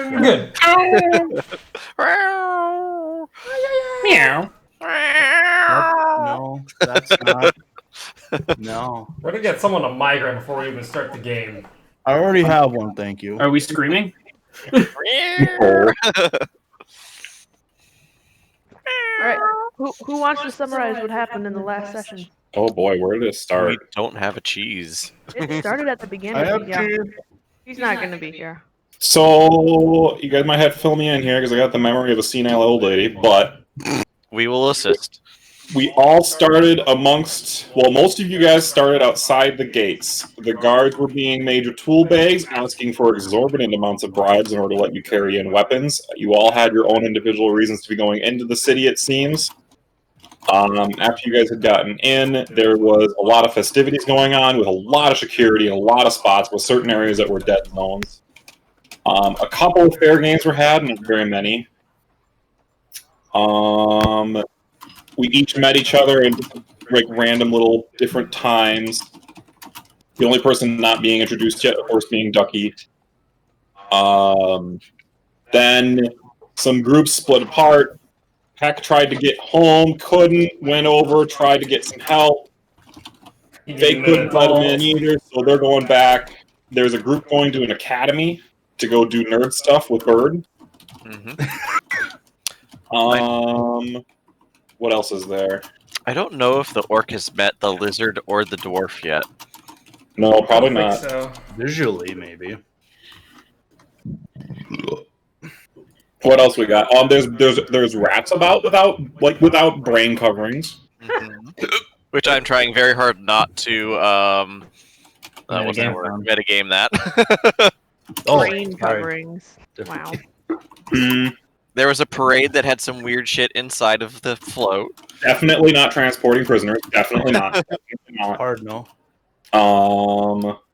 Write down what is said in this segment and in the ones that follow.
Good. Meow. No, that's not. No. We're gonna get someone a migraine before we even start the game. I already have one, thank you. Are we screaming? Alright, who wants to summarize what happened in the last session? Oh boy, where did it start? We don't have a cheese. It started at the beginning. I have Yeah. cheese. He's not gonna be here. So you guys might have to fill me in here because I got the memory of a senile old lady, but We will assist. we all started amongst. Well, most of you guys started outside the gates. The guards were being major tool bags, asking for exorbitant amounts of bribes in order to let you carry in weapons. You all had your own individual reasons to be going into the city, it seems. After you guys had gotten in, there was a lot of festivities going on with a lot of security and a lot of spots with certain areas that were dead zones. A couple of fair games were had, not very many. We each met each other in like random little different times. The only person not being introduced yet, of course, being Ducky. Then some groups split apart. Peck tried to get home, couldn't, went over, tried to get some help. They couldn't let him in either, so they're going back. There's a group going to an academy to go do nerd stuff with Bird. What else is there? I don't know if the orc has met the lizard or the dwarf yet. No, probably I not. think so. Visually, maybe. What else we got? There's rats without brain coverings. Which I'm trying very hard not to what's the Metagame word? them. Metagame that. Brain sorry. coverings. Wow. There was a parade that had some weird shit inside of the float. Definitely not transporting prisoners. Definitely not. Definitely not. Hard no.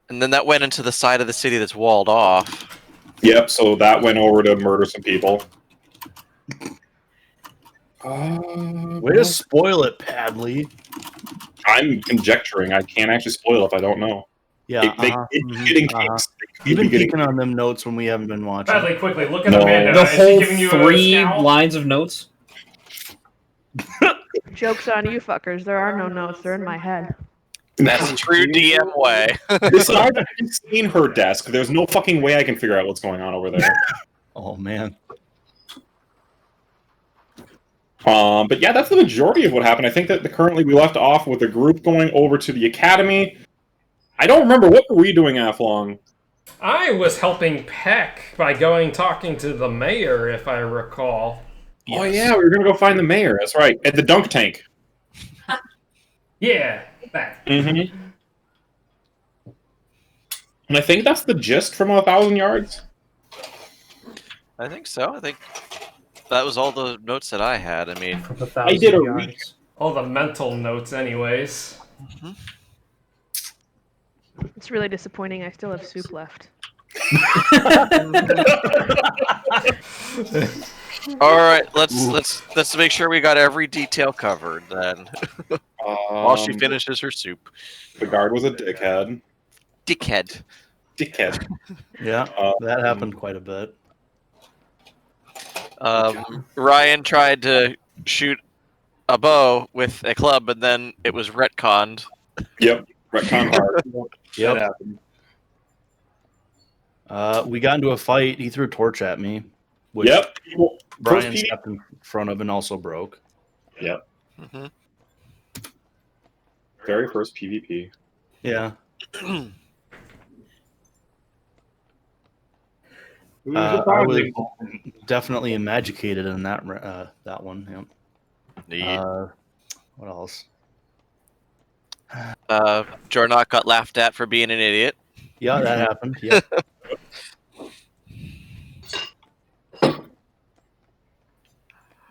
And then that went into the side of the city that's walled off. Yep. So that went over to murder some people. Way to spoil it, Padley. I'm conjecturing. I can't actually spoil if I don't know. Yeah. They uh-huh, could mhm, be getting uh-huh. kicks. They could You've be been getting- peeking on them notes when we haven't been watching. Bradley, quickly, look at No. Amanda. The Is she whole giving you a 3 scowl? lines of notes? Joke's on you fuckers. There are no notes. They're in my head. That's true DM way. Besides, I've seen her desk. There's no fucking way I can figure out what's going on over there. Oh man. But yeah, that's the majority of what happened. I think that currently we left off with a group going over to the academy. I don't remember, what were we doing, Athlong? I was helping Peck by talking to the mayor, if I recall. Oh yeah, we were gonna go find the mayor. That's right, at the dunk tank. Yeah, that. Mm-hmm. And I think that's the gist from 1,000 yards. I think so. I think that was all the notes that I had. I mean, From I did a 1,000 week. yards. All the mental notes, anyways. It's really disappointing. I still have soup left. all right. Let's make sure we got every detail covered then. While she finishes her soup. The guard was a dickhead. Dickhead. Dickhead. Yeah, that happened quite a bit. Ryan tried to shoot a bow with a club, and then it was retconned. Yep. Retcon hard. Yep. That happened. We got into a fight. He threw a torch at me, which Yep. Brian First stepped in front of and also broke. Yep. Mm-hmm. Very first PvP. Yeah. I was definitely magicated in that that one. Yep. Neat. What else? Jornok got laughed at for being an idiot. Yeah, that happened. Yeah.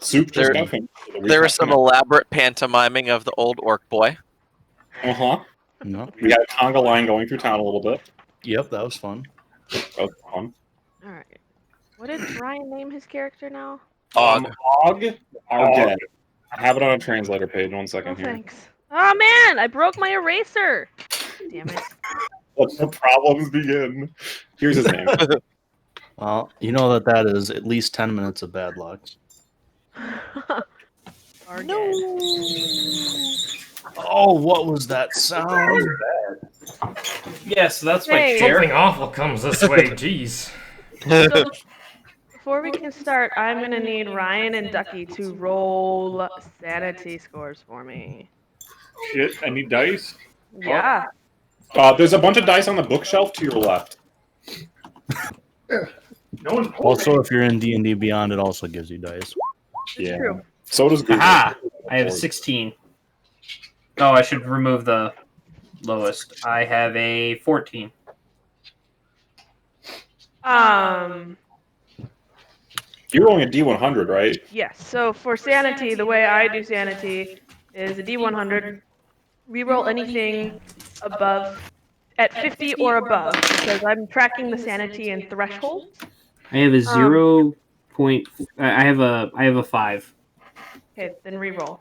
Soup just There- got finished. There was some elaborate pantomiming of the old orc boy. Uh-huh. No. We got a conga line going through town a little bit. Yep, that was fun. That was fun. Alright. What did Ryan name his character now? Og are dead. I have it on a translator page. 1 second Oh, here. thanks. Oh man, I broke my eraser. Damn it. Let the problems begin. Here's his name. Well, you know that is at least 10 minutes of bad luck. No. Oh, what was that sound? Yes, that's my Hey. chair. Something awful comes this way. Jeez. So, before we can start, I'm gonna need Ryan and Ducky to roll sanity scores for me. Shit, I need dice. Yeah. There's a bunch of dice on the bookshelf to your left. No one's Also, if you're in D&D Beyond, it also gives you dice. Yeah. True. So does Google. Aha! I have a 16. Oh, I should remove the lowest. I have a 14. You're rolling a D100, right? Yes. So for sanity, the way I do sanity is a D100. Reroll anything above at 50 or above because I'm tracking the sanity and threshold. I have a 0. I have a 5. Okay, then reroll.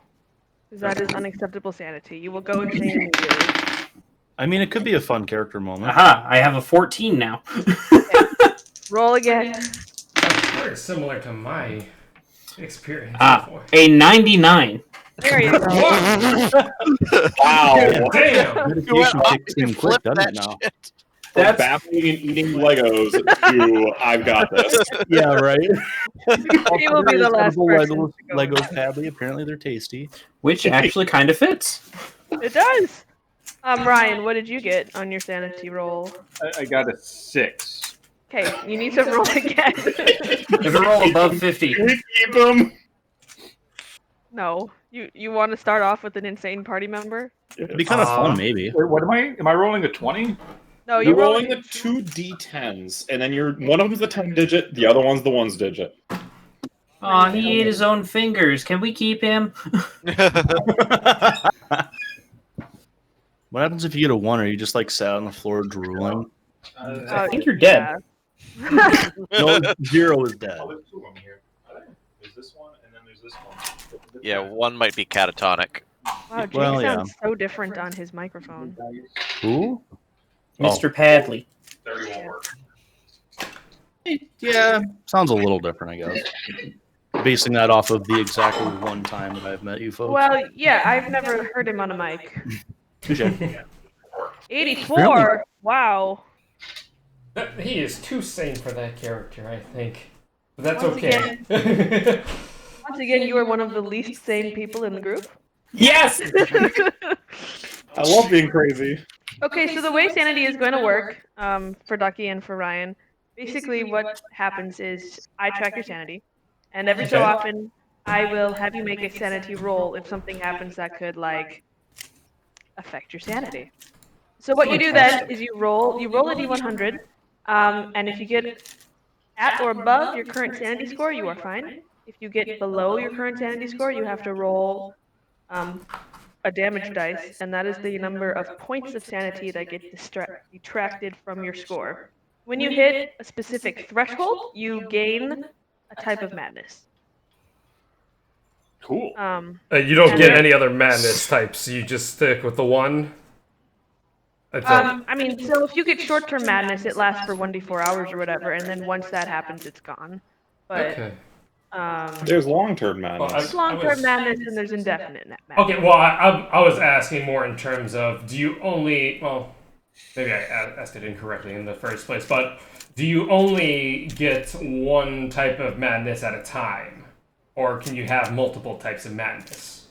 Because that is unacceptable sanity. You will go insane immediately. I mean, it could be a fun character moment. Aha! I have a 14 now. Roll again. That's very similar to my experience before. A 99. There you go. Wow. Damn. Medication kicks in quick, Flip doesn't that it now? shit. From That's- babbling and eating Legos to I've got this. Yeah, right. He will be the last person to go. Legos Hadley. Apparently, they're tasty. Which actually kind of fits. It does. Ryan, what did you get on your sanity roll? I got a 6. Okay, you need to roll again. If a roll above 50. Can we keep them? No. You want to start off with an insane party member? It'd be kind of fun, maybe. Wait, what am I? Am I rolling a 20? No, You're you're rolling the two D10s, and then one of them's the 10 digit, the other one's the 1's digit. Aw, he ate his own fingers. Can we keep him? What happens if you get a 1? Are you just like sat on the floor drooling? I think you're dead. Yeah. No, 0 is dead. There's 2 of them here. There's this one, and then there's this one. Yeah, one might be catatonic. Wow, Jake Well, yeah. sounds so different on his microphone. Who? Mr. Padley. 30 won't work. Yeah, sounds a little different, I guess. Basing that off of the exactly one time that I've met you folks. Well, yeah, I've never heard him on a mic. Touche. 84? Really? Wow. He is too sane for that character, I think. But that's Once okay. Once again, you are one of the least sane people in the group. Yes! I love being crazy. Okay, so the way sanity is going to work for Ducky and for Ryan, basically what happens is I track your sanity, and every so Okay. often I will have you make a sanity roll if something happens that could, like, affect your sanity. So what you do then is you roll a D100, and if you get at or above your current sanity score, you are fine. If you get below your current sanity score, you have to roll a damage dice, and that is the number of points of sanity that get detracted from your score. When you hit a specific threshold, you gain a type of madness. Cool. You don't And get then- any other madness types. You just stick with the one. I mean, so if you get short-term madness, it lasts for 1d4 hours or whatever, and then once that happens, it's gone. But okay. There's long-term madness. Well, there's long-term madness and there's indefinite madness. Okay, well, I was asking more in terms of, do you only, well, maybe I asked it incorrectly in the first place, but do you only get one type of madness at a time? Or can you have multiple types of madness?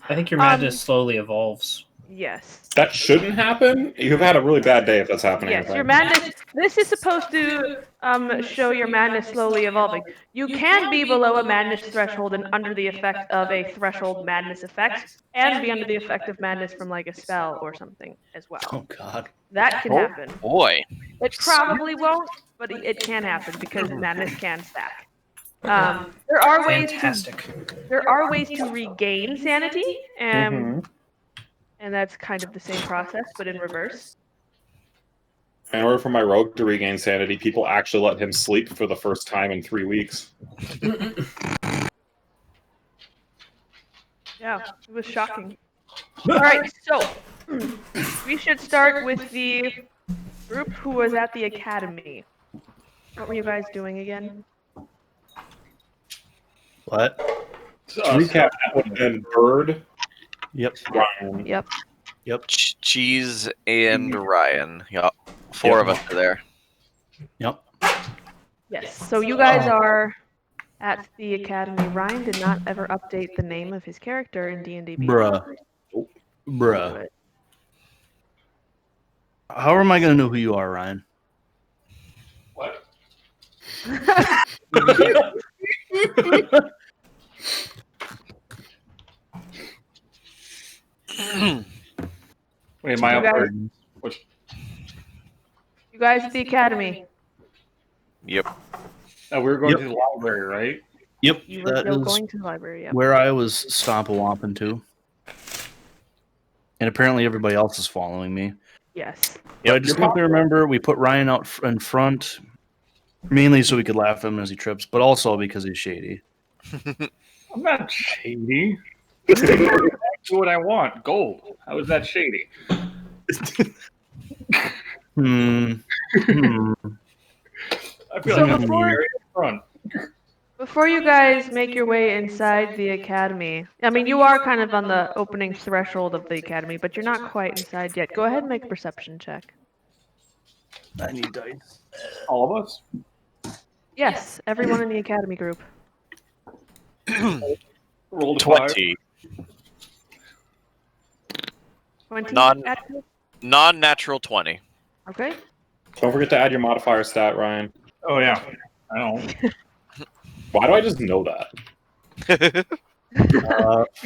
I think your madness slowly evolves. Yes. That shouldn't happen. You've had a really bad day if that's happening. I Yes, think. your madness. This is supposed to show your madness slowly evolving. You can be below a madness threshold and under the effect of a threshold madness effect, and be under the effect of madness from like a spell or something as well. Oh, God. That can happen. Boy. It probably won't, but it can happen because madness can stack. There are ways to regain sanity, and that's kind of the same process, but in reverse. In order for my rogue to regain sanity, people actually let him sleep for the first time in 3 weeks. Yeah, it was shocking. All right, so we should start with the group who was at the academy. What were you guys doing again? What? Recap that would have been Bird, Yep. Ryan. Yep. Yep. Cheese and Ryan. Yeah, four of us are there. Yep. Yes. So you guys are at the academy. Ryan did not ever update the name of his character in D&D Beyond. Bruh. How am I going to know who you are, Ryan? What? Wait, am I You up guys- there? Which, You guys at the academy. Yep. we were going Yep. to the library, right? Yep. You were That still is going to the library. Yep. where I was stomp-a-womping to. And apparently everybody else is following me. Yes. But I distinctly remember we put Ryan out in front, mainly so we could laugh at him as he trips, but also because he's shady. I'm not shady. That's what I want. Gold. How is that shady? Hmm. I feel So like I'm before- very up front. Before you guys make your way inside the academy, I mean, you are kind of on the opening threshold of the academy, but you're not quite inside yet. Go ahead and make a perception check. I need dice. All of us? Yes, everyone in the academy group. Rolled a 5. 20. 20? Non- active? Non-natural 20. Okay. Don't forget to add your modifier stat, Ryan. Oh, yeah. I don't. Why do I just know that? If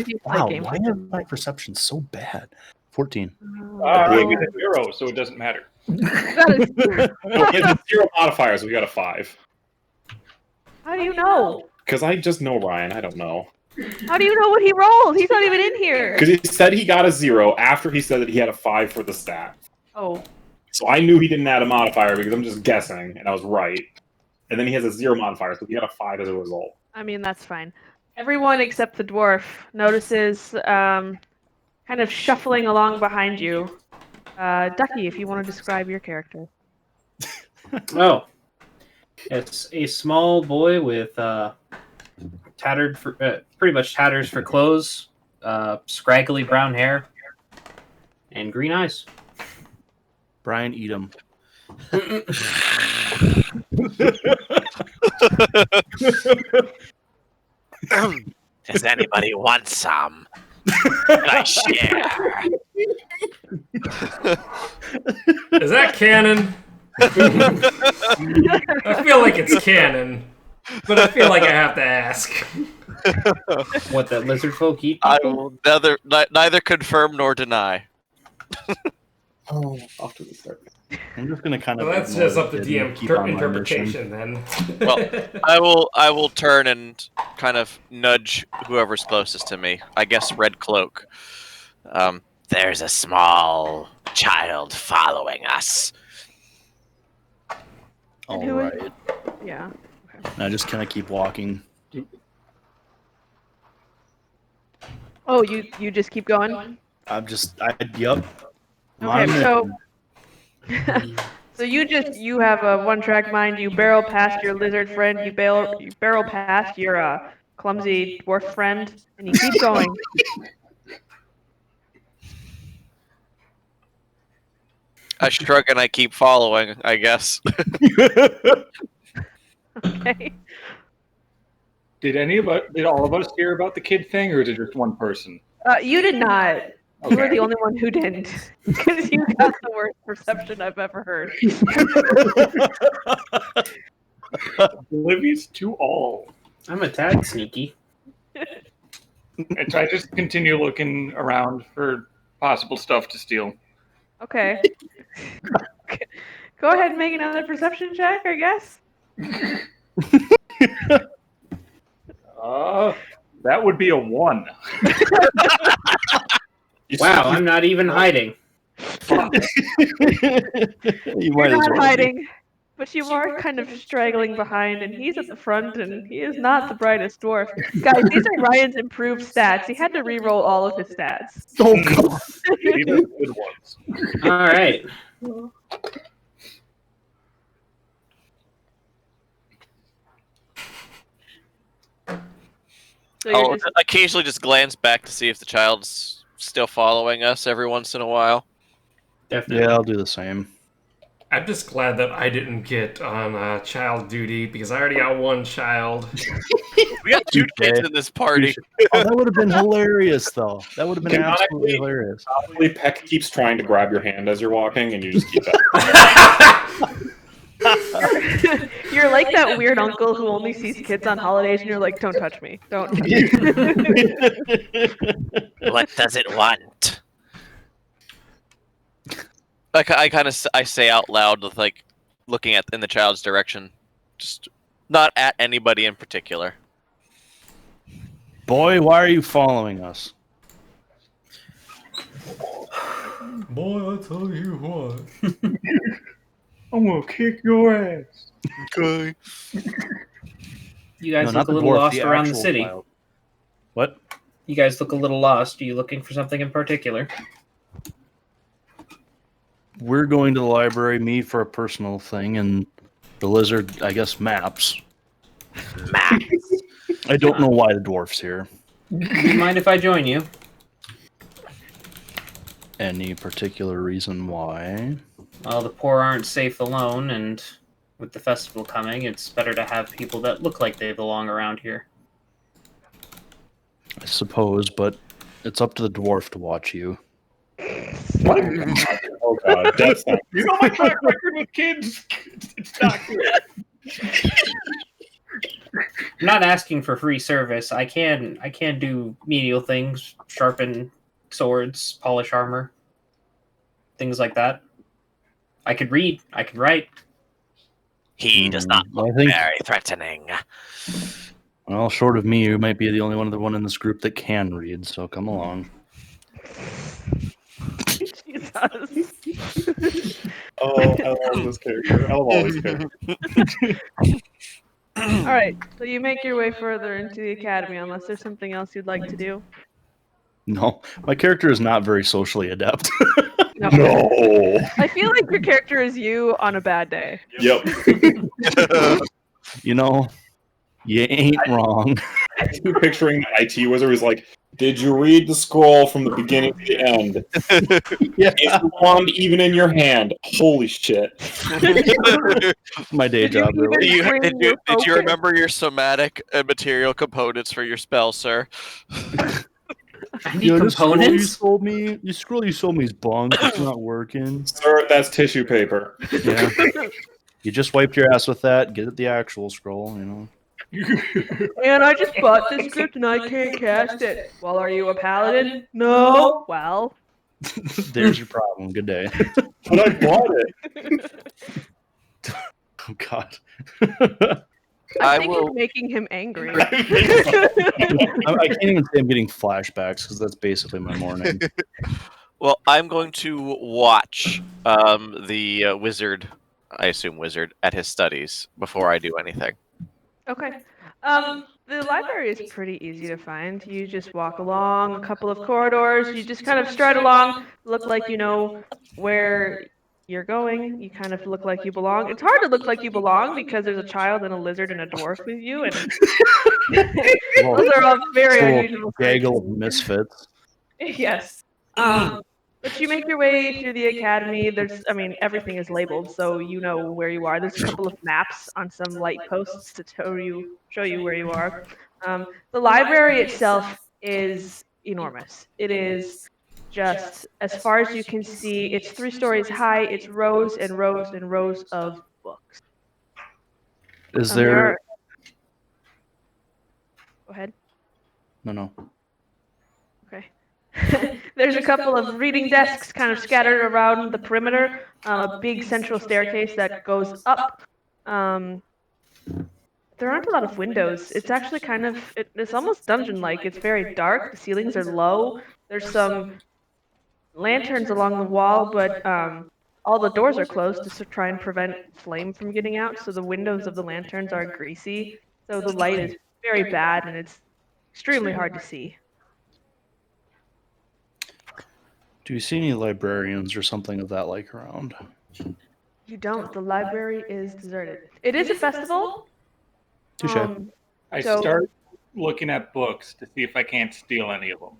you play Wow, games why with is them. my perception so bad? 14. I get a 0, so it doesn't matter. That is- No, he has 0 modifiers. We got a 5. How do you know? Because I just know Ryan. I don't know. How do you know what he rolled? He's not even in here. Because he said he got a 0 after he said that he had a 5 for the stat. Oh, So I knew he didn't add a modifier because I'm just guessing, and I was right. And then he has a 0 modifier, so he got a 5 as a result. I mean, that's fine. Everyone except the dwarf notices kind of shuffling along behind you. Ducky, if you want to describe your character. Oh, it's a small boy with pretty much tatters for clothes, scraggly brown hair, and green eyes. Brian Edom. Does anybody want some? Can I share? Is that canon? I feel like it's canon, but I feel like I have to ask. What, that lizard folk eat? I will neither confirm nor deny. Oh, off to the start. I'm just going to kind of. Well, that's ignore just up to it DM and keep on my interpretation then. Well, I will turn and kind of nudge whoever's closest to me. I guess Red Cloak. There's a small child following us. All who is- right. Yeah. And I just kind of keep walking. Oh, you just keep going? Yep. Okay, so you have a one-track mind. You barrel past your lizard friend. You barrel past your clumsy dwarf friend, and you keep going. I shrug and I keep following, I guess. Okay. Did all of us hear about the kid thing, or is it just one person? You did not. You were Okay. the only one who didn't, because you got the worst perception I've ever heard. Oblivious to all. I'm a tad sneaky. And so I just continue looking around for possible stuff to steal. Okay. Go ahead and make another perception check, I guess. That would be a 1. Wow, I'm not even hiding. You You're might as not well. hiding, but you are kind of straggling behind, and he's at the front, and he is not the brightest dwarf. Guys, these are Ryan's improved stats. He had to re-roll all of his stats. Oh, God. These are the good ones. All right. So you're I'll just occasionally just glance back to see if the child's still following us every once in a while. Definitely. Yeah, I'll do the same. I'm just glad that I didn't get on child duty because I already got one child. We got 2 kids Okay. in this party. Oh, that would have been hilarious, though. That would have been Canonically- absolutely hilarious. Probably Peck keeps trying to grab your hand as you're walking, and you just keep that. you're like that weird uncle who only sees kids on holidays, and you're like, "Don't touch me, don't." What does it want? Like I say out loud, with like looking in the child's direction, just not at anybody in particular. Boy, why are you following us? Boy, I tell you what. I'm gonna kick your ass. Okay. You guys No, look not a little dwarf, lost around the actual city. child. What? You guys look a little lost. Are you looking for something in particular? We're going to the library, me for a personal thing, and the lizard, I guess, maps. Maps. I don't know why the dwarf's here. Do you mind if I join you? Any particular reason why? Well, the poor aren't safe alone, and with the festival coming, it's better to have people that look like they belong around here. I suppose, but it's up to the dwarf to watch you. What? Oh god, death sentence. You know my track record with kids? It's not good. I'm not asking for free service. I can do menial things, sharpen swords, polish armor, things like that. I could read. I could write. He does not I look think, very threatening. well, short of me, you might be the only one in this group that can read, so come along. Jesus. Oh, I love this character. I love all these characters. All right, so you make your way further into the academy, unless there's something else you'd like to do. No, my character is not very socially adept. No. No. I feel like your character is you on a bad day. Yep. You know, you ain't wrong. I'm picturing the IT wizard who's like, "Did you read the scroll from the beginning to the end? Yeah, Is the wand even in your hand? Holy shit!" my day Did you job. Really. even- bring Did your you focus. remember your somatic and material components for your spell, sir? I need components. You scroll you sold me is bunk. It's not working. Sir, that's tissue paper. Yeah. You just wiped your ass with that. Get the actual scroll. You know. And I just bought this script and I can't cast it. Well, are you a paladin? No. Well. There's your problem. Good day. But I bought it. Oh God. I I think will- you're making him angry. I can't even say I'm getting flashbacks because that's basically my morning. Well, I'm going to watch the wizard, I assume wizard, at his studies before I do anything. Okay. The library is pretty easy to find. You just walk along a couple of corridors. You just kind of stride along, look like you know where you're going. You kind of look like you belong. It's hard to look like you belong because there's a child and a lizard and a dwarf with you, and those are all very unusual. Gaggle of misfits. Yes. But you make your way through the academy. Everything is labeled, so you know where you are. There's a couple of maps on some light posts to show you where you are. The library itself is enormous. It is just as far as you can see. It's 3 stories high. It's rows and rows and rows of books. Is There there? are- Go ahead. No. Okay. There's a couple of reading desks kind of scattered around the perimeter. A big central staircase that goes up. There aren't a lot of windows. It's actually kind of, it's almost dungeon-like. It's very dark. The ceilings are low. There's some lanterns along the wall, but all the doors are closed to try and prevent flame from getting out. So the windows of the lanterns are greasy. So the light is very bad, and it's extremely hard to see. Do you see any librarians or something of that like around? You don't. The library is deserted. It is a festival. Touche. I So- start looking at books to see if I can't steal any of them.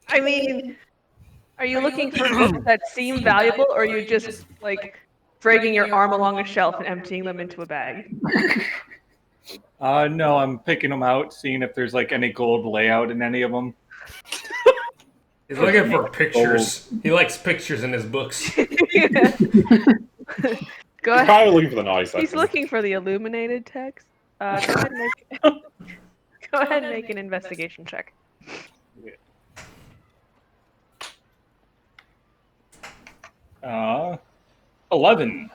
I mean, are you looking for books that seem valuable, or are you just like dragging your arm along a shelf and emptying them into a bag? No, I'm picking them out, seeing if there's like any gold layout in any of them. He's looking for pictures. He likes pictures in his books. Go He's ahead. probably looking for the naughty He's section. looking for the illuminated text. Go ahead and go ahead and make an investigation check. Uh, 11.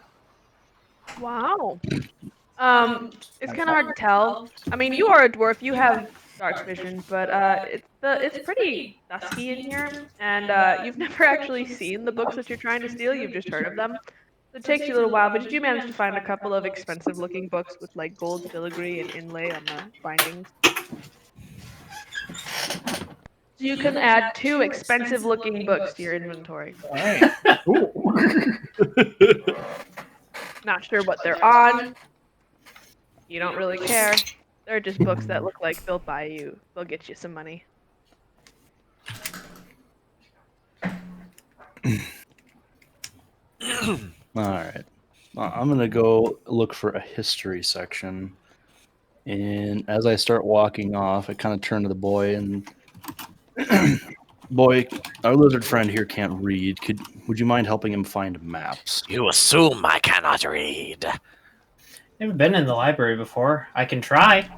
Wow. It's kind of hard to tell. I mean, you are a dwarf. You have dark vision, but it's pretty dusky in here, and you've never actually seen the books that you're trying to steal. You've just heard of them. So it takes you a little while, but you do manage to find a couple of expensive-looking books with like gold filigree and inlay on the bindings. So you can add 2 expensive-looking books to your inventory. All right. Cool. Not sure what they're on. You don't really care. They're just books that look like they'll buy you. They'll get you some money. All right. I'm going to go look for a history section. And as I start walking off, I kind of turn to the boy and, boy, our lizard friend here can't read. Would you mind helping him find maps? You assume I cannot read. Never been in the library before. I can try.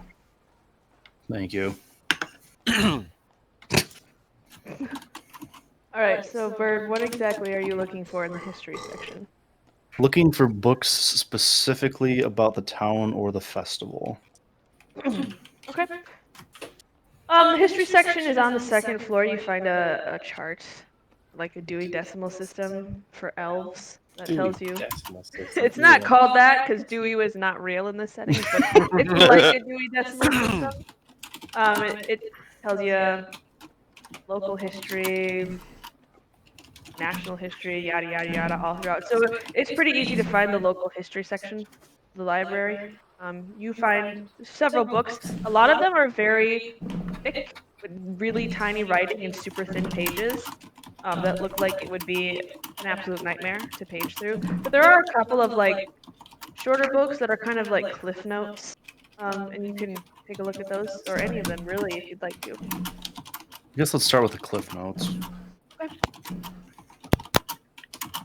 Thank you. Alright, so Bird, what exactly are you looking for in the history section? Looking for books specifically about the town or the festival. Okay. The history section is on the 2nd floor. You find a chart, like a Dewey Decimal System for elves that tells you. It's not called that because Dewey was not real in this setting, but it's like a Dewey Decimal System. It tells you local history, national history, yada yada yada, all throughout. So it's pretty easy to find the local history section of the library. You find several books. A lot of them are very thick, with really tiny writing and super thin pages that look like it would be an absolute nightmare to page through. But there are a couple of like shorter books that are kind of like cliff notes, and you can take a look at those, or any of them really, if you'd like to. I guess let's start with the cliff notes.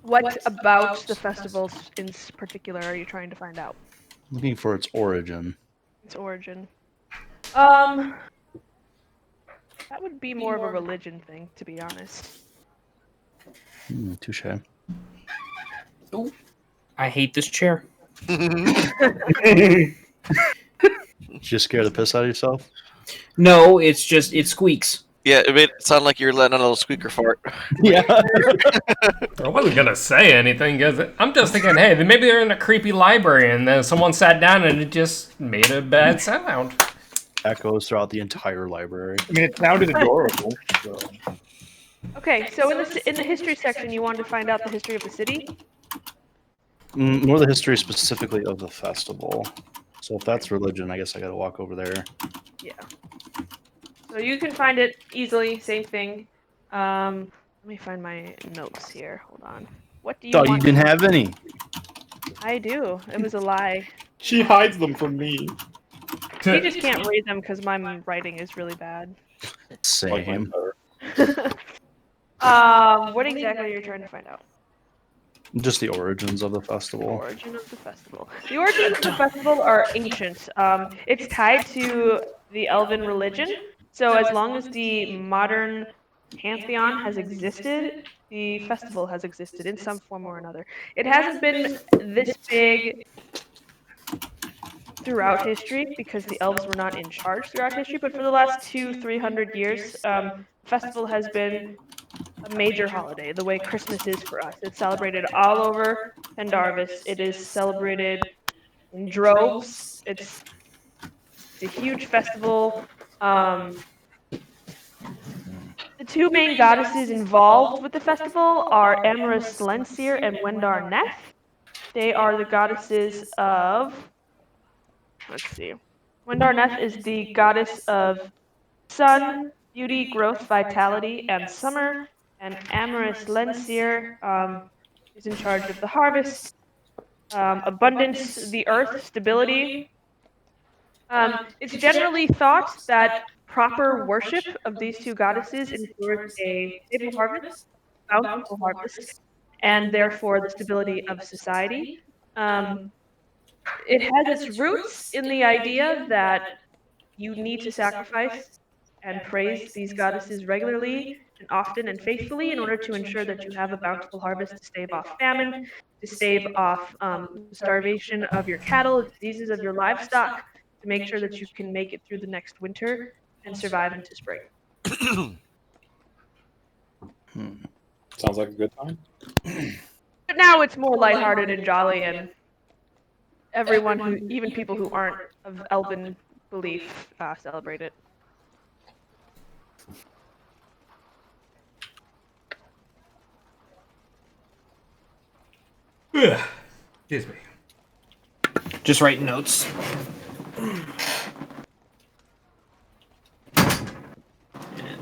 What about the festivals in particular are you trying to find out? Looking for its origin. Its origin. That would be more of a religion thing, to be honest. Touche. Oh, I hate this chair. Did you scare the piss out of yourself? No, it's just it squeaks. Yeah, it made it sound like you were letting out a little squeaker fart. Yeah. I wasn't gonna say anything because I'm just thinking, hey, then maybe they're in a creepy library and then someone sat down and it just made a bad sound. Echoes throughout the entire library. I mean, it sounded adorable. So. Okay, so in the history section, you wanted to find out the history of the city? More the history specifically of the festival. So if that's religion, I guess I gotta walk over there. Yeah. So you can find it easily, same thing. Let me find my notes here. Hold on. What do you Thought you want? didn't have any. I do. It was a lie. She hides them from me. You just can't read them because my writing is really bad. Same. What exactly are you trying to find out? Just the origins of the The festival. origin of the festival. The origins of the festival are ancient. It's tied to the elven religion. So as long as the modern pantheon has existed, the festival has existed in some form or another. It hasn't been this big throughout history because the elves were not in charge throughout history, but for the last 200-300 years, festival has been a major holiday, the way Christmas is for us. It's celebrated all over Pendarvis. It is celebrated in droves. It's a huge festival. The two main goddesses involved with the festival are Amorous Lensir and Wendar Neth. They are the goddesses of, let's see, Wendarneth is the goddess of sun, beauty, growth, vitality, and summer. And Amorous Lenseer is in charge of the harvest, abundance, the earth, stability. It's generally thought that proper worship of these two goddesses ensures a stable harvest, bountiful harvest, and therefore the stability of society. It has its roots in the idea that you need to sacrifice and praise these goddesses regularly and often and faithfully in order to ensure that you have a bountiful harvest to stave off famine, to stave off starvation of your cattle, diseases of your livestock, to make sure that you can make it through the next winter and survive into spring. Sounds like a good time. But now it's more lighthearted and jolly, and everyone who, even people who aren't of elven belief, celebrate it. Excuse me. Just writing notes. And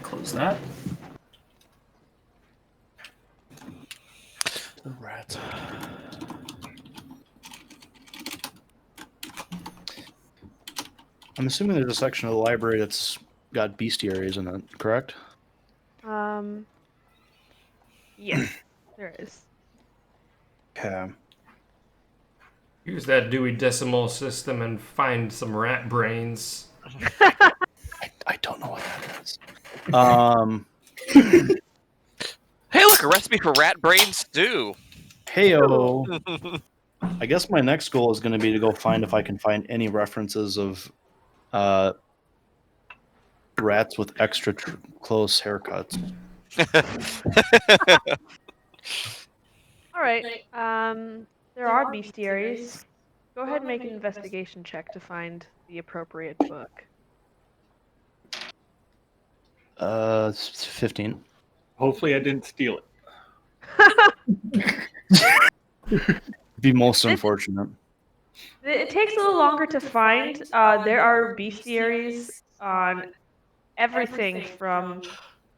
close that. The rats. I'm assuming there's a section of the library that's got bestiaries in it, correct? Yes, there is. Okay. Use that Dewey Decimal System and find some rat brains. I don't know what that is. Hey, look, a recipe for rat brain stew. Heyo. I guess my next goal is going to be to go find if I can find any references of rats with extra close haircuts. All right. There are bestiaries. Go ahead and make an investigation check to find the appropriate book. 15. Hopefully, I didn't steal it. Be most unfortunate. It takes a little longer to find. There are bestiaries on everything from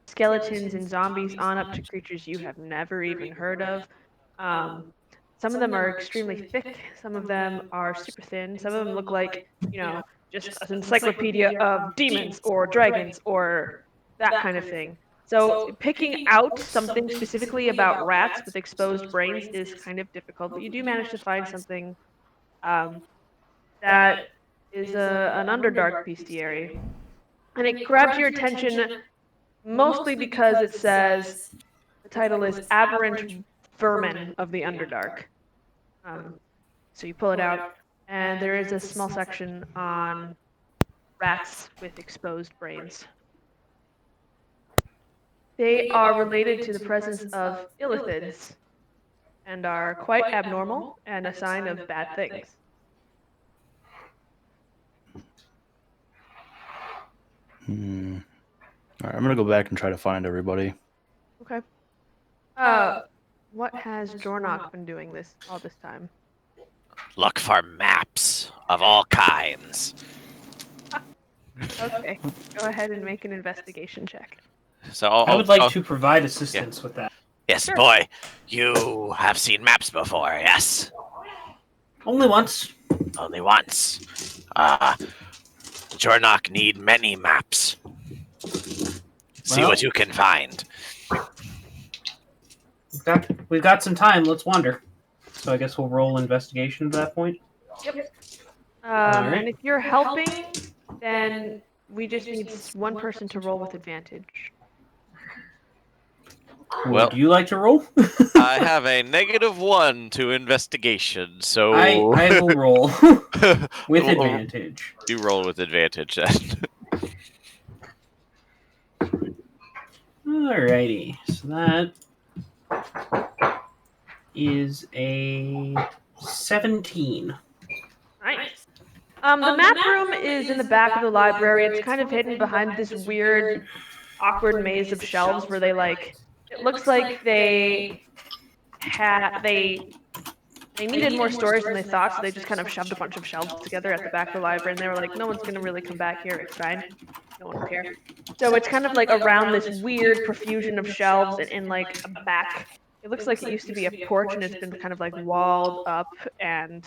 skeletons and zombies on up to creatures you have never even heard of. Some of them are extremely thick. Some of them are super thin. Some of them look like, just an encyclopedia of demons or dragons or that kind of thing. So picking out something specifically about rats with exposed brains is kind of difficult, but you do manage to find something that is an Underdark bestiary. And it grabs your attention mostly because it says, the title is Aberrant Vermin of the Underdark. So you pull it out, and there is a small section on rats with exposed brains. They are related to the presence of illithids and are quite abnormal and a sign of bad things. All right, I'm gonna go back and try to find everybody. Okay. What has Jornock been doing all this time? Look for maps of all kinds. Okay. Go ahead and make an investigation check. So I would like to provide assistance with that. Yes, Sure. boy, you have seen maps before, yes? Only once. Only once. Jornock need many maps. See Well- what you can find. We've got some time. Let's wander. So I guess we'll roll investigation at that point. And if you're helping, then we just need one person to roll with advantage. Well- Would you like to roll? I have a -1 to investigation, so I will roll with advantage. You roll with advantage then. Alrighty. So that is a 17. Nice. The map room is in the back of the library. It's kind of hidden behind this weird, awkward maze of shelves where they it looks like they they needed more storage than they thought, so they just kind of shoved a bunch of shelves together at the back of the library, and they were like, no one's gonna really come back here, it's fine. No one will care. So it's kind of like around this weird profusion of shelves and in like a back. It looks like it used to be a porch, and it's been kind of like walled up and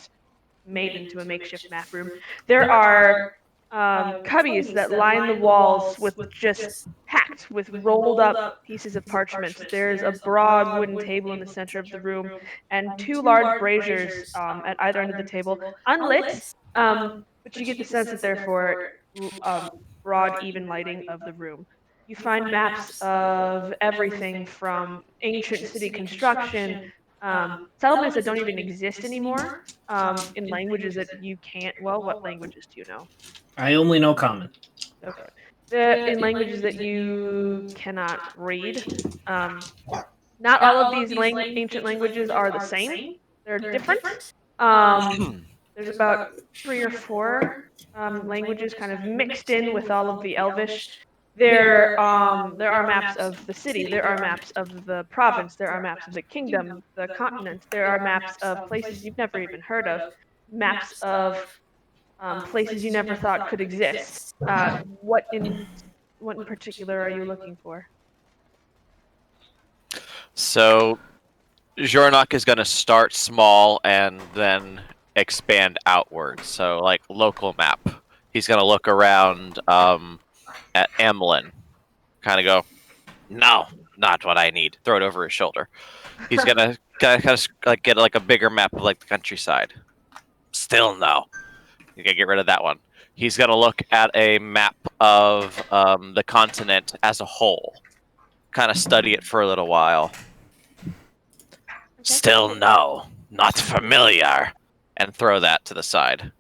made into a makeshift map room. There are cubbies that line the walls with just packed with rolled up pieces of parchment. There's a broad wooden table in the center of the room and two large braziers at either end of the table, unlit, but you get the sense that they're for broad, even lighting of the room. You find maps of everything from ancient city construction, settlements that don't even exist anymore, in languages that you can't. Well, what languages do you know? I only know common. Okay. In languages that you cannot read. Not all of these ancient languages are the same. They're different. There's about 3 or 4 languages kind of mixed in with all of the Elvish. There are maps of the city. There are maps of the province. There are maps of the kingdom, the continent. There are maps of places you've never even heard of. Maps of places you never thought could exist. What in particular are you looking for? So, Jornok is going to start small and then expand outward. So, like, local map. He's going to look around at Amlin. Kind of go, no, not what I need. Throw it over his shoulder. He's going to kind of like, get like a bigger map of like the countryside. Still no. You gotta get rid of that one. He's gonna look at a map of the continent as a whole. Kind of study it for a little while. Still no. Not familiar. And throw that to the side.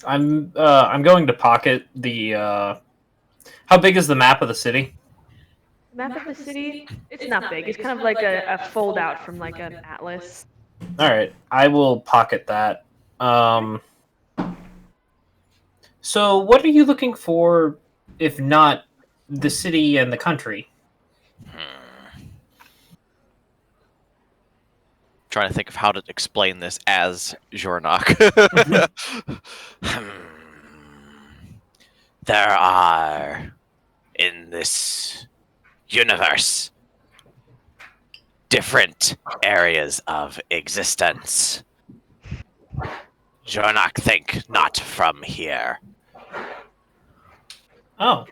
I'm going to pocket the. How big is the map of the city? Map of the city? It's not big. It's kind of like a fold out from like an atlas. All right, I will pocket that. So, what are you looking for, if not the city and the country? Trying to think of how to explain this as Jornok. There are, in this universe, different areas of existence. Jornok think not from here. Oh.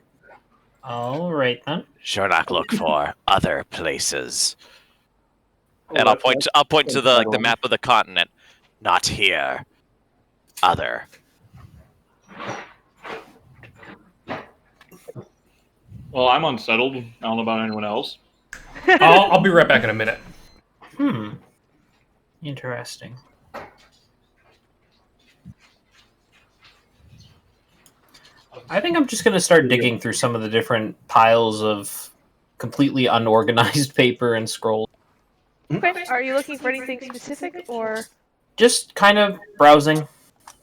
All right, then. Jornok look for other places. And I'll point to the map of the continent. Not here. Other. Well, I'm unsettled. I don't know about anyone else. I'll be right back in a minute. Interesting. I think I'm just going to start digging through some of the different piles of completely unorganized paper and scrolls. Okay. Are you looking for anything specific or? Just kind of browsing.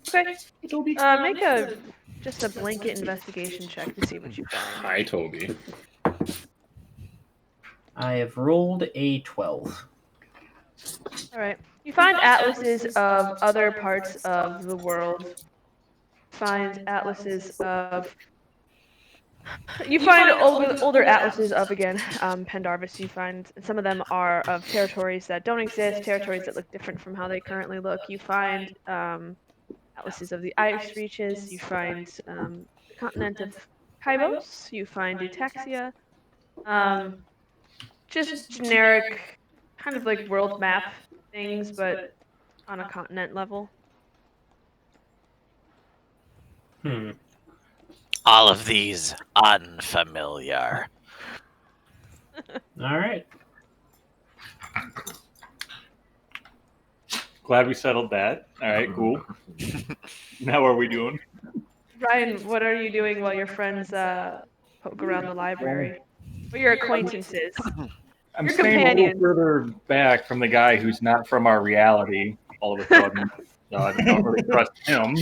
Okay. Make just a blanket investigation check to see what you find. Hi, Toby. I have rolled a 12. All right. You find atlases of other parts of the world. Find atlases of. You find older atlases of, again, Pendarvis. You find some of them are of territories that don't exist, territories that look different from how they currently look. You find atlases of the ice reaches. You find the continent of Kybos. You find Eutaxia. Just generic, kind of like world map things, but on a continent level. All of these unfamiliar. All right. Glad we settled that. All right, cool. Now what are we doing? Ryan, what are you doing while your friends poke around the library? Or your acquaintances? I'm Your staying a companion. little further back from the guy who's not from our reality all of a sudden. So I don't really trust him.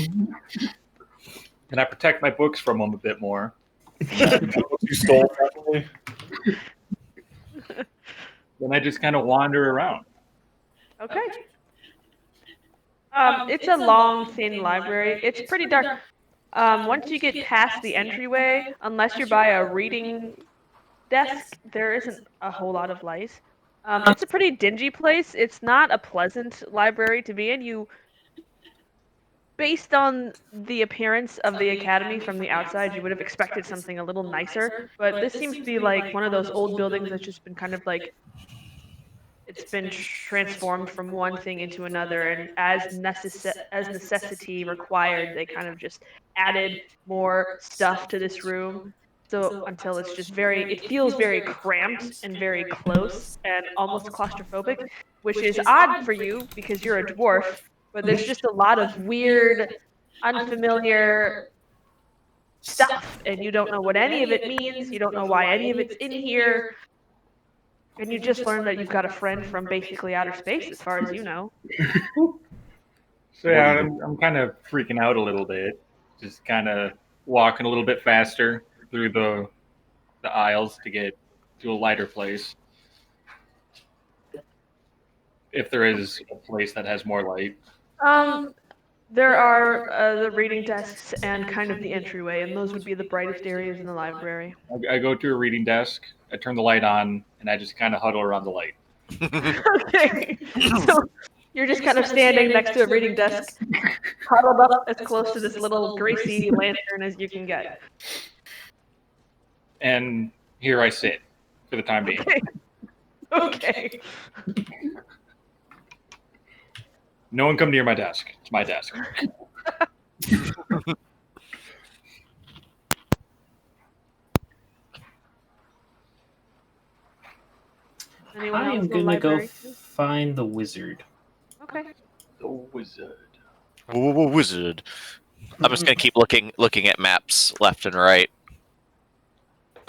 Can I protect my books from him a bit more? You stole, probably. Then I just kind of wander around. Okay. It's a long, thin library. It's pretty dark. Once you get past the entryway, unless you're by a reading desk, there isn't a whole lot of light. It's a pretty dingy place. It's not a pleasant library to be in. Based on the appearance of the academy from the outside, you would have expected something a little nicer, but this seems to be like one of those old buildings that's just been kind of like it's been transformed from one thing into another, and as necessity required, they kind of just added more stuff to this room. So until it's just it feels very cramped and very close and almost claustrophobic, which is odd for you because you're a dwarf. But there's just a lot of weird, unfamiliar stuff, and you don't know what any of it means. You don't know why any of it's in here. And you just learned that you've got a friend from basically outer space, as far as you know. So yeah, I'm kind of freaking out a little bit. Just kind of walking a little bit faster through the aisles to get to a lighter place. If there is a place that has more light. There are the reading desks and kind of the entryway, and those would be the brightest areas in the library. I go to a reading desk, I turn the light on, and I just kind of huddle around the light. Okay, so you're just kind of standing next to a reading desk, huddled up as close to this little greasy lantern as you can get. And here I sit for the time being. Okay. No one come near my desk. It's my desk. Anyone I else am in the gonna go library? find the wizard. Okay. The wizard. Wizard. I'm just gonna keep looking at maps left and right.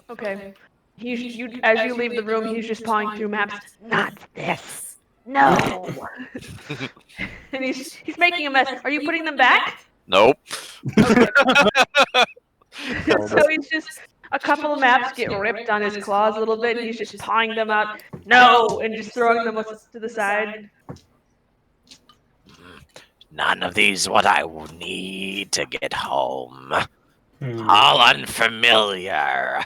Okay. As you leave the room, he's just pawing through maps. Not this. No. And he's making a mess. Are you putting them back? Nope. Okay. So he's just a couple of maps get ripped on his claws a little bit, and he's just pawing them out. No, and just throwing them to the side. None of these what I will need to get home. All unfamiliar.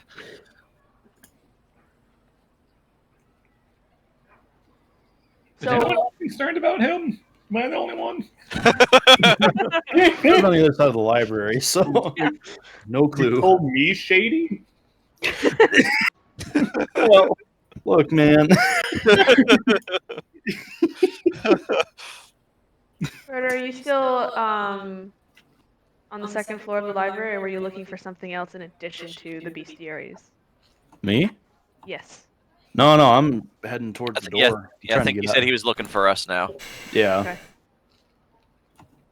Is anyone else concerned about him? Am I the only one? I'm on the other side of the library, so no You clue. told me shady? Well, look, man. Fred, are you still on the second floor of the library, or were you looking for something else in addition to the bestiaries? Me? Yes. No, I'm heading towards the door. Yeah, I think he said he was looking for us now. Yeah. Okay.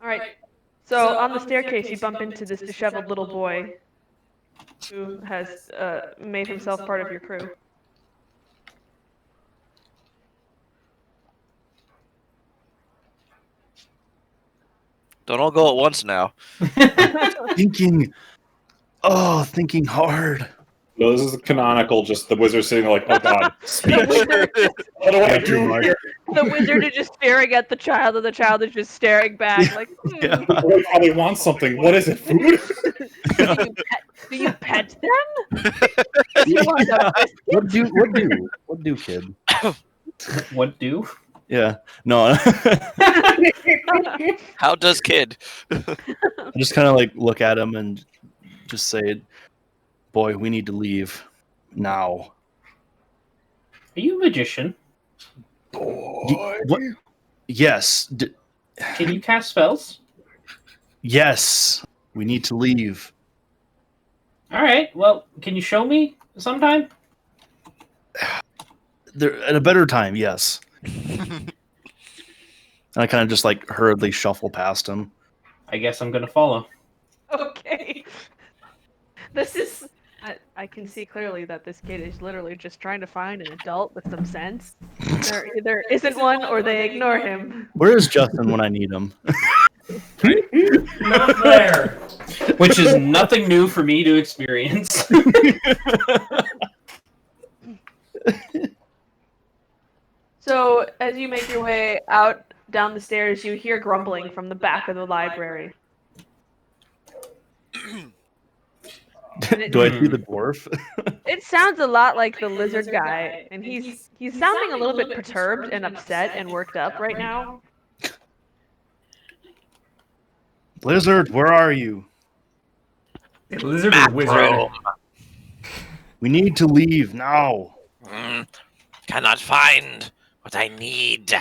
All right. So on the staircase, you bump into this disheveled little boy who has made himself part of your crew. Don't all go at once now. Thinking hard. No, this is canonical. Just the wizard sitting there like, oh god, what do I do here? The wizard is just staring at the child, and the child is just staring back, like, Yeah. Oh, I probably want something. What is it? Food? Do you pet them? What do, kid? What do? Yeah. No. How does kid? I just kind of like look at him and just say, "Boy, we need to leave now." Are you a magician? What? Yes. Can you cast spells? Yes. We need to leave. All right. Well, can you show me sometime? There at a better time. Yes. And I kind of just like hurriedly shuffle past him. I guess I'm gonna follow. Okay. This is... I can see clearly that this kid is literally just trying to find an adult with some sense. There either isn't one, or they ignore him. Where is Justin when I need him? Not there. Which is nothing new for me to experience. So, as you make your way out down the stairs, you hear grumbling from the back of the library. Do I see the dwarf? It sounds a lot like the lizard guy, and he's sounding a little bit perturbed and upset and worked up right now. Lizard, where are you? Lizard or wizard? Macro. We need to leave now. Cannot find what I need.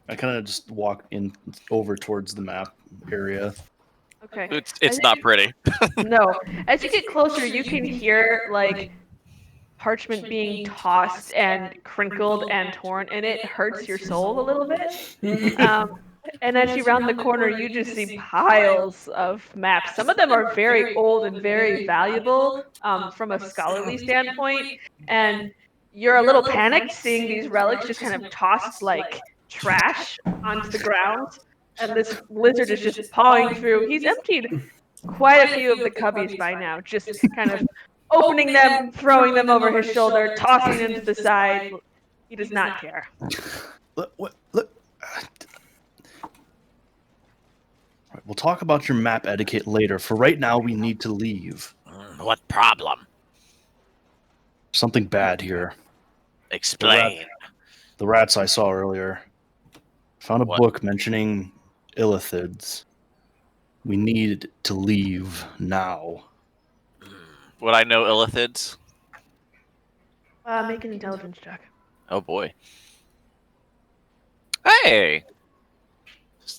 I kind of just walk in over towards the map area. Okay. It's not pretty. No. As you get closer, you can hear like parchment being tossed and crinkled and torn, and it hurts your soul a little bit. And as you round the corner, you just see piles of maps. Some of them are very old and very valuable from a scholarly standpoint, and you're a little panicked seeing these relics just kind of tossed like trash onto the ground, and this lizard is just pawing through. He's emptied quite a few of the cubbies by now, just kind of opening them, throwing them over his shoulder, tossing them to the side. He does not care. Look. Right, we'll talk about your map etiquette later. For right now, we need to leave. What problem? Something bad here. Explain. The rats I saw earlier. Found a What? book mentioning illithids. We need to leave now. Would I know illithids? Make an intelligence check. Oh boy. Hey!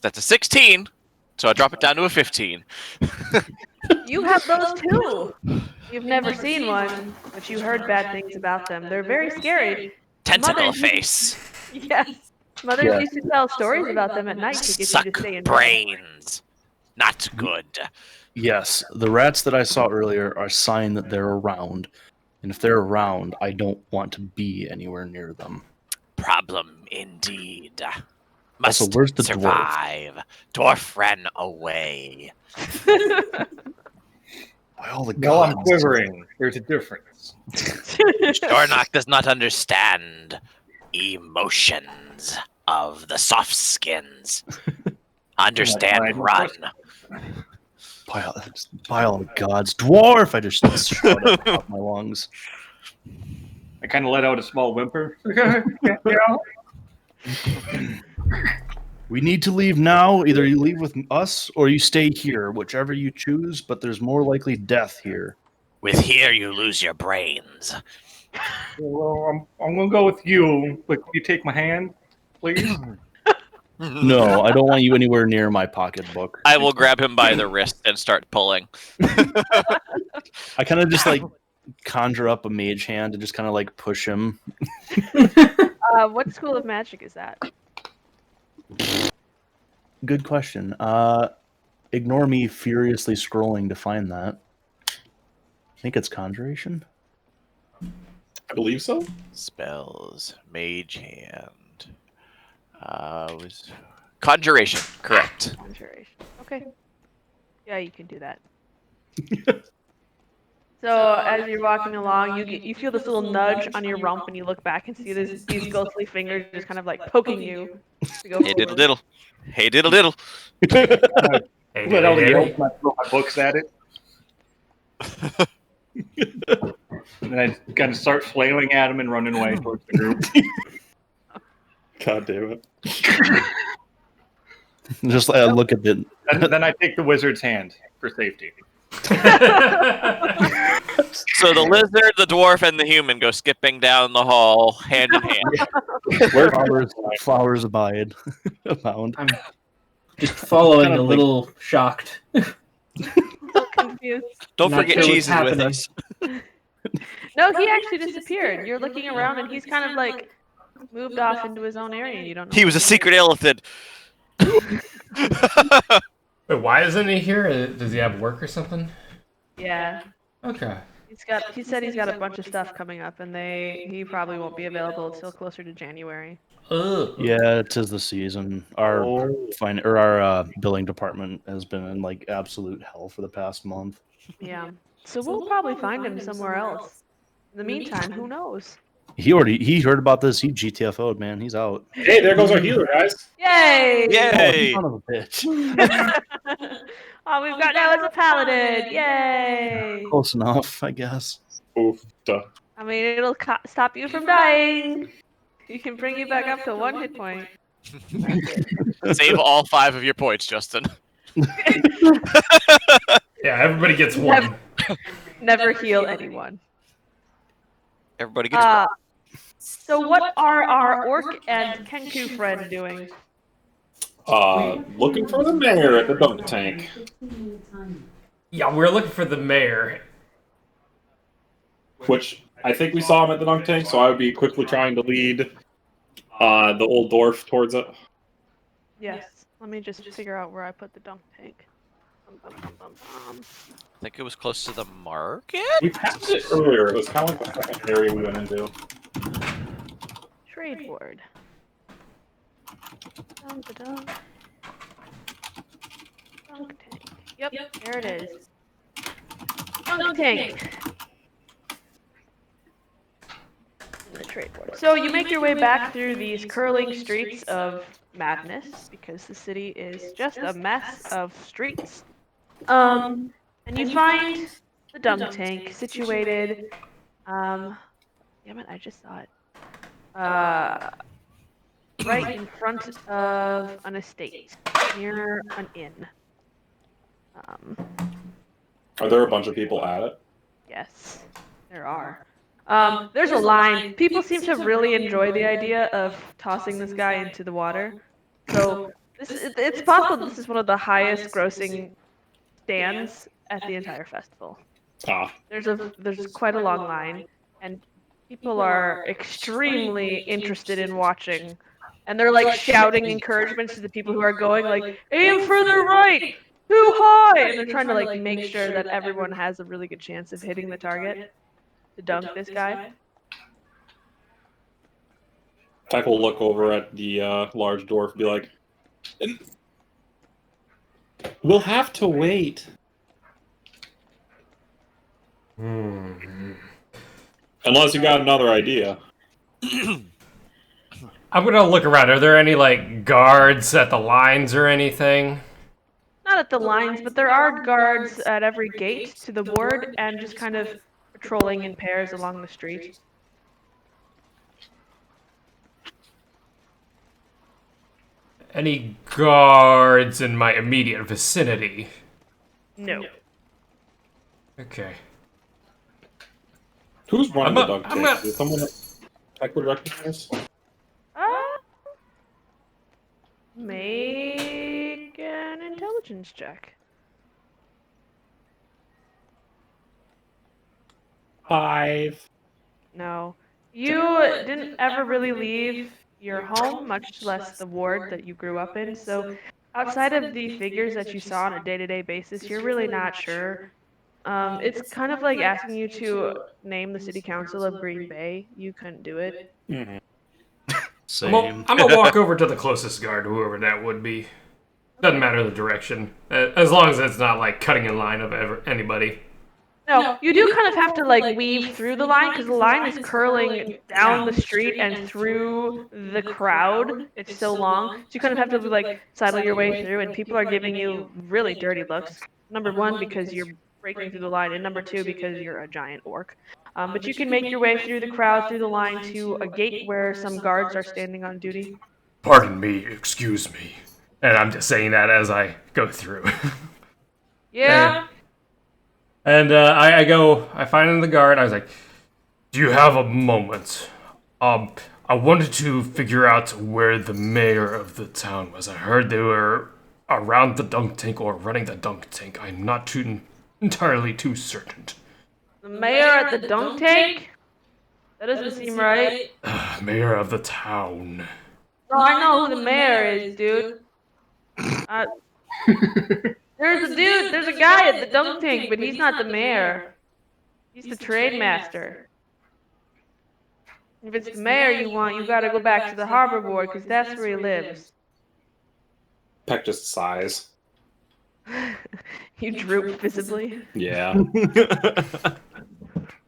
That's a 16, so I drop it down to a 15. You have those too. You've never seen one, but you heard bad things about them. They're very scary. Tentacle Mothers- face. Yes. Mothers Yeah. used to tell stories about them at night to get Suck you to stay in bed. brains. Not good. Yes, the rats that I saw earlier are a sign that they're around. And if they're around, I don't want to be anywhere near them. Problem indeed. Also, Must where's the dwarf? survive. Dwarf ran away. By all the No, I'm gods. quivering. There's a difference. Dornock does not understand emotions of the soft skins. Understand Right. run. By all the gods. Dwarf! I just shot at the top of my lungs. I kind of let out a small whimper. We need to leave now. Either you leave with us or you stay here, whichever you choose, but there's more likely death here. With here, you lose your brains. Well, I'm gonna go with you, but you take my hand, please. No, I don't want you anywhere near my pocketbook. I will grab him by the wrist and start pulling. I kind of just like conjure up a mage hand and just kind of like push him. What school of magic is that? Good question. Ignore me furiously scrolling to find that. I think it's conjuration. I believe so. Spells, mage hand. Was conjuration, correct. Conjuration. Okay. Yeah, you can do that. So as you're walking along, you feel this little nudge on your rump, and you look back and see these ghostly fingers just kind of like poking you. To go Hey diddle forward. diddle. Hey diddle diddle. Hey, Let out a hey, yell hey. when I throw my books at it. And then I kind of start flailing at him and running away towards the group. God damn it. Just look at the. Then I take the wizard's hand for safety. So the lizard, the dwarf, and the human go skipping down the hall, hand in hand. Where flowers abound. I'm just following Kind of a like- little shocked. So confused. Don't Not forget sure Jesus what's is with happening. us. No, he actually disappeared. You're looking around, and he's kind of like moved off into his own area. And you don't know. He was a secret illithid. Wait, why isn't he here? Does he have work or something? Yeah. Okay. He said he's got a bunch of stuff coming up, and he probably won't be available until closer to January. Ugh. Yeah, 'tis the season. Our billing department has been in like absolute hell for the past month. Yeah. So we'll probably find him somewhere else. In the meantime, who knows? He heard about this. He GTFO'd, man. He's out. Hey, there goes our healer, guys. Yay! Yay! Son of a bitch. Oh, we've got now as a paladin. Yay! Close enough, I guess. Oof. Duh. I mean, it'll stop you from dying. You can bring you back up to 1 hit point. Save all 5 of your points, Justin. Yeah, everybody gets one. Never heal anyone. Everybody gets So what are our orc and Kenku friend doing? Looking for the mayor at the dunk tank. Yeah, we're looking for the mayor. Which I think we saw him at the dunk tank, so I would be quickly trying to lead the old dwarf towards it. Yes. Let me just figure out where I put the dunk tank. I think it was close to the market. We passed it earlier. It was kind of like the second area we went into. Trade ward. Dun. Dunk tank. Yep, there it is. Dunk tank. The trade ward. So you make your way back through these curling streets of madness because the city is just a mess of streets. And you find the dunk tank situated. Damn it! I just saw it. Right in front of an estate, near an inn. Are there a bunch of people at it? Yes, there are. There's a line. People seem to really enjoy the idea of tossing this guy into the water. So it's possible this is one of the highest grossing stands at the entire festival. There's quite a long line, and people are extremely interested in watching. And they're like shouting encouragements to the people who are going, like, aim further right, too high, and they're trying to like make sure that everyone has a really good chance of hitting the target to dunk this guy. Type will look over at the large dwarf and be like, we'll have to wait. Unless you got another idea. I'm gonna look around. Are there any like guards at the lines or anything? Not at the lines, but there are guards at every gate to the ward and just kind of patrolling in pairs along the street. Any guards in my immediate vicinity? No. Okay. Who's running the dunk I'm tank? not- Is someone that Tech would recognize? Make an intelligence check. 5. No. You didn't ever really leave your home, much less the ward that you grew up in, so outside of the figures that you saw on a day-to-day basis, you're really not sure. It's kind of like asking you to name the city council of Green Bay. You couldn't do it. Same. I'm gonna walk over to the closest guard, whoever that would be. Doesn't matter the direction, as long as it's not like cutting in line of anybody. No, you do kind of have to like weave through the line because the line is curling down the street and through the crowd. It's so long, so you kind of have to like sidle your way through, and people are giving you really dirty looks. Number one, because you're breaking through the line, and number two, because you're a giant orc. But you can make your way through the crowd, through the line, to a gate where some guards are standing on duty. Pardon me, excuse me. And I'm just saying that as I go through. Yeah. And I find the guard. I was like, "Do you have a moment? I wanted to figure out where the mayor of the town was. I heard they were around the dunk tank or running the dunk tank. I'm not entirely too certain." The mayor at the dunk tank? That doesn't seem right. Mayor of the town. No, I know who the mayor is, dude. There's a guy at the dunk tank, but he's not the mayor. He's the trade master. If it's the mayor you want, you gotta go back to the harbor board, because that's where he lives. Peck just sighs. You droop visibly. Yeah.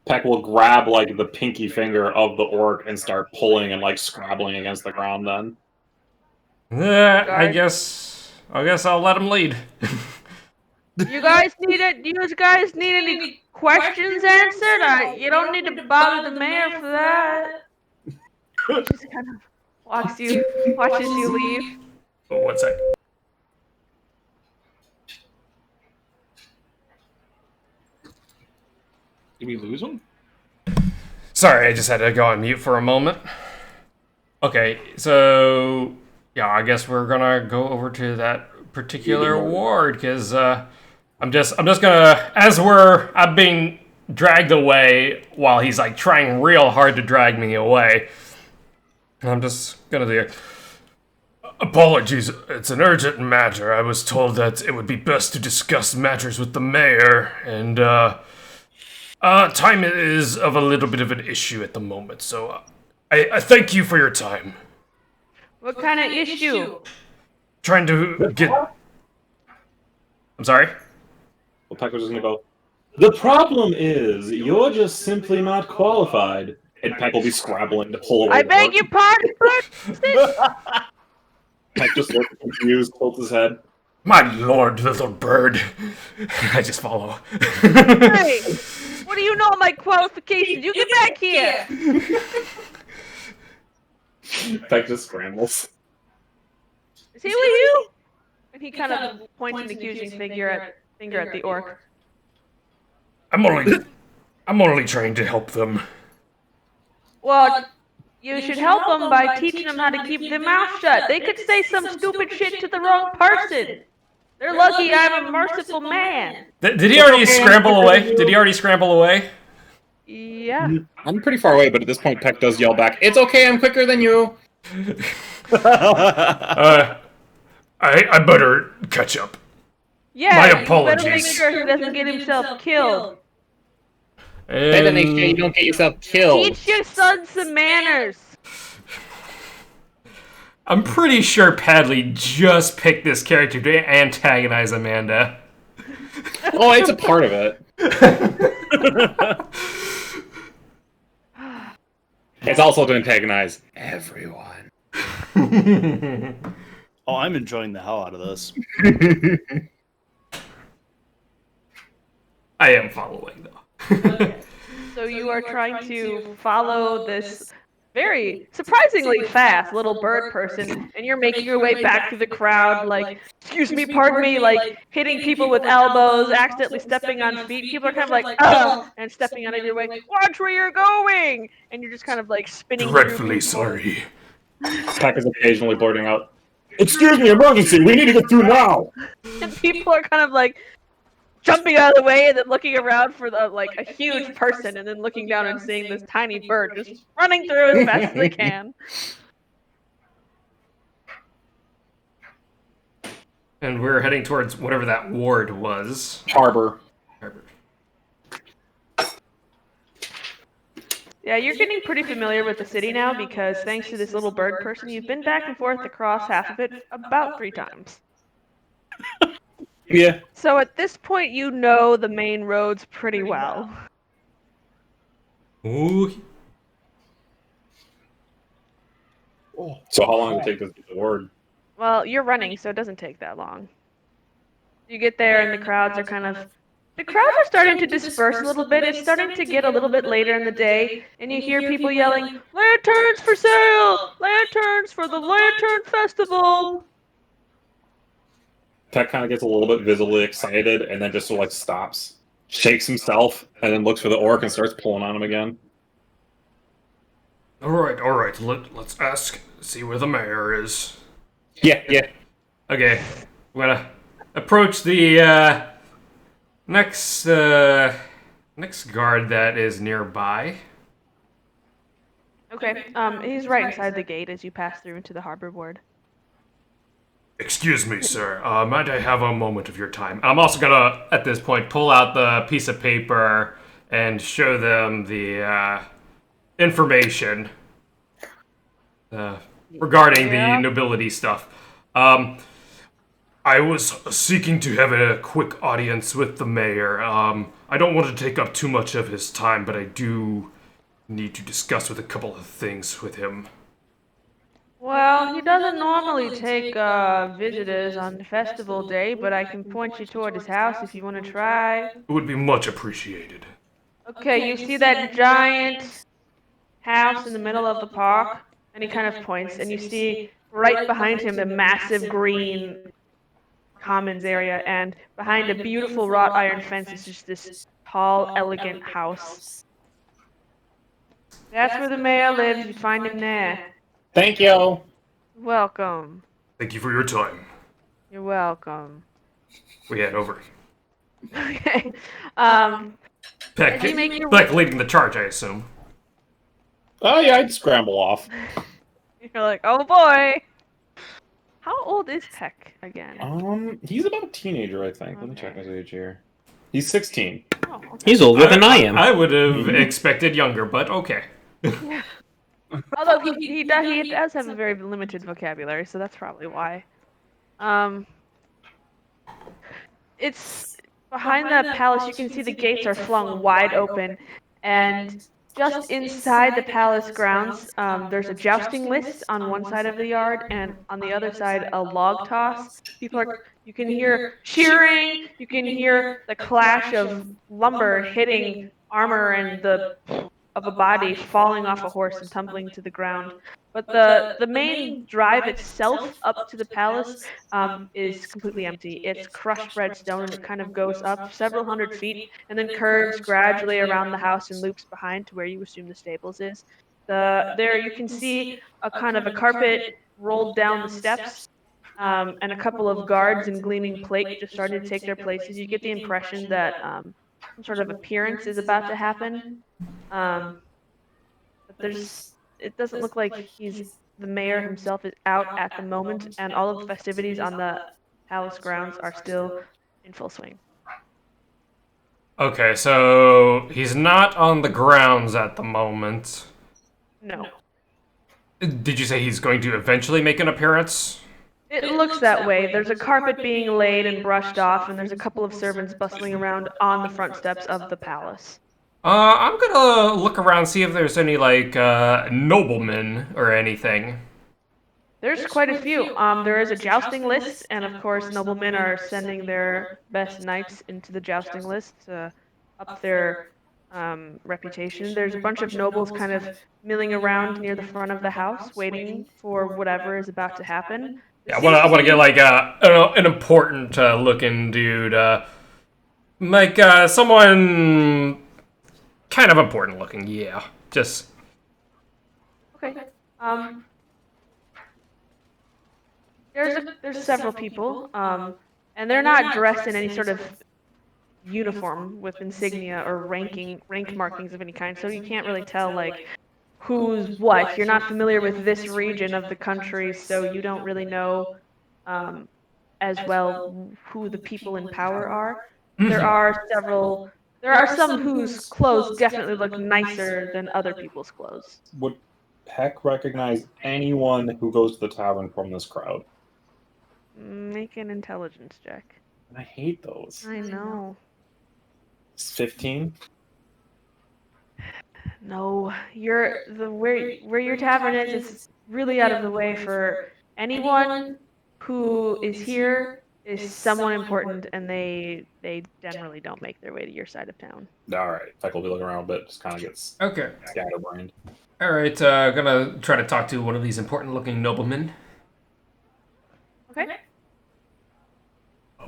Peck will grab like the pinky finger of the orc and start pulling and like scrabbling against the ground. Then I guess I'll let him lead. You guys need it. Do you guys need any questions answered? You don't need to bother the mayor for that. He just kind of watches you leave. Oh, 1 sec. did we lose him? Sorry, I just had to go on mute for a moment. Okay, so yeah, I guess we're gonna go over to that particular ward because I'm just gonna I'm being dragged away while he's like trying real hard to drag me away. I'm just gonna do. Apologies, it's an urgent matter. I was told that it would be best to discuss matters with the mayor, and time is of a little bit of an issue at the moment, so I thank you for your time. What kind of issue? Trying to get... I'm sorry? Well, Peck was just gonna go. The problem is you're just simply not qualified, and Peck will be scrabbling to pull away. I beg your pardon, person? Peck just looks confused, tilts his head. My lord, little bird. I just follow. Hey, what do you know of my qualifications? You get back here. Peck just scrambles. Is he with you? And he kind of points an accusing finger at the orc. I'm only trying to help them. Well, you should help them by teaching them how to keep their mouth shut. They could say some stupid shit to the wrong person. They're lucky I'm a merciful man. Did he already scramble away? Did he already scramble away? Yeah. I'm pretty far away, but at this point, Peck does yell back, "It's okay, I'm quicker than you!" I better catch up. Yeah, My you better apologies. make sure he doesn't get himself killed. Better make sure you don't get yourself killed. Teach your son some manners. I'm pretty sure Padley just picked this character to antagonize Amanda. Oh, it's a part of it. It's also to antagonize everyone. Oh, I'm enjoying the hell out of this. I am following, though. So you are trying to follow this very surprisingly fast little bird person, and you're making your way back through the crowd, like, excuse me, pardon me, like, hitting people with elbows, accidentally stepping on feet. People are kind of like, ugh, and stepping out of your way. Watch where you're going! And you're just kind of like spinning through Dreadfully people. sorry. Peck is occasionally blurting out, "Excuse me, emergency, we need to get through now!" And people are kind of like jumping out of the way and then looking around for a huge person and then looking down and seeing this tiny bird just running through as fast as they can. And we're heading towards whatever that ward was. Harbor. Yeah, you're getting pretty familiar with the city now because thanks to this little bird person, you've been back and forth across half of it about 3 times. Yeah. So at this point, you know the main roads pretty well. Ooh. So how long would it take to get the word? Well, you're running, so it doesn't take that long. You get there and the crowds are starting to disperse a little bit. It's starting to get a little bit later in the day, and you hear people yelling, "Lanterns for sale! Lanterns for the Lantern Festival!" Peck kind of gets a little bit visibly excited and then just sort of like stops, shakes himself, and then looks for the orc and starts pulling on him again. All right. Let's see where the mayor is. Yeah. Okay, I'm gonna approach the next guard that is nearby. Okay, he's right inside the gate as you pass through into the harbor ward. Excuse me, sir. Might I have a moment of your time? I'm also gonna, at this point, pull out the piece of paper and show them the information regarding the nobility stuff. I was seeking to have a quick audience with the mayor. I don't want to take up too much of his time, but I do need to discuss with a couple of things with him. Well, he doesn't normally take visitors on festival day, but I can point you toward his house if you want to try. It would be much appreciated. Okay, you see that giant house in the middle of the park? And he kind of points, and you see right behind him the massive green commons area, and behind a beautiful wrought iron fence is just this tall, elegant house. That's where the mayor lives. You find him there. Thank you. Welcome. Thank you for your time. You're welcome. We head over. Okay. Peck, Did you make your- Peck leading the charge, I assume. Oh yeah, I'd scramble off. You're like, oh boy. How old is Peck again? He's about a teenager, I think. Let me check his age here. He's 16. Oh, okay. He's older than I am. I would have expected younger, but okay. Although he does have a very limited vocabulary, so that's probably why. It's behind the palace. You can see the gates are flung wide open, and just inside the palace grounds, there's a jousting list on one side of the yard, and on the other side, a log toss. You can hear cheering. You can hear the clash of lumber hitting armor and of a body falling off a horse and tumbling to the ground. But the main drive itself up to the palace is completely empty. It's crushed red stone, and it kind of goes up several hundred feet and then curves gradually around the house and loops behind to where you assume the stables is. There you can see a kind of a carpet rolled down the steps, and a couple of guards in gleaming plate just started to take their places. You get the impression that some sort of appearance is about to happen. But it doesn't look like the mayor himself is out at the moment, and all of the festivities on the palace grounds are still in full swing. Okay, so he's not on the grounds at the moment. No. Did you say he's going to eventually make an appearance? It looks that way. There's a carpet being laid and brushed off, and there's a couple of servants bustling around on the front steps of the palace. I'm gonna look around, see if there's any, like, noblemen or anything. There's quite a few. There is a jousting list, and of course, noblemen are sending their best knights into the jousting list to up their reputation. There's a bunch of nobles kind of milling around near the front of the house, waiting for whatever is about to happen. Yeah, I wanna get, like, an important looking dude. Someone kind of important looking, yeah. Just... Okay. There's several people, and they're not dressed in any sort of uniform with insignia or rank markings of any kind, so you can't really tell, like, who's what. You're not familiar with this region of the country, so you don't really know as well who the people in power are. There are some whose clothes definitely look nicer than other people's clothes. Would Peck recognize anyone who goes to the tavern from this crowd? Make an intelligence check. I hate those. I know. 15? No, where your tavern is really out of the way for anyone who is here is someone important, and they generally don't make their way to your side of town. Alright, Peck will be looking around a bit, just kind of gets Okay. scatterbrained. Alright, gonna try to talk to one of these important looking noblemen. Okay.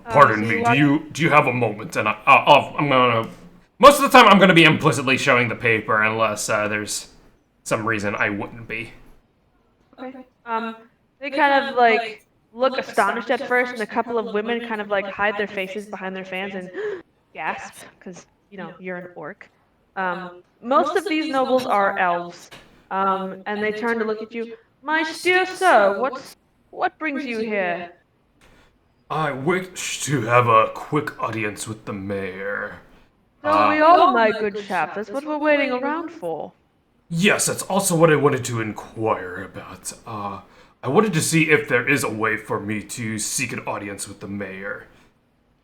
Pardon so me, do you have a moment? And I'm gonna... Most of the time I'm gonna be implicitly showing the paper unless there's some reason I wouldn't be. Okay. They kind of like look astonished at first, and a couple of women kind of like hide their faces behind their fans and gasp because you're an orc. Most of these nobles are elves, and they turn to look at you. My dear sir, what brings you here? I wish to have a quick audience with the mayor. So we all, my good chap. That's what we're waiting around for. Yes, that's also what I wanted to inquire about. I wanted to see if there is a way for me to seek an audience with the mayor.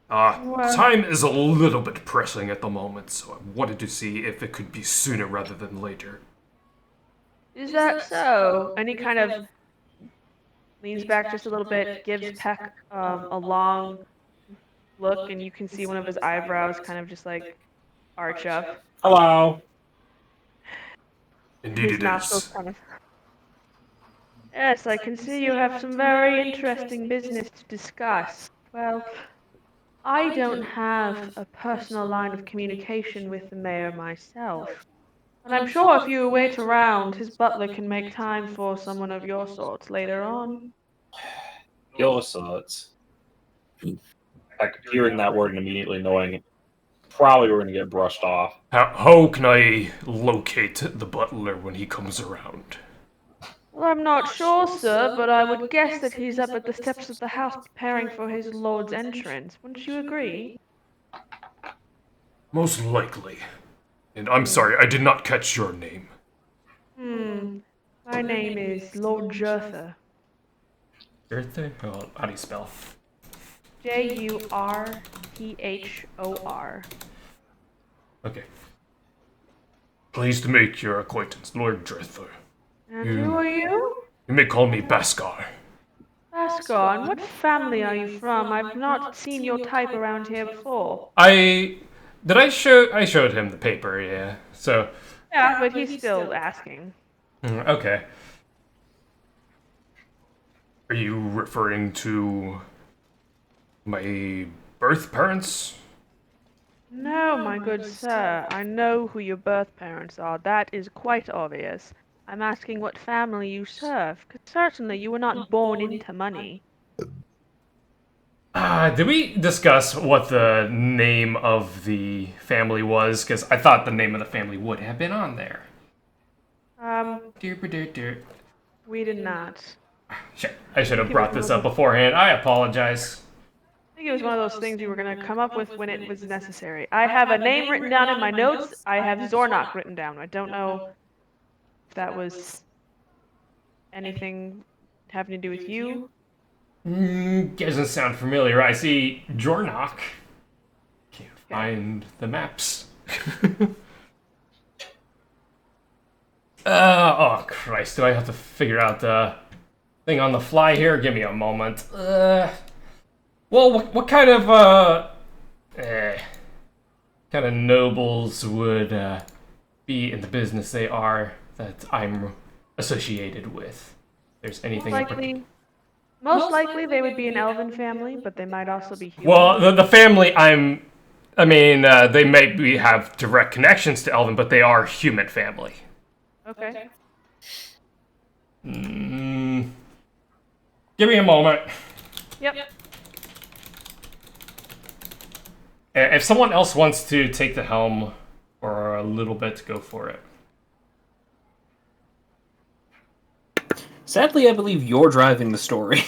Time is a little bit pressing at the moment, so I wanted to see if it could be sooner rather than later. Is that so? And he kind of leans back just a little bit, gives Peck a long look, and you can see one of his eyebrows kind of just like arch up. Hello. Indeed His it nostrils is. kind of. Yes, I can see you have some very interesting business to discuss. Well, I don't have a personal line of communication with the mayor myself. And I'm sure if you wait around, his butler can make time for someone of your sorts later on. Your sorts. Like hearing that word and immediately knowing probably we're gonna get brushed off. How can I locate the butler when he comes around? Well, I'm not sure, sir, but I would guess that he's up at the steps of the house preparing for his lord's entrance. Wouldn't you agree? Most likely. And I'm sorry, I did not catch your name. My name is Lord Jurthur. Jurthur? How do you spell? Jurthor. Okay. Pleased to make your acquaintance, Lord Jurthur. And who are you? You may call me Baskar. Asgard, what family are you from? I've not seen your type around here before. I showed him the paper, yeah. So Yeah, but he's still asking. okay. Are you referring to my birth parents? No, my good sir, I know who your birth parents are. That is quite obvious. I'm asking what family you serve, because certainly you were not born into money. Did we discuss what the name of the family was? Because I thought the name of the family would have been on there. We did not. Shit, I should have brought this up beforehand. I apologize. I think it was one of those things you were going to come up with when it was necessary. I have a name written down in my notes. I have Zornok written down. I don't know if that was anything having to do with you. Doesn't sound familiar. I see Jornok. Can't find the maps. Oh Christ, do I have to figure out the thing on the fly here? Give me a moment. Well, what kind of, kind of nobles would, be in the business they are that I'm associated with? If there's anything Most likely they would be an elven family, but they might also be human. Well, the family they may have direct connections to elven, but they are human family. Okay. Give me a moment. Yep. If someone else wants to take the helm for a little bit, go for it. Sadly, I believe you're driving the story.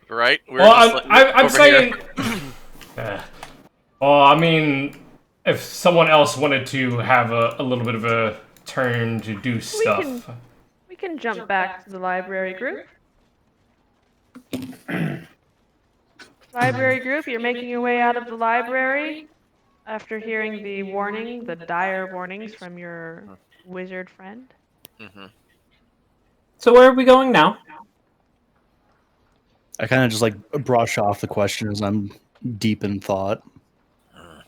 Right? Well, I'm saying. Well, I mean, if someone else wanted to have a little bit of a turn to do stuff. We can jump back to the library group. Library group, you're making your way out of the library after hearing the warning, the dire warnings from your wizard friend. Mm-hmm. So where are we going now? I kind of just like brush off the question as I'm deep in thought. I'm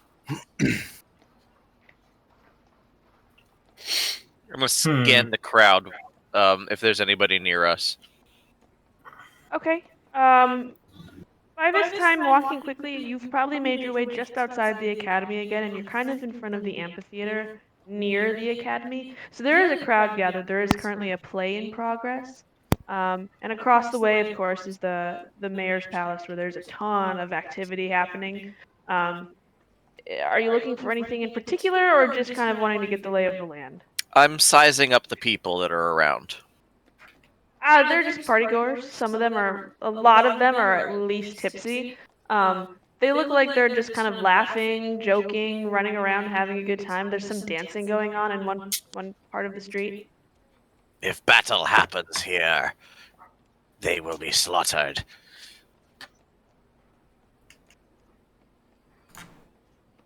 gonna scan the crowd if there's anybody near us. Okay. By this time, walking quickly, you've probably made your way just outside the academy again, and you're kind of in front of the amphitheater near the academy. So there is a crowd gathered. There is currently a play in progress. And across the way, of course, is the mayor's palace, where there's a ton of activity happening. Are you looking for anything in particular, or just kind of wanting to get the lay of the land? I'm sizing up the people that are around. They're just partygoers. A lot of them are at least tipsy. They look like they're just kind of laughing, joking, running around, having a good time. There's some dancing going on in one part of the street. If battle happens here, they will be slaughtered.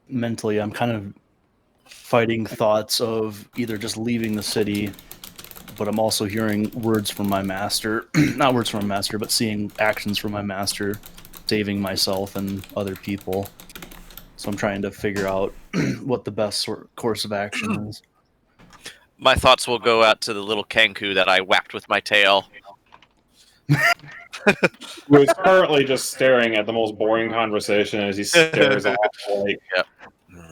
Mentally, I'm kind of fighting thoughts of either just leaving the city, but I'm also hearing words from my master. Not words from my master, but seeing actions from my master, saving myself and other people. So I'm trying to figure out what the best course of action is. My thoughts will go out to the little Kenku that I whacked with my tail. Who is currently just staring at the most boring conversation as he stares off, like Yep.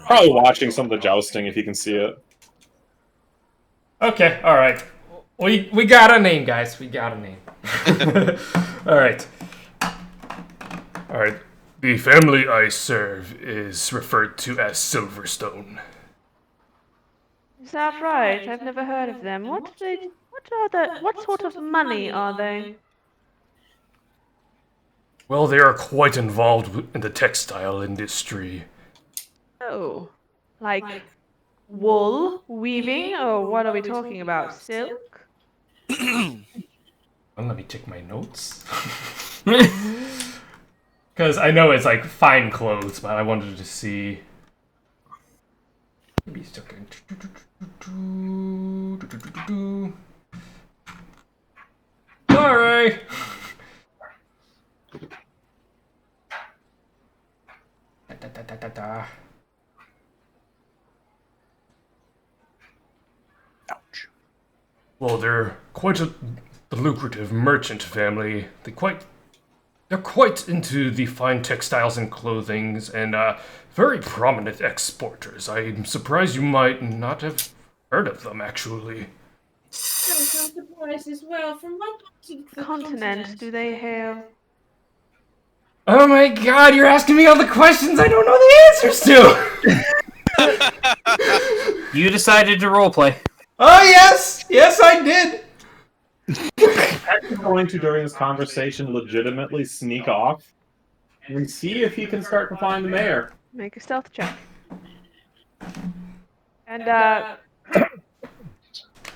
probably watching some of the jousting if you can see it. Okay, all right. We got a name, guys. We got a name. All right. All right. The family I serve is referred to as Silverstone. Is that right? I've never heard of them. What sort of money are they? Well, they are quite involved in the textile industry. Oh, like wool weaving, or what are we talking about? Silk? Well, let me check my notes. Because I know it's like fine clothes, but I wanted to see. Maybe it's okay. Sorry. Ouch. Well, they're quite a lucrative merchant family. They're quite into the fine textiles and clothings, and very prominent exporters. I'm surprised you might not have heard of them, actually. I'm surprised as well. From what Continent do they hail? Oh my god, you're asking me all the questions I don't know the answers to! You decided to roleplay. Oh yes! Yes, I did! I'm going to, during this conversation, legitimately sneak off and see if he can start to find the mayor. Make a stealth check. And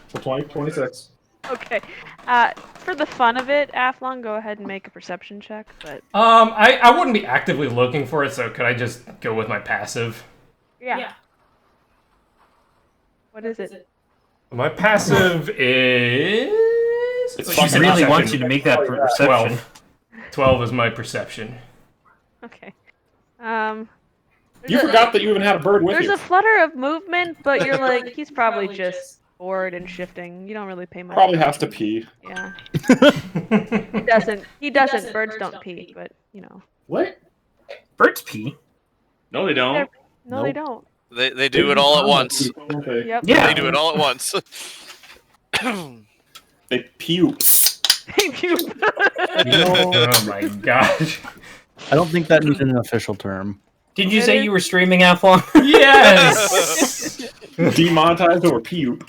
So 26. okay. For the fun of it, Athlon, go ahead and make a perception check. But I wouldn't be actively looking for it, so could I just go with my passive? yeah. What is it? My passive is... It's She fucking said really perception. want you to make that perception. 12 is my perception. Okay. You forgot that you even had a bird with There's you. a flutter of movement, but you're like, he's probably just bored and shifting. You don't really pay much. Probably has to pee. Yeah. He doesn't. Birds don't pee, but you know. What? Birds pee. No, they don't. No, they don't. They do it all at once. Okay. Yep. Yeah. They do it all at once. They puke. Thank you. Oh my gosh. I don't think that needs an official term. Did you say you were streaming, Athlon? Yes! Demonetized or puke.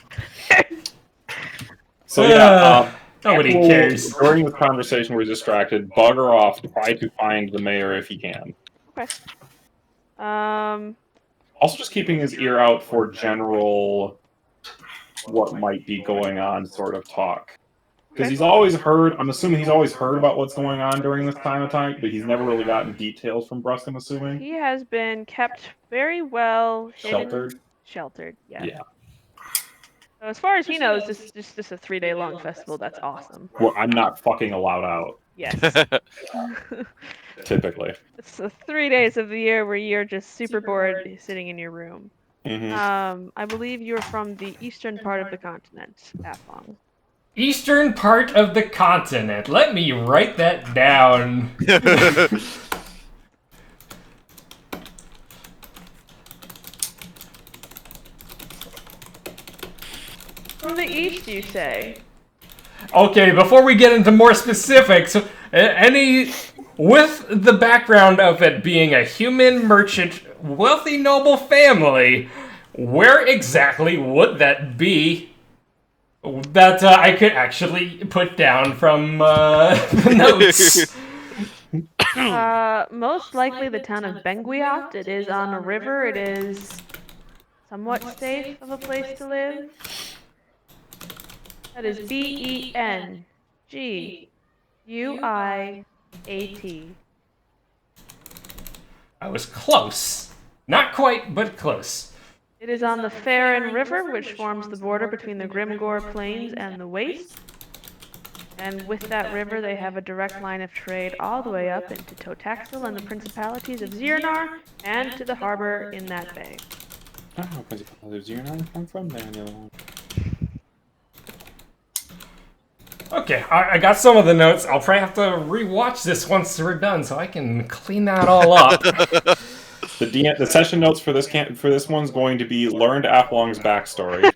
So yeah, Nobody we'll, cares. during this conversation, we're distracted. Bugger off. Try to find the mayor if he can. Okay. Also, just keeping his ear out for general what might be going on sort of talk. Because he's always heard, I'm assuming he's always heard about what's going on during this time of time, but he's never really gotten details from Brusk, I'm assuming. He has been kept very well hidden. Sheltered? Yeah. Yeah. So as far as he knows, this is just a 3-day long festival. That's awesome. Well, I'm not fucking allowed out, Yes. typically. It's the 3 days of the year where you're just super bored sitting in your room. Mm-hmm. I believe you're from the eastern part of the continent, Athlon. Eastern part of the continent. Let me write that down. From the east, you say? Okay, before we get into more specifics, with the background of it being a human merchant, wealthy noble family, where exactly would that be that I could actually put down from the notes? Most likely the town of Benguiat. It is on a river. It is somewhat safe of a place to live. That is Benguiat. UIAT. I was close. Not quite, but close. It is on the Farron River, which forms the border between the Grimgore Plains and the Waste. And with that river, they have a direct line of trade all the way up into Totaxel and the principalities of Zirnar, and to the harbor in that bay. Oh, Principalities of Zirnar come from there. The other one. Okay, I got some of the notes. I'll probably have to rewatch this once we're done so I can clean that all up. The session notes for this one's going to be learned Aplong's backstory.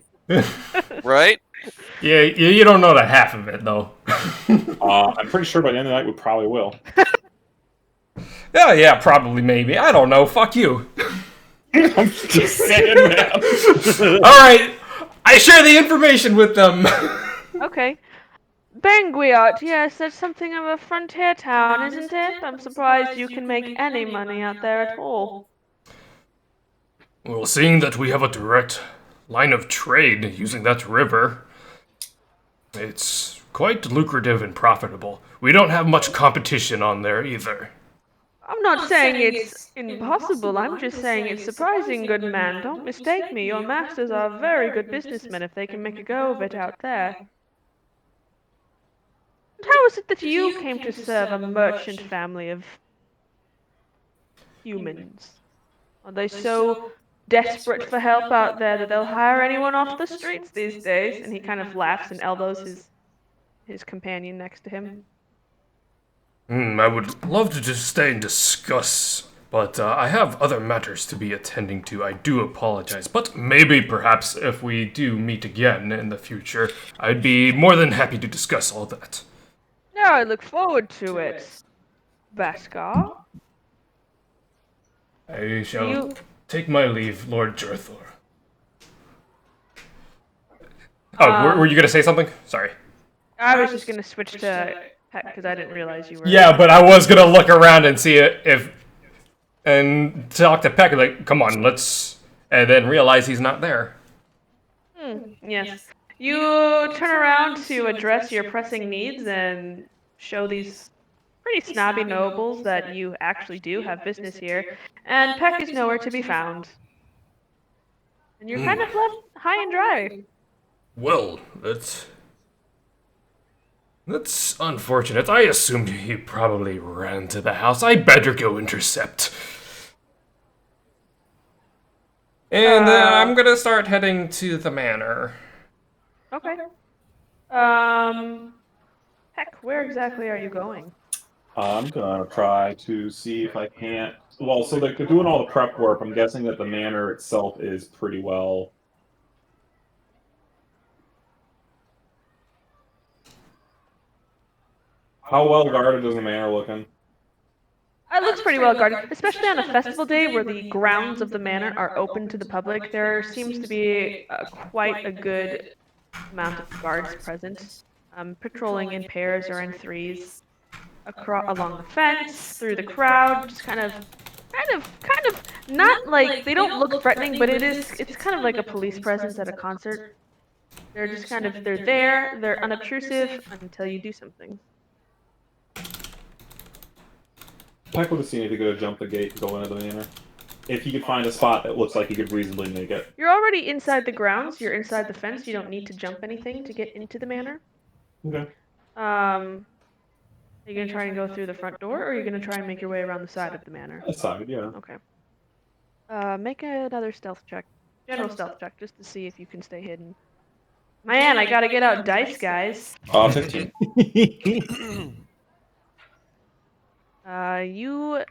Right? Yeah, you don't know the half of it, though. I'm pretty sure by the end of the night we probably will. Yeah, probably, maybe. I don't know. Fuck you. I'm just saying, man. Alright, I share the information with them. Okay. Banguiot, yes, that's something of a frontier town, isn't it? I'm surprised you can make any money out there at all. Well, seeing that we have a direct line of trade using that river, it's quite lucrative and profitable. We don't have much competition on there either. I'm not saying it's impossible, I'm just saying it's surprising, good man. Don't mistake me, your masters are very good businessmen if they can make a go of it out there. And how is it that you came to serve a merchant family of humans? Are they so desperate for help out there that they'll hire anyone off the streets these days? And he kind of laughs and elbows his companion next to him. I would love to just stay and discuss, but I have other matters to be attending to. I do apologize, but maybe perhaps if we do meet again in the future, I'd be more than happy to discuss all that. Yeah, I look forward to it. Baskar? I shall take my leave, Lord Jerthor. Oh, were you gonna say something? Sorry. I was just gonna switch to Pet because I didn't realize you were. Yeah, but I was gonna look around and see and talk to Peck, like, come on, let's, and then realize he's not there. Yes. You turn around to address your pressing needs and show these pretty snobby nobles that you actually do have business here, and Peck is nowhere to be found. And you're kind of left high and dry. Well, that's unfortunate. I assumed he probably ran to the house. I better go intercept. And I'm gonna start heading to the manor. Okay. Heck, where exactly are you going? I'm gonna try to see if I can't. Well, so they're doing all the prep work. I'm guessing that the manor itself is pretty well. How well guarded is the manor looking? It looks pretty well guarded, especially on a festival day where the grounds of the manor are open to the public. There seems to be quite a good amount of guards present, patrolling in pairs or in threes, along the fence, through the crowd, just kind of, not like, they don't look threatening, but it's kind of like a police presence at a concert. They're just kind of, they're there, they're unobtrusive until you do something. Peck would have seen if he could have jumped the gate to go into the manor. If he could find a spot that looks like he could reasonably make it. You're already inside the grounds, you're inside the fence, you don't need to jump anything to get into the manor. Okay. Are you gonna try and go through the front door, or are you gonna try and make your way around the side of the manor? That side, yeah. Okay. Make another stealth check. General stealth check, just to see if you can stay hidden. Man, I gotta get out dice, guys. 15. You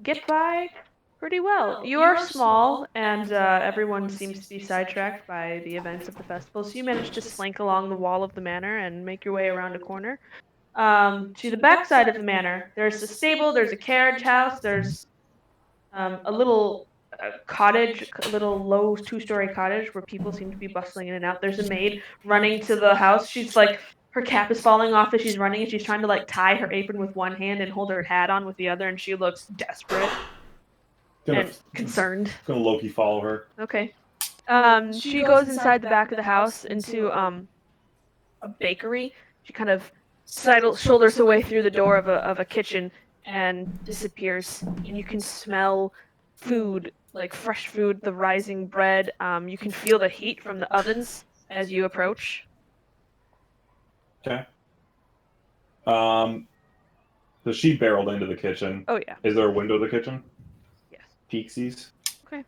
get by pretty well. You are small, and everyone seems to be sidetracked by the events of the festival, so you manage to slink along the wall of the manor and make your way around a corner. To the back side of the manor, there's a stable, there's a carriage house, there's a little cottage, a little low two-story cottage where people seem to be bustling in and out. There's a maid running to the house. She's like, her cap is falling off as she's running, and she's trying to like tie her apron with one hand and hold her hat on with the other, and she looks desperate and concerned. Gonna Loki follow her. Okay. She goes inside the back of the house into a bakery. She kind of shoulders away through the door of a kitchen and disappears. And you can smell food, like fresh food, the rising bread. You can feel the heat from the ovens as you approach. Okay. So she barreled into the kitchen. Oh yeah. Is there a window to the kitchen? Yes. Peeksies. Okay.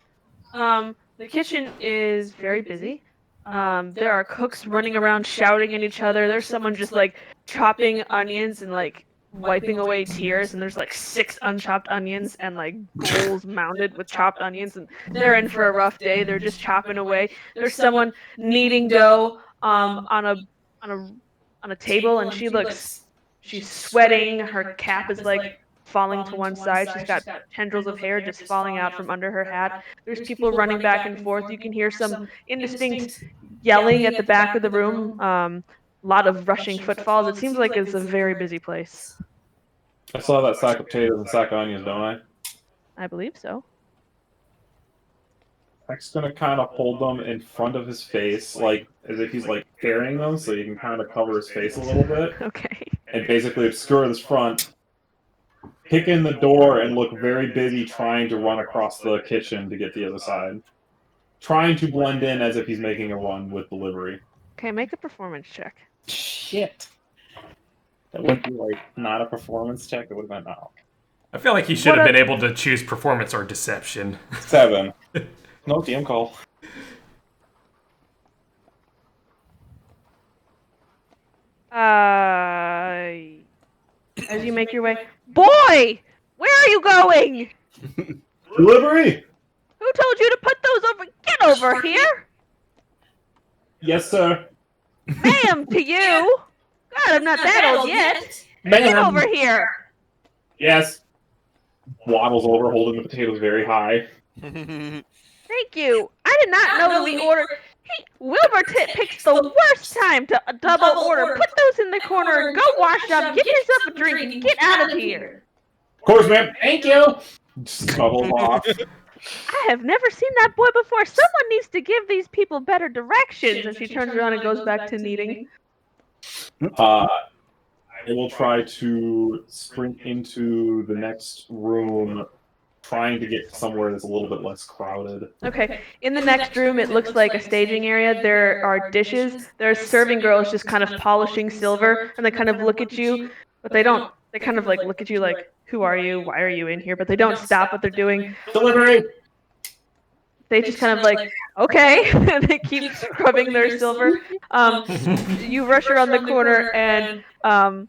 The kitchen is very busy. There are cooks running around shouting at each other. There's someone just like chopping onions and like wiping away tears, and there's like 6 unchopped onions and like bowls mounted with chopped onions, and they're in for a rough day. They're just chopping away. There's someone kneading dough on a table, and she's sweating. Her cap is like falling to one side. She's got tendrils of hair just falling out from under her hat. There's people running back and forth. You can hear some indistinct yelling at the back of the room. A lot of rushing footfalls. It seems like it's a very busy place. I saw that sack of potatoes and sack of onions, don't I? I believe so. Jack's gonna kind of hold them in front of his face, like as if he's like carrying them, so you can kind of cover his face a little bit, Okay. and basically obscure this front. Kick in the door and look very busy trying to run across the kitchen to get to the other side. Trying to blend in as if he's making a run with delivery. Okay, make a performance check. Shit. That would be like not a performance check, it would have been no. I feel like he should have been able to choose performance or deception. 7. No DM call. As you make your way, boy, where are you going? Delivery! Who told you to put those over? Get over here! Yes, sir. Ma'am, to you. God, I'm not that old yet. Get Ma'am. over here. Yes. Waddles over, holding the potatoes very high. Thank you. I did not know that we ordered. Hey, Wilbur picks the worst time to double order. Put those in the corner. Go wash up. Get yourself a drink and get out of here. Of course, ma'am. Thank you. Scuttles off. I have never seen that boy before. Someone needs to give these people better directions. And she turns around and goes back to kneading. I will try to sprint into the next room, trying to get somewhere that's a little bit less crowded. Okay. In the next room, it looks like a staging area. There are dishes. There are serving girls just kind of polishing silver, and they kind of look at you, but they don't. They kind of like look at you like, "Who are you? Why are you in here?" But they don't stop what they're doing. Delivery. They just kind of like, okay, and they keep scrubbing their silver. You rush around the corner, and a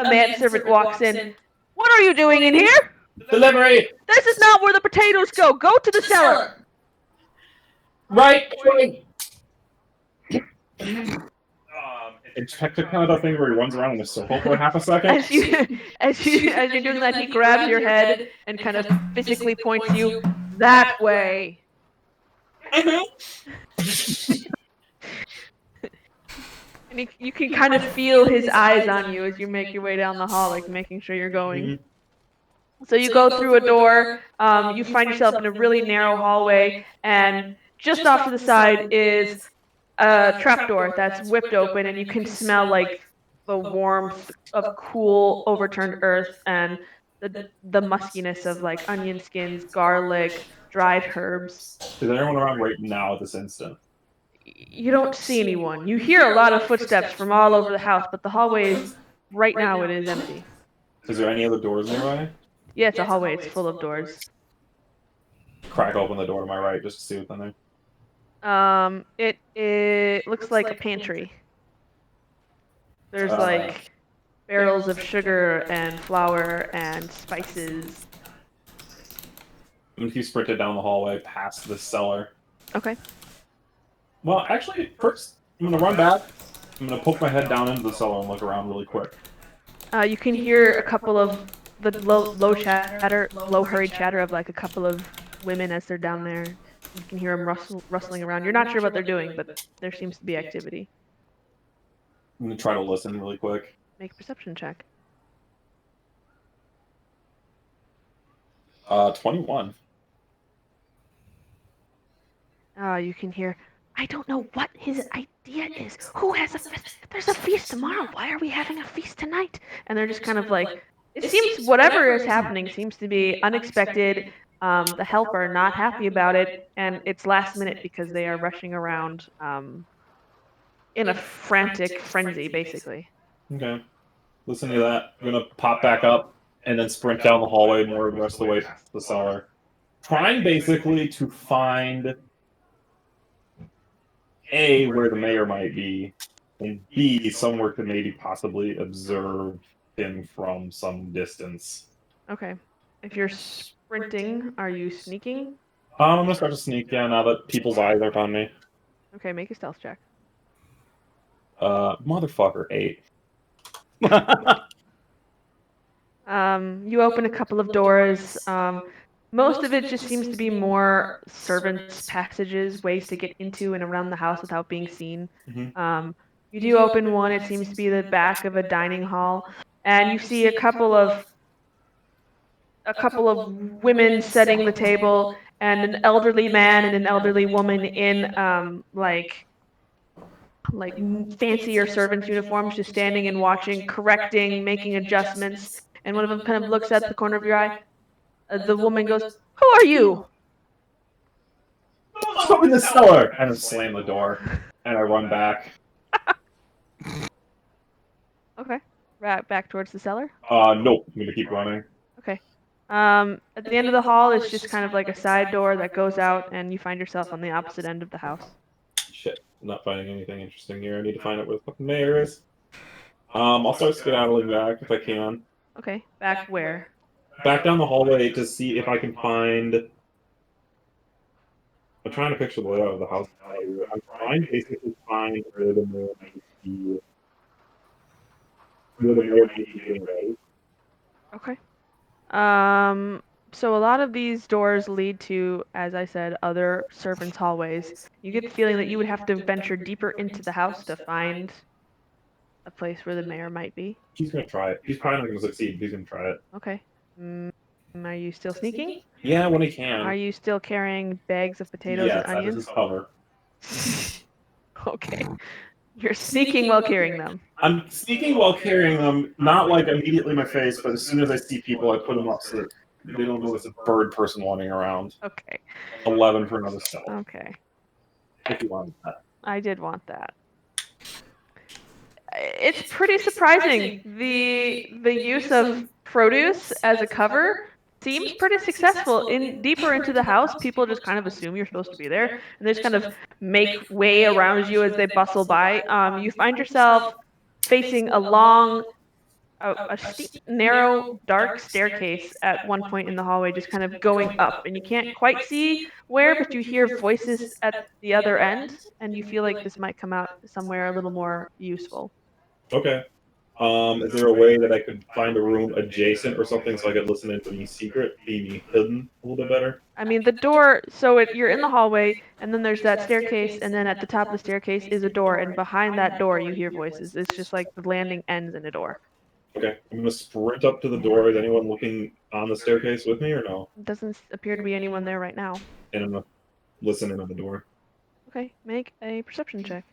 manservant walks in. What are you doing in here? Delivery. This is not where the potatoes go. Go to the cellar. Right. It's kind of the thing where he runs around in a circle for half a second. As you're doing that, he grabs your head and kind of physically points you that way. And you can kind of feel his eyes on you as you make your way down the hall, like making sure you're going. So you go through a door, you find yourself in a really narrow hallway, and just off to the side is a trapdoor that's whipped open, and you can smell like the warmth of cool overturned earth and the muskiness of like onion skins, garlic, dried herbs. Is there anyone around right now at this instant? You don't see anyone. You hear a lot of footsteps from all over the house, but the hallway is right now it is empty. Is there any other doors nearby? Yeah, it's a hallway. It's full of doors. Crack open the door to my right just to see what's in there. It looks like a pantry. There's like barrels of sugar and flour and spices. I'm gonna keep sprinted down the hallway past the cellar. Okay. Well, actually, first I'm gonna run back. I'm gonna poke my head down into the cellar and look around really quick. You can hear a couple of the low hurried chatter of like a couple of women as they're down there. You can hear them rustling around. You're not sure what they're doing, but there seems to be activity. I'm gonna try to listen really quick. Make a perception check. 21. You can hear, I don't know what his idea is. Who has a feast? There's a feast tomorrow. Why are we having a feast tonight? And they're just kind of like, it seems whatever is happening seems to be unexpected. The help are not happy about it, and it's last minute because they are rushing around in a frantic frenzy, basically. Okay. Listen to that. I'm gonna pop back up and then sprint down the hallway more the rest of the way past the cellar. Trying basically to find A, where the mayor might be, and B, somewhere to maybe possibly observe him from some distance. Okay. If you're sprinting, are you sneaking? I'm gonna start to sneak, yeah, now that people's eyes are on me. Okay, make a stealth check. Motherfucker, 8. You open a couple of doors. Most of it just seems to be more servants' passages, ways to get into and around the house without being seen. Mhm. You do open one. It seems to be the back of a dining hall, and you see a couple of women setting the table, and an elderly man and an elderly woman in like fancier servants' uniforms, just standing and watching, correcting, making adjustments. And one of them kind of looks at the corner of your eye. The woman goes, "Who are you?" Open the cellar! And I slam the door, and I run back. Okay. Back towards the cellar. Nope. I'm gonna keep running. Okay. At the end of the hall is just kind of like a side door that goes out, and you find yourself on the opposite end of the house. Shit. I'm not finding anything interesting here. I need to find out where the fucking mayor is. I'll start skedaddling back if I can. Okay. Back where? Back down the hallway to see if I can find. I'm trying to picture the layout of the house. I'm trying to basically find where the mayor might be. Where the mayor might be getting ready. Okay. So a lot of these doors lead to, as I said, other servants' hallways. You get the feeling that you would have to venture deeper into the house to find a place where the mayor might be. He's gonna try it. He's probably not gonna succeed. He's gonna try it. Okay. Are you still sneaking? Yeah, when he can. Are you still carrying bags of potatoes yes, and onions? That is his cover. Okay. You're sneaking while carrying them. I'm sneaking while carrying them, not like immediately in my face, but as soon as I see people, I put them up so that they don't know it's a bird person wandering around. Okay. 11 for another stealth. Okay. If you want that. I did want that. It's pretty surprising. The use of produce as a cover seems pretty successful. Deeper into the house, people just kind of assume you're supposed to be there, and they just kind of make way around you as they bustle by. You find yourself facing a long, a steep, narrow, dark staircase at one point in the hallway, just kind of going up, and you can't quite see where, but you hear voices at the other end, and you feel like this might come out somewhere a little more useful. Okay. Is there a way that I could find a room adjacent or something so I could listen into me secret, be hidden a little bit better? I mean, the door, so you're in the hallway, and then there's that staircase, and then at the top of the staircase is a door, and behind that door you hear voices. It's just like the landing ends in a door. Okay, I'm gonna sprint up to the door. Is anyone looking on the staircase with me or no? It doesn't appear to be anyone there right now. And I'm gonna listen in on the door. Okay, make a perception check.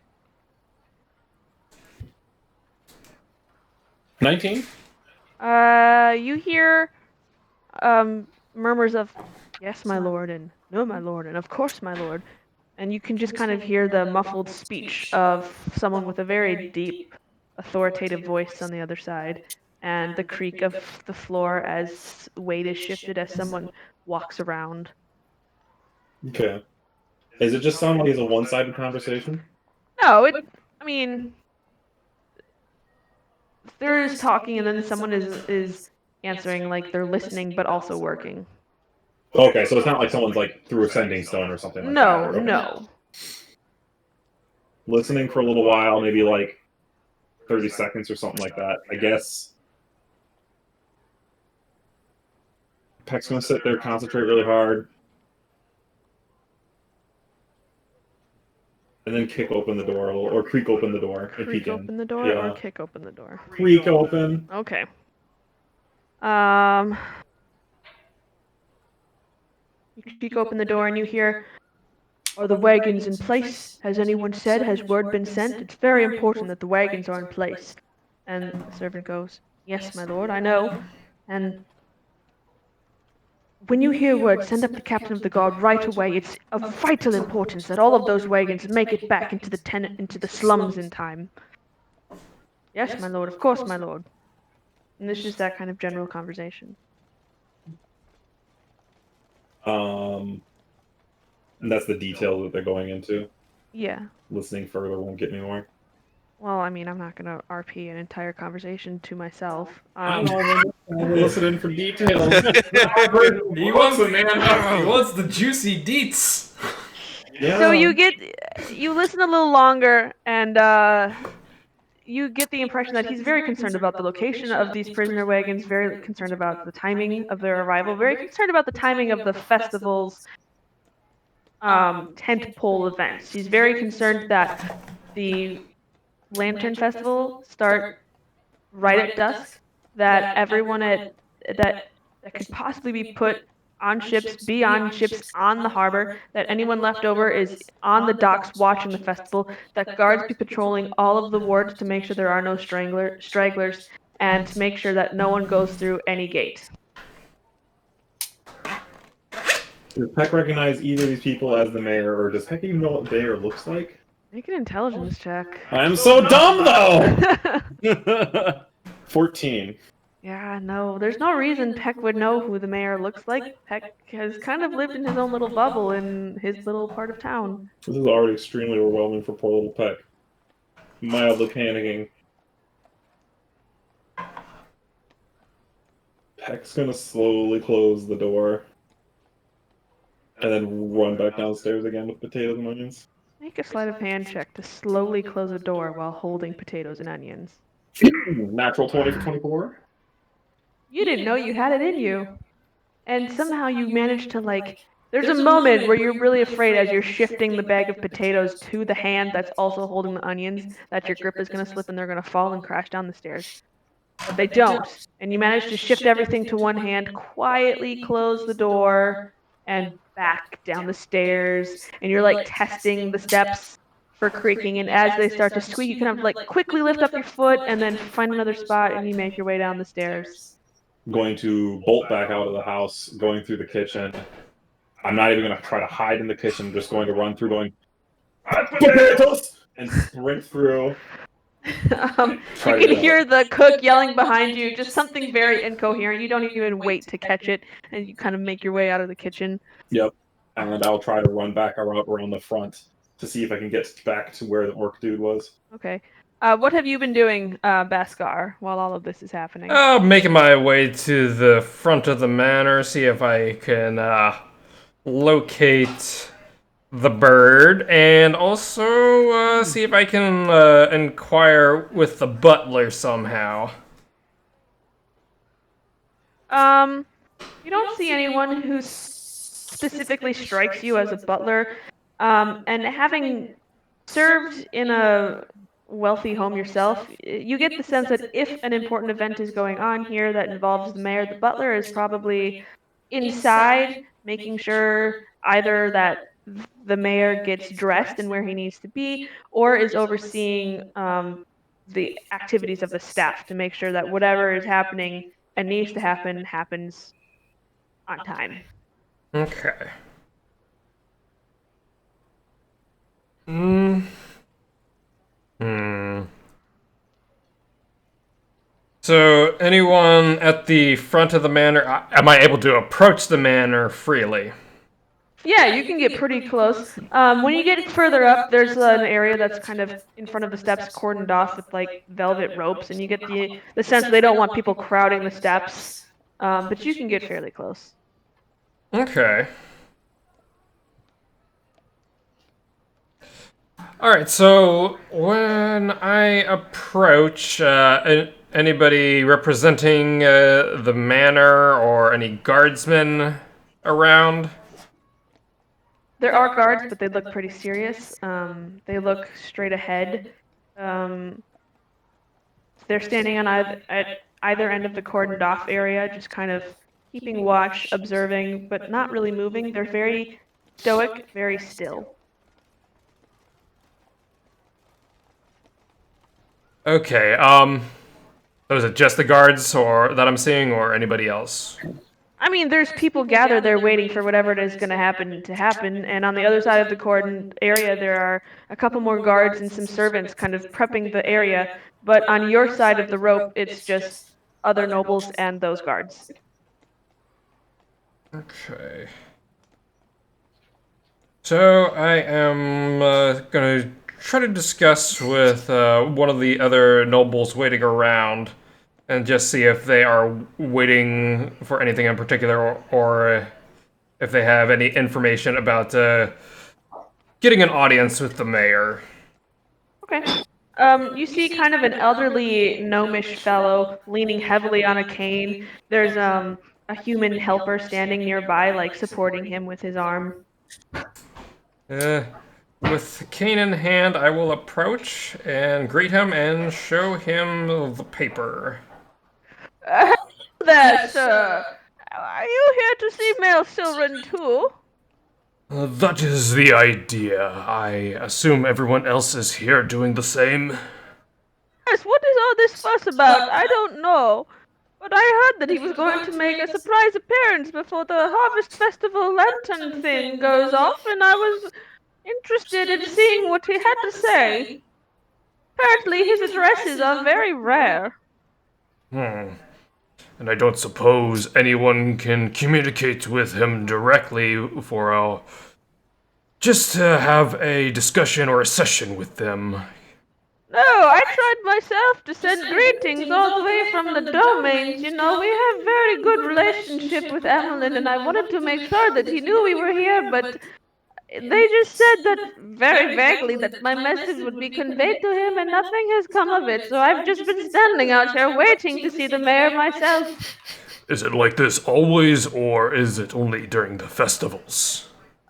19? You hear murmurs of "Yes, my lord," and "No, my lord," and "Of course, my lord," and you can just kind of hear the muffled speech of someone with a very deep, authoritative voice on the other side, and the creak of the floor as weight is shifted as someone walks around. Okay. Does it just sound like it's a one-sided conversation? No, I mean, there is talking, and then someone is answering, like they're listening but also working. Okay, so it's not like someone's like through a sending stone or something like that. Okay. No. Listening for a little while, maybe like 30 seconds or something like that. I guess Peck's gonna sit there, concentrate really hard, and then kick open the door or creak open the door and peek Creak in. open the door Yeah. or kick open the door? Creak open. Okay. You peek open the door and you hear, Are the wagons in place? Has anyone said? Has word been sent? It's very important that the wagons are in place. And the servant goes, Yes, my lord, I know. And when you hear word, send up the captain of the guard right away. It's of vital importance that all of those wagons make it back into the slums in time. Yes, my lord, of course, my lord. And it's just that kind of general conversation. And that's the detail that they're going into. Yeah. Listening further won't get me more. Well, I mean, I'm not gonna RP an entire conversation to myself. I'm listening for details. He wants the man. He wants the juicy deets. Yeah. So you listen a little longer, and you get the impression that he's very concerned about the location of these prisoner wagons, very concerned about the timing of their arrival, very concerned about the timing of the festival's tentpole events. He's very concerned that the Lantern Festival start right at dusk, that everyone that could possibly be put on ships, be on ships on the harbor, that anyone left over is on the docks watching the festival, that guards be patrolling all of the wards to make sure there are no stragglers, and to make sure that no one goes through any gate. Does Peck recognize either of these people as the mayor, or does Peck even know what mayor looks like? Make an intelligence check. I'm so dumb, though! 14. Yeah, no, there's no reason Peck would know who the mayor looks like. Peck has kind of lived in his own little bubble in his little part of town. This is already extremely overwhelming for poor little Peck. Mildly panicking. Peck's gonna slowly close the door. And then run back downstairs again with potatoes and onions. Make a sleight of hand check to slowly close a door while holding potatoes and onions. Natural 20 for 24. You didn't know you had it in you. And somehow you managed to, there's a moment where you're really afraid as you're shifting the bag of potatoes to the hand that's also holding the onions that your grip is going to slip and they're going to fall and crash down the stairs. But they don't. And you manage to shift everything to one hand, quietly close the door, and back down the stairs. And you're, testing the steps for creaking. And as they start to squeak, you kind of, quickly lift up your foot and then find another spot and you make your way down the stairs. Going to bolt back out of the house, going through the kitchen. I'm not even going to try to hide in the kitchen. I'm just going to run through, going, potatoes! And sprint through. You can hear the cook yelling behind you, just something very incoherent. You don't even wait to catch it, and you kind of make your way out of the kitchen. Yep. And I'll try to run back around the front to see if I can get back to where the orc dude was. Okay. What have you been doing, Baskar, while all of this is happening? Making my way to the front of the manor, see if I can locate the bird, and also see if I can inquire with the butler somehow. You don't see anyone who specifically strikes you as a butler, and having served in a wealthy home yourself, you get the sense that if an important event is going on here that involves the mayor, the butler is probably inside, making sure either that the mayor gets dressed and where he needs to be, or is overseeing the activities of the staff to make sure that whatever is happening and needs to happen happens on time. Okay. So, anyone at the front of the manor, am I able to approach the manor freely? Yeah, you can get pretty close. When you get further up, there's an area that's kind of in front of the steps cordoned off with velvet ropes, and you get the sense they don't want people crowding the steps, but you can get fairly close. Okay. Alright, so when I approach anybody representing the manor or any guardsmen around? There are guards, but they look pretty serious. They look straight ahead. They're standing on at either end of the cordoned off area, just kind of keeping watch, observing, but not really moving. They're very stoic, very still. Okay. Was it just the guards or that I'm seeing, or anybody else? I mean, there's people gathered there waiting for whatever it is going to happen, and on the other side of the cordon area, there are a couple more guards and some servants kind of prepping the area. But on your side of the rope, it's just other nobles and those guards. Okay. So I am gonna try to discuss with one of the other nobles waiting around, and just see if they are waiting for anything in particular, or if they have any information about getting an audience with the mayor. Okay. You see kind of an elderly gnomish fellow leaning heavily on a cane. There's a human helper standing nearby, like supporting him with his arm. With cane in hand, I will approach and greet him and show him the paper. There, sir. Are you here to see Mayor Silren too? That is the idea. I assume everyone else is here doing the same. Yes, what is all this fuss about? I don't know. But I heard that he was going to make a surprise appearance before the Harvest Festival lantern thing goes off, and I was interested in seeing what he had to say. Apparently his addresses are very rare. And I don't suppose anyone can communicate with him directly for just to have a discussion or a session with them. No, I tried myself to send greetings all the way from the domains. You know, we have very good relationship with Emmeline, and I wanted to make sure that he knew we were here, but they just said that very vaguely that my message would be conveyed to him, and nothing has come of it. So I've just been standing out here waiting to see the mayor myself. Is it like this always, or is it only during the festivals?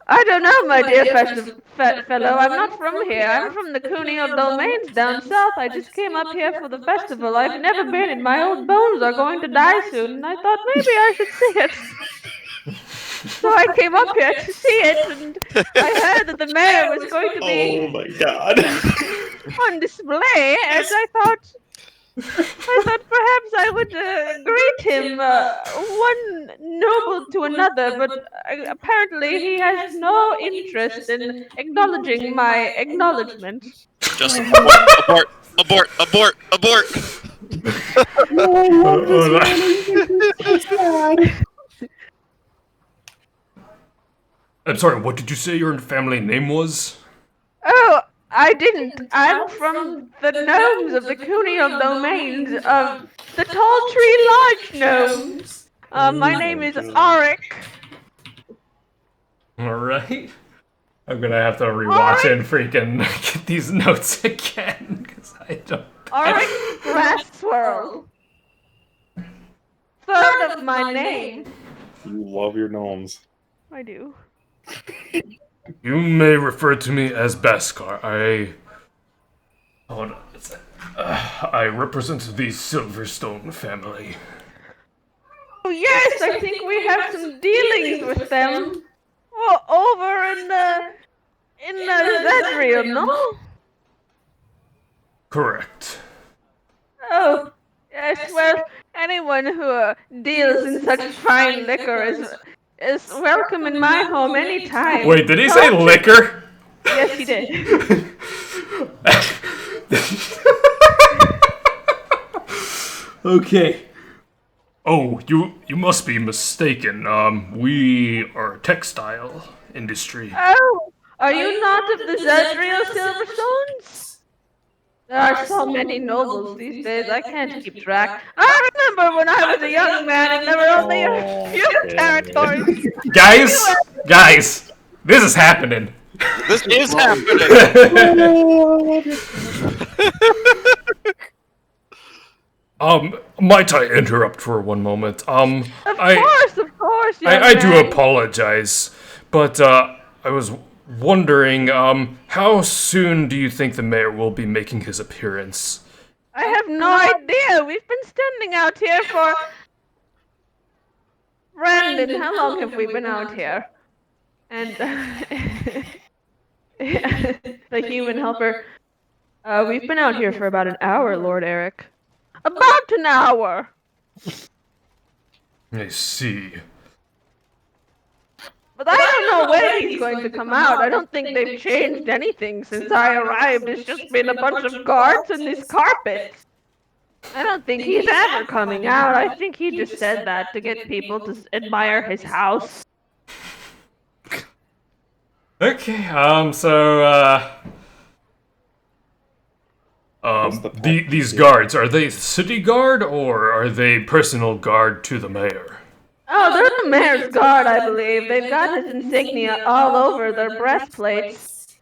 I don't know, my dear fellow. I'm not from here. I'm from the Cuneo Domains down south. I just came up here for the festival. I've never been, and my old bones are going to die soon, and I thought maybe I should see it. So I came up here to see it, and I heard that the mayor was going to be Oh my god. on display, and I thought perhaps I would greet him, one noble to another, but apparently he has no interest in acknowledging my acknowledgement. Just abort, abort, abort, abort. I'm sorry, what did you say your family name was? Oh, I didn't. I'm from the gnomes of the Cuneo Domains of the Tall Tree Lodge gnomes. My name is Auric. Alright. I'm gonna have to rewatch and freaking get these notes again, because I don't... Auric Grasswhirl. Third of my name. You love your gnomes. I do. You may refer to me as Beskar. Hold on a sec. I represent the Silverstone family. Oh yes, I think we have some dealings with them. Oh, over in Zadriel, no? Correct. Oh, yes, well, anyone who deals in such fine liquor is welcome in my home anytime. Wait, did he say liquor? Yes, he did. Okay. Oh, you must be mistaken. We are textile industry. Oh, are you not of the Zadriel Silverstones? There are so many nobles these days, I can't keep track. I remember when I was a young man and there were only a few territories. Guys, this is happening. This is happening. Might I interrupt for one moment? Of course, young I do man. apologize, but I was wondering, how soon do you think the mayor will be making his appearance? I have no idea. We've been standing out here for... Brandon, how long have we been out here? And the human helper. We've been out here for about an hour, Lord Eric. About an hour! I see. But I don't know when he's going to come out. I don't think they've changed anything since I arrived. It's just been a bunch of guards and this carpet. I don't think he's ever coming out. I think he just said that to get people to admire his house. Okay, What's the point? these guards, are they city guard or are they personal guard to the mayor? Oh, they're the mayor's guard, I believe. They've got his insignia all over their breastplates.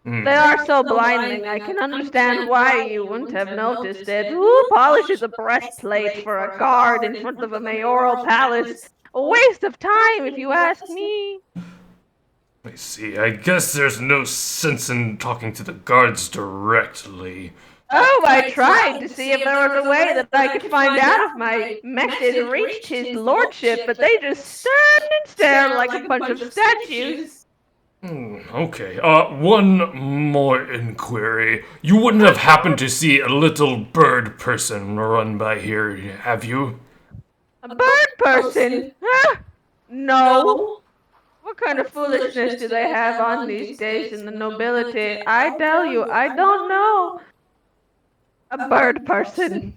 Hmm. They are so blinding, I can understand why you wouldn't have noticed it. Who polishes a breastplate for a guard in front of a mayoral palace? A waste of time, if you ask me. I see. I guess there's no sense in talking to the guards directly. Oh, I tried to see if there was a way that I could find out if my message reached his lordship, but they just stand and stare like a bunch of statues. Okay. One more inquiry. You wouldn't have happened to see a little bird person run by here, have you? A bird person? Huh? No. What kind of foolishness do they have on these days in the nobility? I tell you, I don't know. A bird person.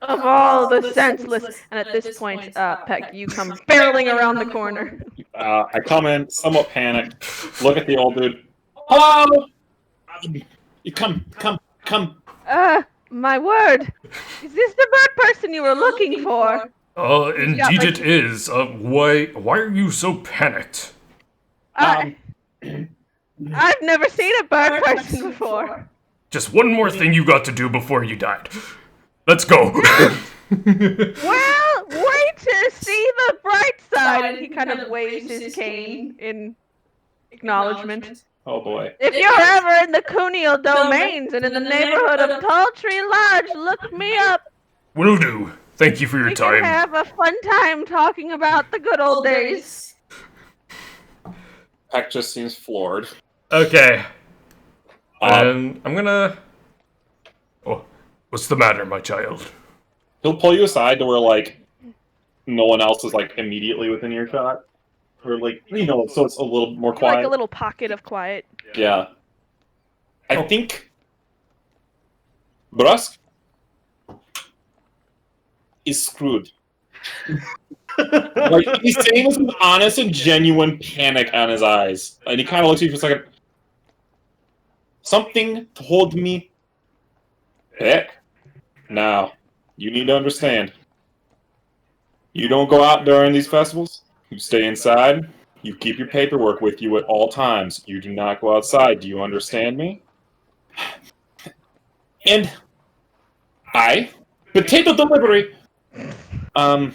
Of all the senseless. And at this point, Peck, you come barreling around the corner. I come in, somewhat panicked, look at the old dude. Hello! You come. My word. Is this the bird person you were looking for? Indeed it is. Why are you so panicked? I've never seen a bird person before. Just one more thing you got to do before you died. Let's go. Well, wait to see the bright side. And he kind of waves his cane in acknowledgement. Oh boy. If you're ever in the Cunial Domains and in the neighborhood of Tall Tree Lodge, look me up. Will do. Thank you for your We time. can have a fun time talking about the good old days. Peck just seems floored. Okay. I'm gonna... Oh, what's the matter, my child? He'll pull you aside to where, like, no one else is, like, immediately within earshot. Or, like, so it's a little more quiet. Like a little pocket of quiet. Yeah. I think Brusk is screwed. Like, he's saying this with honest and genuine panic on his eyes. And he kind of looks at you for a second. Something told me, Peck, now, you need to understand. You don't go out during these festivals. You stay inside. You keep your paperwork with you at all times. You do not go outside. Do you understand me? And potato delivery. And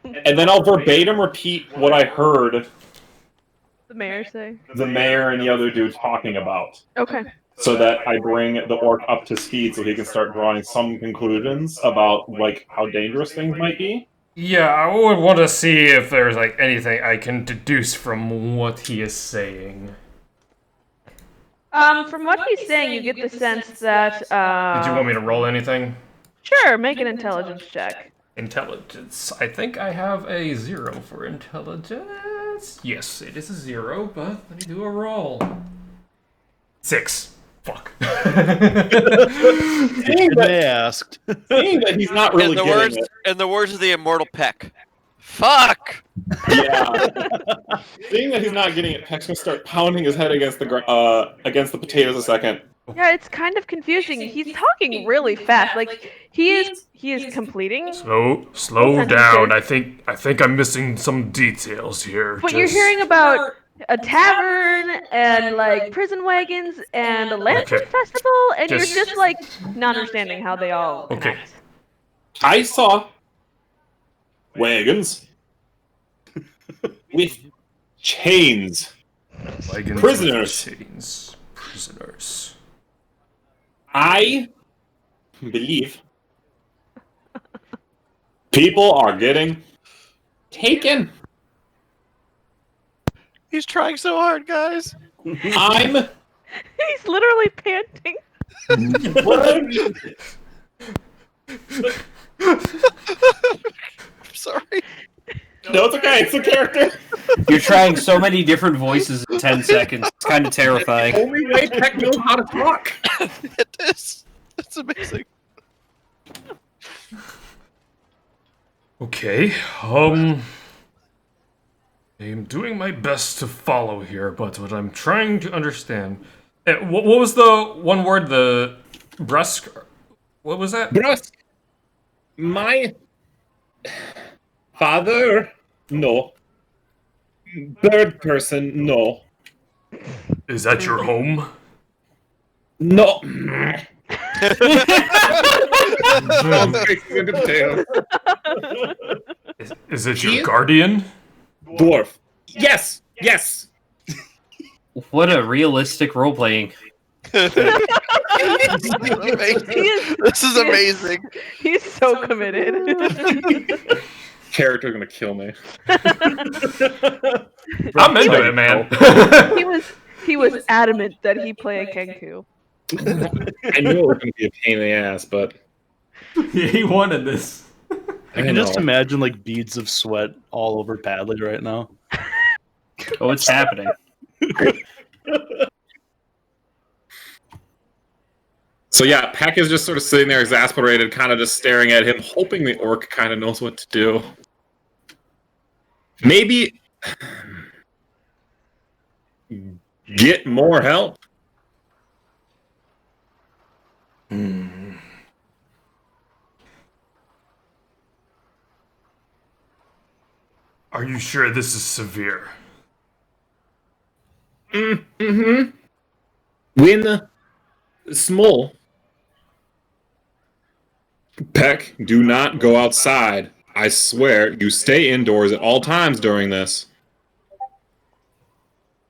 then I'll verbatim repeat what I heard The mayor say. the mayor and the other dude talking about, Okay. so that I bring the orc up to speed so he can start drawing some conclusions about, like, how dangerous things might be. Yeah, I would want to see if there's, like, anything I can deduce from what he is saying. From what he's saying, you get the sense that, Did you want me to roll anything? Sure, make an intelligence check. Intelligence. I think I have a 0 for intelligence. Yes, it is a 0, but let me do a roll. 6. Fuck. Seeing They asked. that he's not really getting it. In the words of the immortal Peck, fuck! Yeah. Seeing that he's not getting it, Peck's gonna start pounding his head against the potatoes a second. Yeah, it's kind of confusing. He's talking really fast. Like he is completing. Slow down. I think I'm missing some details here. But you're hearing about a tavern and like prison wagons and a lantern festival, and you're just like not understanding how they all connect. I saw wagons with chains. Wagons Prisoners. with chains. Prisoners. I believe people are getting taken. He's trying so hard, guys. I'm He's literally panting. Sorry. No, it's okay. It's a character. You're trying so many different voices in 10 seconds. It's kind of terrifying. Only way Peck knows how to talk. It is. It's amazing. Okay, I am doing my best to follow here, but what I'm trying to understand... What was the one word, the brusque... What was that? Brusque. My father, no. Bird person, no. Is that your home? No. Into the tail. Is it your guardian? Dwarf. Yes. Yes. What a realistic role playing. This is amazing. He's so committed. Character's gonna kill me. I'm into it, man. he was adamant that he play a Kenku. I knew it was gonna be a pain in the ass, but He wanted this. I can just imagine like beads of sweat all over Padley right now. Oh, it's happening. So yeah, Peck is just sort of sitting there exasperated, kind of just staring at him, hoping the orc kind of knows what to do. Maybe get more help. Are you sure this is severe? Mm-hmm. Win small. Peck, do not go outside. I swear, you stay indoors at all times during this.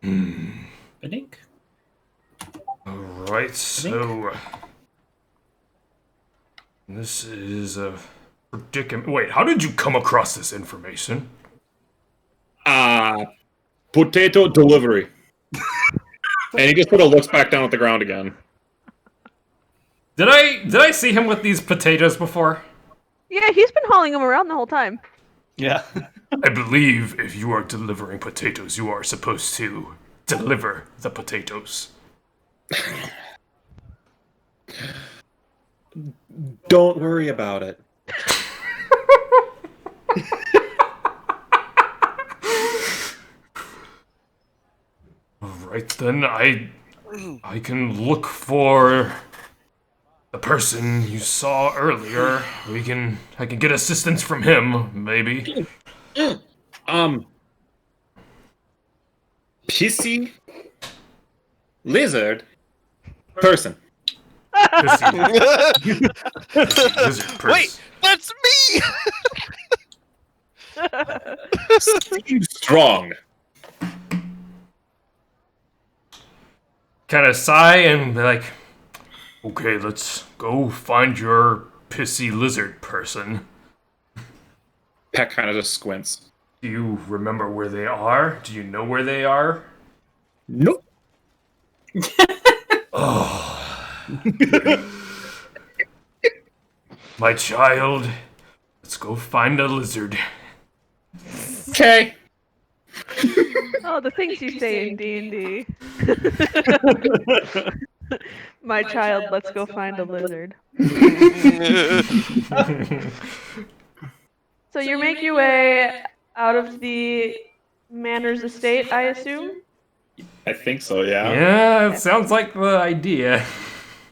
Benink? Alright, so... This is a predicament. Wait, how did you come across this information? Potato delivery. And he just sort of looks back down at the ground again. Did I see him with these potatoes before? Yeah, he's been hauling them around the whole time. Yeah. I believe if you are delivering potatoes, you are supposed to deliver the potatoes. Don't worry about it. Alright then, I can look for the person you saw earlier. I can get assistance from him, maybe. Pissy lizard person. Lizard person. Wait, that's me. Steve Strong. Kind of sigh and be like, okay, let's go find your pissy lizard person. Peck kind of just squints. Do you remember where they are? Do you know where they are? Nope. My child, let's go find a lizard. Okay. Oh, the things you say in D&D. My child, let's go find a lizard. So you make your way out of the Manor's estate, I assume? I think so, yeah. Yeah, it sounds like the idea.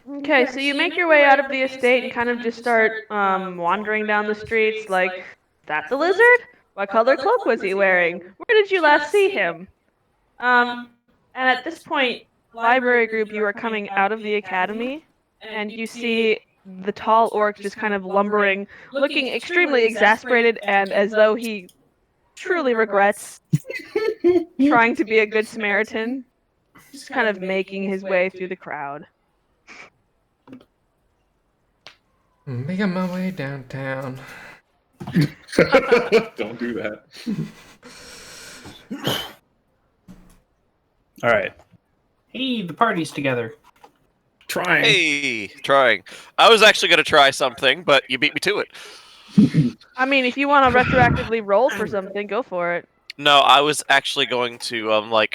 Okay, so you make your way out of the estate and kind of just start wandering down the streets like, is that the lizard? What color cloak was he wearing? Where did you last see him? And at this point, library group, you are coming out of the academy, and you see the tall orc just kind of lumbering, looking extremely exasperated and as though he truly regrets trying to be a good Samaritan, just kind of making his way through the crowd. Making my way downtown. Don't do that. All right. Hey, the party's together. Trying. Hey, trying. I was actually going to try something, but you beat me to it. I mean, if you want to retroactively roll for something, go for it. No, I was actually going to,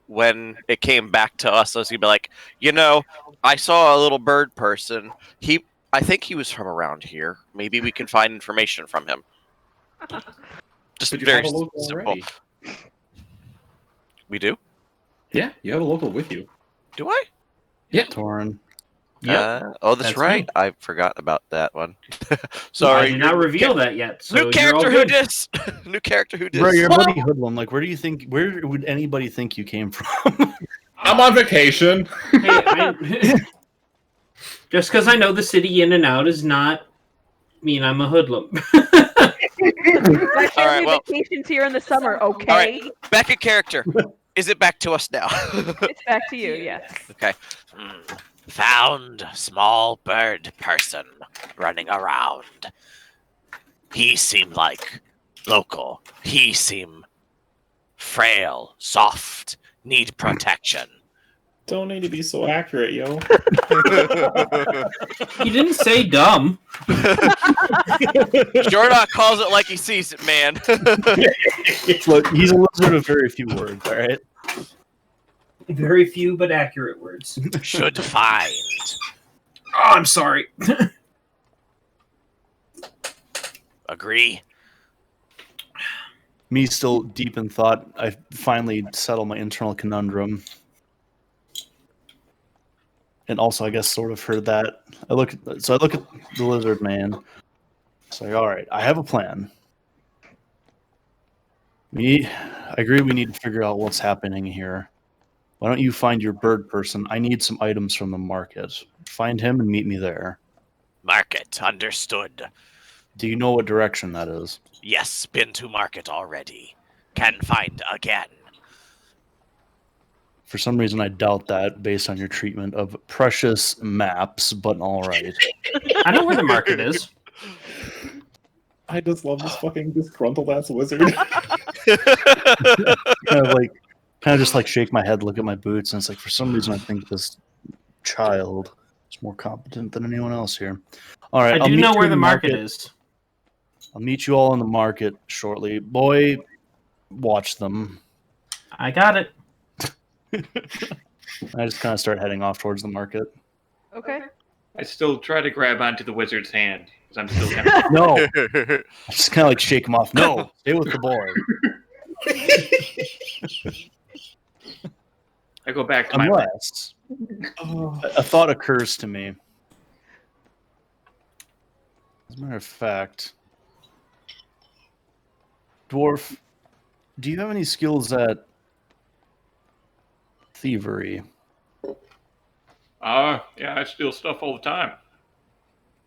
when it came back to us, I was going to be like, I saw a little bird person. I think he was from around here. Maybe we can find information from him. Just But you very have a local simple. already. We do? Yeah, you have a local with you. Do I? Torin. Yep. That's That's right. me. I forgot about that one. I Sorry. did not reveal that yet. So New you're character all who good. dis. New character who dis. Bro, you're a bloody hoodlum. Like, where would anybody think you came from? I'm on vacation. Hey, just because I know the city in and out does not mean I'm a hoodlum. My family well- vacations here in the summer, okay? Back in character. Is it back to us now? It's back to you, yes. Okay. Found small bird person running around. He seemed like local. He seemed frail, soft, need protection. Don't need to be so accurate, yo. He didn't say dumb. Jordan calls it like he sees it, man. Look, he's a lizard of very few words, all right? Very few but accurate words. Should find. Oh, I'm sorry. Agree. Me still deep in thought, I finally settled my internal conundrum. And also, I guess, sort of heard that. I look at the lizard man. It's like, all right, I have a plan. I agree we need to figure out what's happening here. Why don't you find your bird person? I need some items from the market. Find him and meet me there. Market, understood. Do you know what direction that is? Yes, been to market already. Can find again. For some reason, I doubt that based on your treatment of precious maps, but all right. I know where the market is. I just love this fucking disgruntled ass wizard. kind of just like shake my head, look at my boots, and it's like for some reason I think this child is more competent than anyone else here. All right, I do know where the market is. I'll meet you all in the market shortly. Boy, watch them. I got it. I just kind of start heading off towards the market. Okay. I still try to grab onto the wizard's hand because I'm still kind of. No, I just kind of like shake him off. No, stay with the boy. I go back to my. Unless a thought occurs to me. As a matter of fact, Dwarf, do you have any skills at thievery? Yeah, I steal stuff all the time.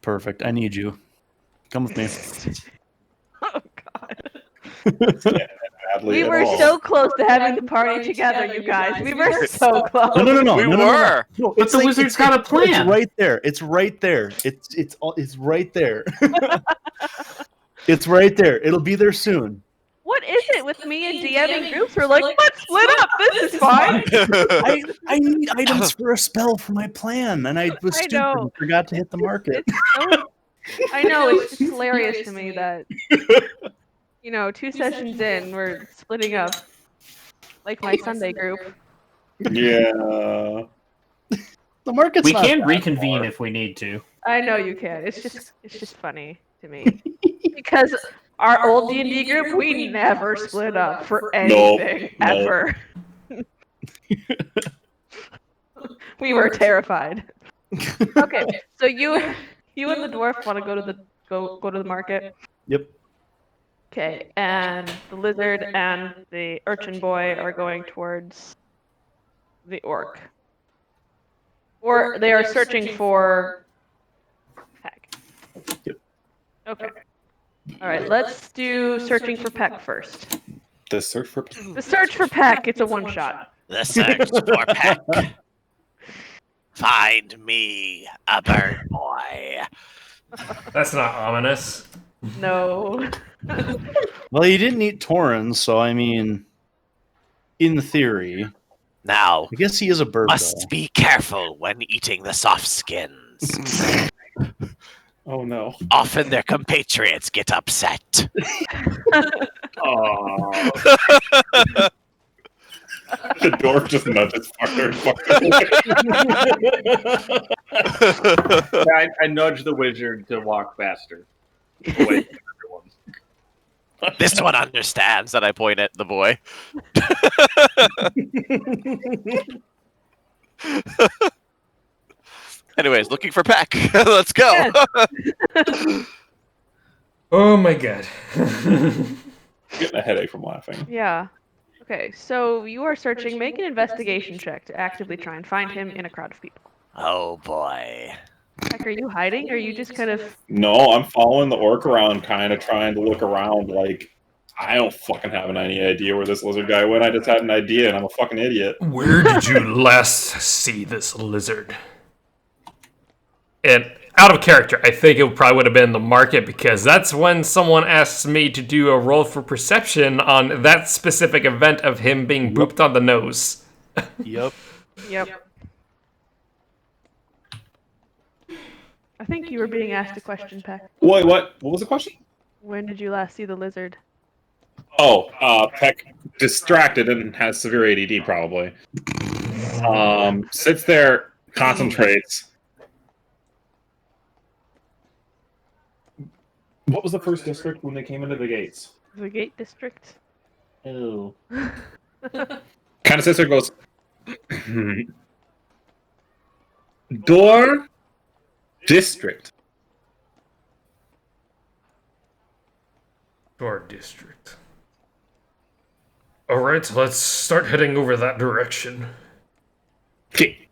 Perfect. I need you. Come with me. Oh, God. Badly We at were all. so close to having the party together, you guys. We were so close. No. We no, were. No, But the wizard's got a plan. It's right there. It's right there. It's right there. It's right there. It'll be there soon. What is it with me and DMing groups? We're like, let's split up. This is fine. I need items for a spell for my plan, and I was I stupid know. and forgot to hit the market. I know, it's just hilarious to me that, 2 sessions in, we're splitting up. Like my Sunday group. Yeah. The market's We not can that reconvene far. if we need to. I know you can. It's just funny to me. Because our old D&D group, we never split up for anything, No. ever. We were terrified. Okay, so you and the dwarf want to go to the market. Yep. Okay, and the lizard and the urchin boy are going towards the orc. Or they are searching for Peck. Yep. Okay. All right, let's do searching for Peck first. The search for The search for Peck, it's a one shot. The search for Peck. Find me a bird boy. That's not ominous. No. Well, you didn't eat Torin, so I mean, in theory, Now, I guess he is a bird, must be careful when eating the soft skins. Oh no. Often their compatriots get upset. Oh, The dwarf just nudges farther and farther. I nudge the wizard to walk faster. Away from everyone. This one understands that I point at the boy. Anyways, looking for Peck. Let's go. Oh my god. Getting a headache from laughing. Yeah. Okay, so you are searching. Make an investigation check to actively try and find him in a crowd of people. Oh boy. Heck, are you hiding, or are you just kind of... No, I'm following the orc around, kind of trying to look around. Like, I don't fucking have any idea where this lizard guy went. I just had an idea, and I'm a fucking idiot. Where did you last see this lizard? And out of character, I think it probably would have been the market, because that's when someone asks me to do a roll for perception on that specific event of him being booped on the nose. Yep. Yep. I think you were being asked a question, Peck. Wait, what? What was the question? When did you last see the lizard? Oh, Peck, distracted and has severe ADD, probably. Sits there, concentrates. What was the first district when they came into the gates? The Gate District? Oh. Kind of sits there and goes, Door District. Door district. Alright, let's start heading over that direction. Okay.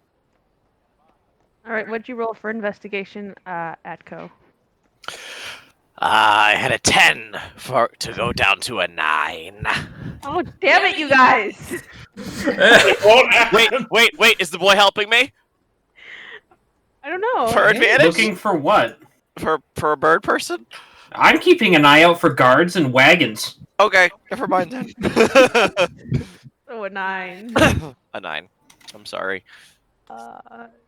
Alright, what'd you roll for investigation, Atco? I had a 10 to go down to a 9. Oh, damn it, you guys! Wait, is the boy helping me? I don't know. For advantage? Looking for what? For a bird person? I'm keeping an eye out for guards and wagons. Okay, never mind then. Oh, a 9. A 9. I'm sorry.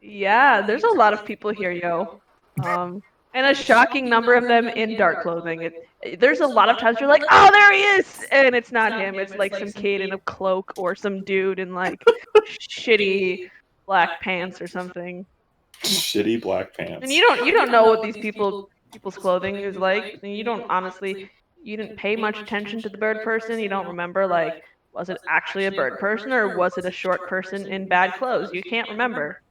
Yeah, there's a lot of people here, yo. And a shocking number of them in dark clothing. There's a lot of times you're like, oh, there he is! And it's not him. It's like some kid in a cloak or some dude in like shitty black pants or something. Shitty black pants. And you don't know what these people's clothing is like. And you didn't pay much attention to the bird person. You don't remember, like, was it actually a bird person or was it a short person in bad clothes? You can't remember.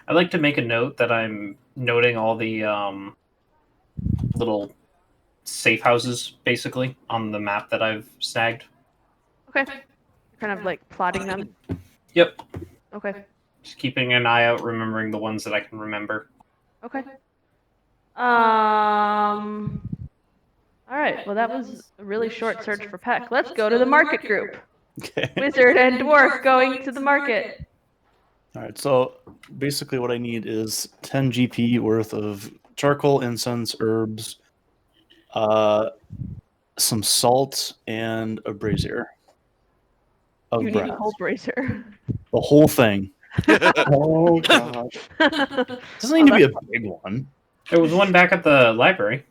I'd like to make a note that I'm noting all the little safe houses, basically, on the map that I've snagged. Okay. Kind of like plotting them. Yep. Okay. Just keeping an eye out, remembering the ones that I can remember. Okay. All right. Well, that was a really short search for Peck. Let's go to the market group. Okay. Wizard and dwarf going to the market. All right, so basically what I need is 10 GP worth of charcoal, incense, herbs, some salt, and a brazier of You need brass. a whole brazier. The whole thing. Oh, God. Doesn't need to be a big one. There was one back at the library.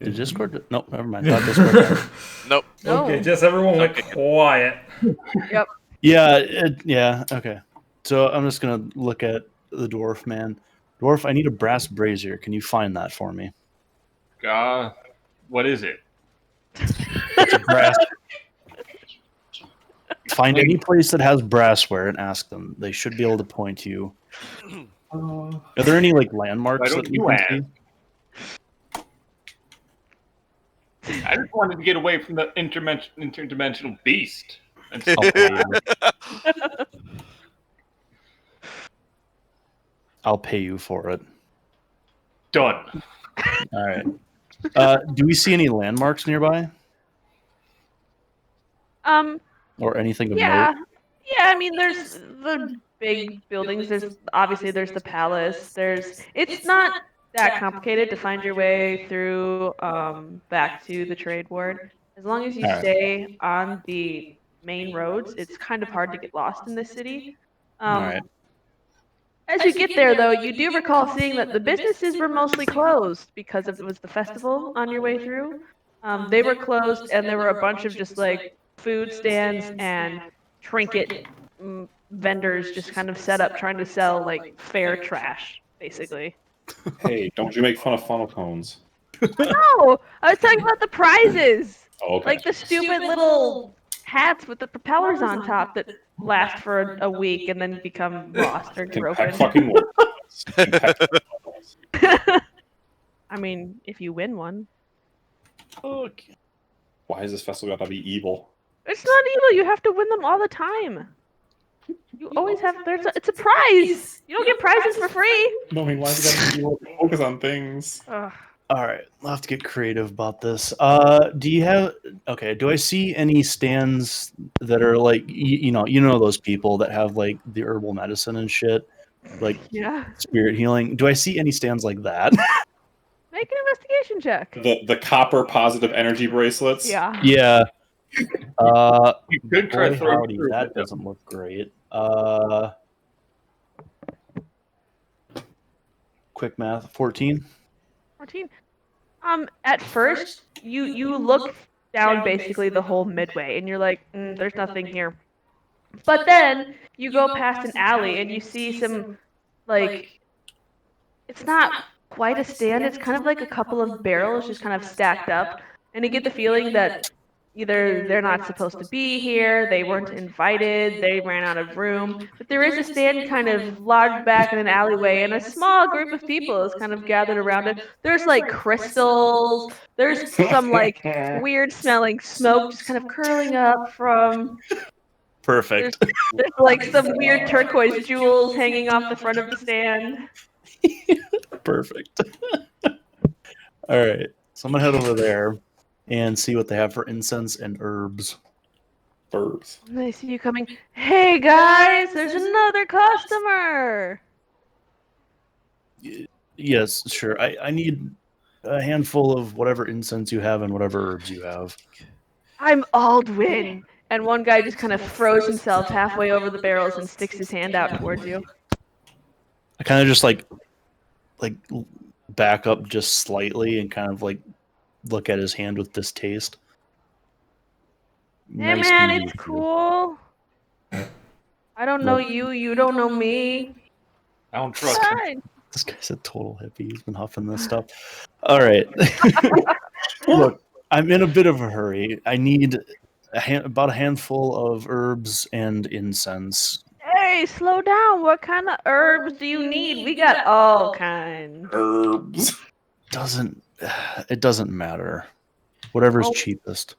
Did Discord? Nope, never mind. Not Discord. Nope. No. Okay, just everyone went Okay. quiet. Yep. Yeah, okay. So I'm just going to look at the dwarf, man. Dwarf, I need a brass brazier. Can you find that for me? What is it? It's a brass. Find any place that has brassware and ask them. They should be able to point you. Are there any like landmarks Why don't that you can ask? see? I just wanted to get away from the interdimensional beast. And I'll pay you. I'll pay you for it. done. All right. Do we see any landmarks nearby or anything of Yeah. note? Yeah, I mean, there's the big buildings. There's the palace. It's not that complicated to find your way through back to the trade ward. As long as you Alright. stay on the main roads, it's kind of hard to get lost in this city. Alright. As you get there, though, you do recall seeing that the businesses were mostly closed because it was the festival on your way through. They were closed, and there were a bunch of just like food stands and trinket vendors just kind of set up trying to sell like fair trash, basically. Hey, don't you make fun of funnel cones? No, I was talking about the prizes, Oh, okay. like the stupid little hats with the propellers on top that last for a week and then become lost or Can broken. peck fucking work. Can peck fucking work. I mean, if you win one. Okay. Why is this festival got to be evil? It's not evil. You have to win them all the time. You always have. It's a prize. You don't get prizes for free. No, I mean, why is it got to be evil? Focus on things. Ugh. All right, I'll have to get creative about this. Do you have? Okay, do I see any stands that are like you know those people that have like the herbal medicine and shit, like Yeah. spirit healing? Do I see any stands like that? Make an investigation check. The copper positive energy bracelets. Yeah. Yeah. You could try Boy, throwing howdy, through that with them. doesn't look great. Quick math, 14. 14. At first, you look down basically the whole midway, and you're like, there's nothing here. But then you go past an alley, and you see some, like, it's not quite a stand. It's kind of like a couple of barrels just kind of stacked up, and you get the feeling that either they're not supposed to be here, they weren't invited, they ran out of room. But there is a stand kind of lodged back in an alleyway, and a small group of people is kind of gathered around it. There's like crystals, there's some like weird smelling smoke just kind of curling up from. Perfect. There's like some weird turquoise jewels hanging off the front of the stand. Perfect. All right, so I'm gonna head over there and see what they have for incense and herbs. Herbs. And they see you coming. Hey guys, there's another customer. Yes, sure. I need a handful of whatever incense you have and whatever herbs you have. I'm Aldwin. And one guy just kind of throws himself halfway over the barrels and sticks his hand out towards you. I kind of just like back up just slightly and kind of like look at his hand with distaste. Hey Nice man, to meet it's you. cool. I don't know you, you don't know me. I don't trust him. Fine. This guy's a total hippie. He's been huffing this stuff. All right. Look, I'm in a bit of a hurry. I need about a handful of herbs and incense. Hey, slow down. What kind of herbs do you need? We got all kinds. Herbs. It doesn't matter. Whatever's Oh. cheapest.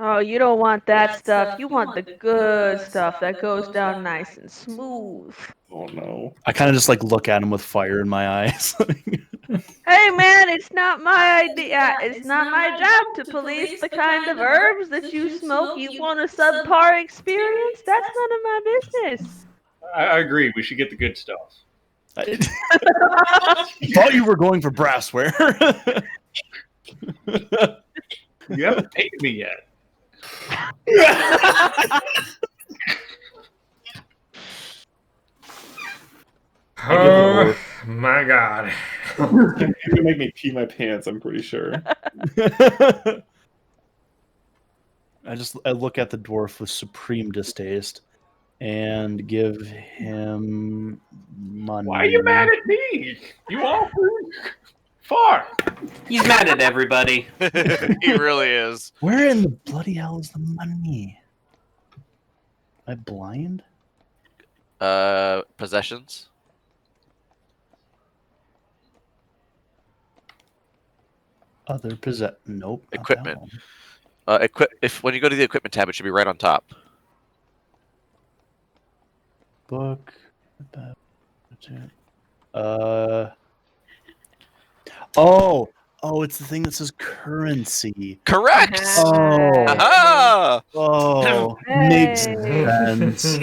Oh, you don't want that stuff. You want the good stuff that goes down nice and smooth. Oh no. I kind of just like look at him with fire in my eyes. Hey man, it's not my idea. It's not my job to police the kind of herbs that you smoke. You want a subpar experience? That's none of my business. I agree. We should get the good stuff. I thought you were going for brassware. You haven't paid me yet. Oh my god. You're gonna make me pee my pants, I'm pretty sure. I look at the dwarf with supreme distaste and give him money. Why are you mad at me? You all far. He's mad at everybody. He really is. Where in the bloody hell is the money? Am I blind? Possessions. Other possess. Nope. not that Equipment. one. If when you go to the equipment tab, it should be right on top. Book. Oh, it's the thing that says currency. Correct. Oh, Aha! oh, makes Hey. sense.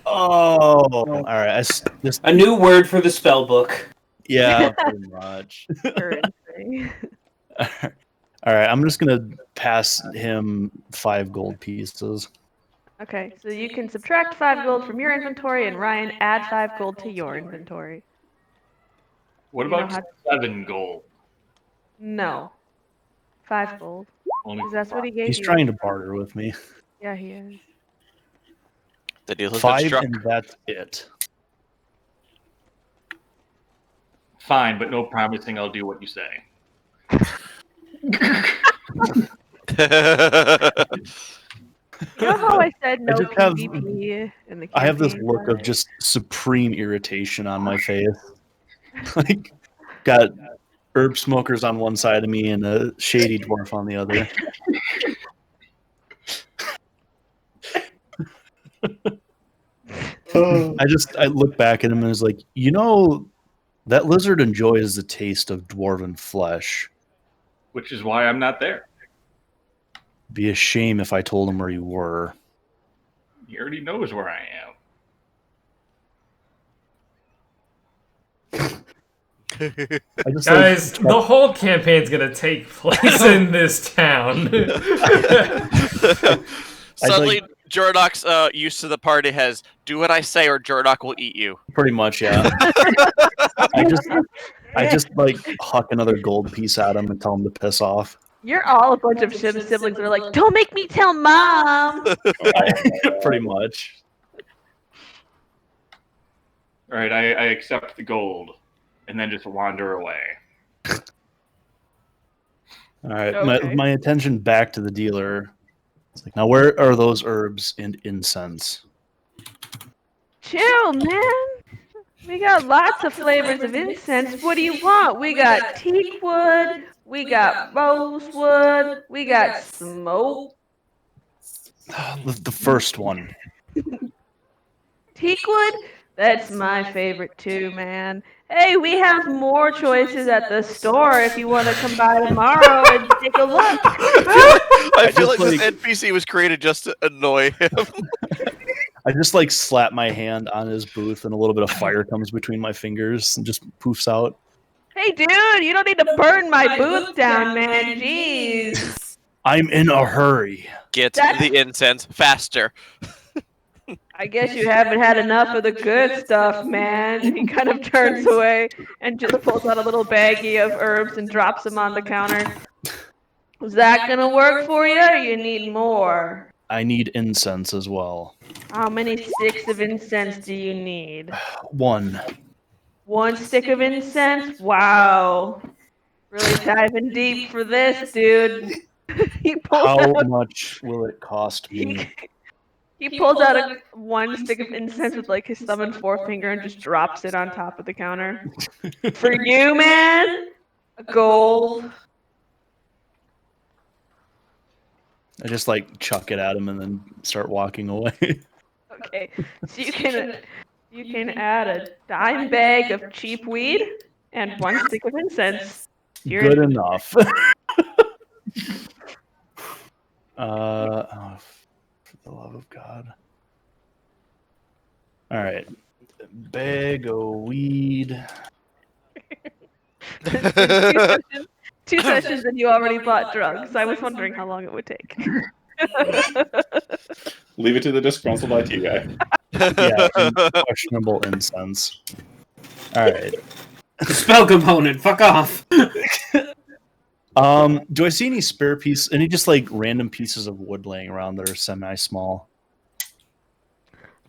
Oh, all right. A new word for the spell book. Yeah, pretty much. Currency. All right, I'm just gonna pass him 5 gold pieces. Okay, so you can subtract 5 gold from your inventory, and Ryan add 5 gold to your inventory. What You know about how- 7 gold? No, 5 gold. Only 'Cause that's what he gave He's you. trying to barter with me. Yeah, he is. The deal has been 5, struck. and that's it. Fine, but no promising I'll do what you say. You know how I said no just have- PvP in the campaign? I have this look of guys? just supreme irritation on my face. Like, got herb smokers on one side of me and a shady dwarf on the other. I look back at him and was like, you know, that lizard enjoys the taste of dwarven flesh. Which is why I'm not there. Be a shame if I told him where you were. He already knows where I am. I just Guys, the whole campaign's gonna take place in this town. Suddenly, Jornok's use to the party has do what I say or Jornok will eat you. pretty much, yeah. I just like huck another gold piece at him and tell him to piss off. You're all a bunch of siblings that are like, don't make me tell mom! Pretty much. All right, I accept the gold, and then just wander away. All right, Okay. my attention back to the dealer. It's like, now where are those herbs and incense? Chill, man! We got lots of flavors of incense. What do you want? We got teak wood, we got rosewood, we got smoke. The first one. Teak wood? That's my favorite too, man. Hey, we have more choices at the store if you want to come by tomorrow and take a look. I feel like just, this NPC was created just to annoy him. I just like slap my hand on his booth and a little bit of fire comes between my fingers and just poofs out. Hey, dude, you don't need to burn my booth down, man. Jeez. I'm in a hurry. Get That's- the incense faster. I guess you haven't had enough of the good stuff, man. And he kind of turns away and just pulls out a little baggie of herbs and drops them on the counter. Is that gonna work for you, or you need more? I need incense as well. How many sticks of incense do you need? 1. 1 stick of incense? Wow. Really diving deep for this, dude. He pulls How out, much will it cost me? he pulls out 1 stick of incense with like his thumb and forefinger and just drops it on top of the counter. For you, man, a gold. I just like chuck it at him and then start walking away. Okay, so you can add a dime bag of cheap weed and 1 stick of incense. You're Good in- enough. Oh, for the love of God. All right. Bag of weed. 2 sessions and you already bought drugs. I was wondering how long it would take. Leave it to the disgruntled IT guy. Yeah, and questionable incense. All right. Spell component. Fuck off. Do I see any spare pieces? Any just like random pieces of wood laying around that are semi-small?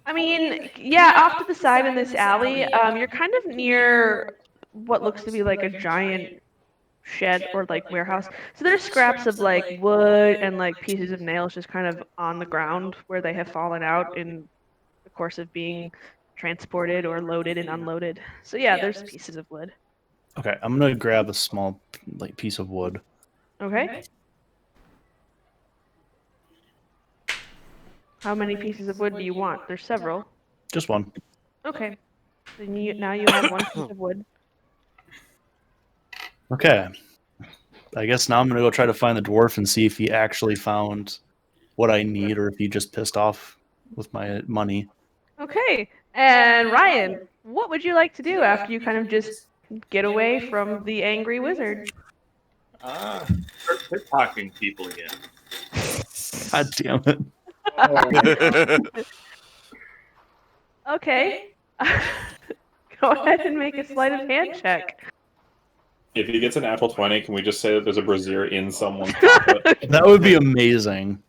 I mean, yeah, off to the side in this alley, you're kind of near what looks to be like a giant shed or like warehouse. So there's scraps of like wood and like pieces of nails just kind of on the ground where they have fallen out in the course of being transported or loaded and unloaded. So yeah, there's pieces of wood. Okay, I'm gonna grab a small like piece of wood. Okay. How many pieces of wood do you want? There's several. Just one. Okay. Then now you have 1 piece of wood. Okay. I guess now I'm gonna go try to find the dwarf and see if he actually found what I need or if he just pissed off with my money. Okay. And Ryan, what would you like to do after you kind of just get away from the angry wizard. They're talking people again. God damn it. Okay. Go ahead and make a sleight of hand check. If he gets an natural 20, can we just say that there's a brazier in someone's pocket? That would be amazing.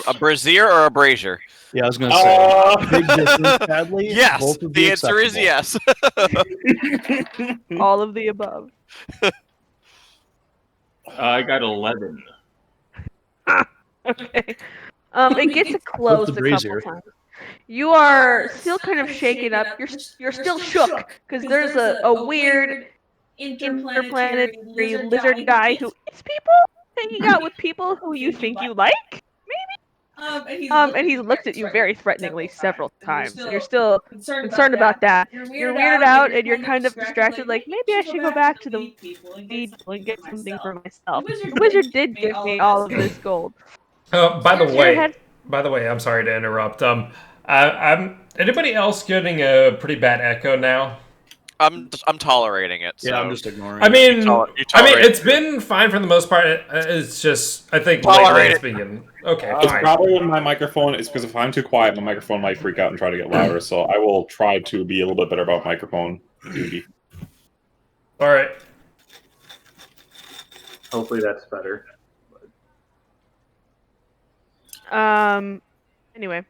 A brazier or a brazier? Yeah, I was going to say. Big difference, sadly. Yes. Both would be The answer is acceptable. yes. All of the above. I got 11. Okay. It gets close the a brazier? couple times. You are still kind of shaken up. You're still shook because there's a weird interplanetary lizard guy who eats people, hanging out with people who you think you like, maybe. And he's looked at you very threateningly several times. You're still concerned about that. You're weirded out and you're kind of distracted. Like maybe I should go back to the weed and get something for myself. The wizard did give me all of this gold. By the Your way, head- I'm sorry to interrupt. I'm anybody else getting a pretty bad echo now? I'm tolerating it. So. Yeah, I'm just ignoring I it. mean, You tolerate it's been fine for the most part. It's just, I think Tolerate lately it. it's been okay. It's Fine. probably when my microphone is because if I'm too quiet, my microphone might freak out and try to get louder. So I will try to be a little bit better about microphone duty. All right. Hopefully that's better. Anyway,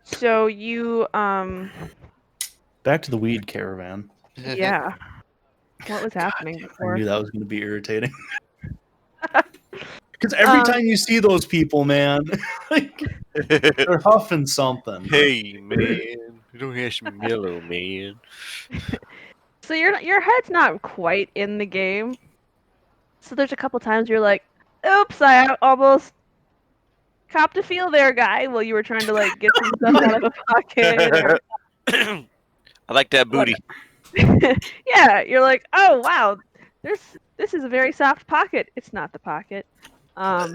so you Back to the weed caravan. yeah. What was happening I before? knew that was going to be irritating. Because every time you see those people, man, like, they're huffing something. Hey man, you don't have some yellow, man. So your head's not quite in the game. So there's a couple times you're like, "Oops, I almost copped a feel there, guy." While you were trying to like get some stuff out of a pocket. I like that booty. Yeah, you're like, "Oh wow, this is a very soft pocket." It's not the pocket. Oh.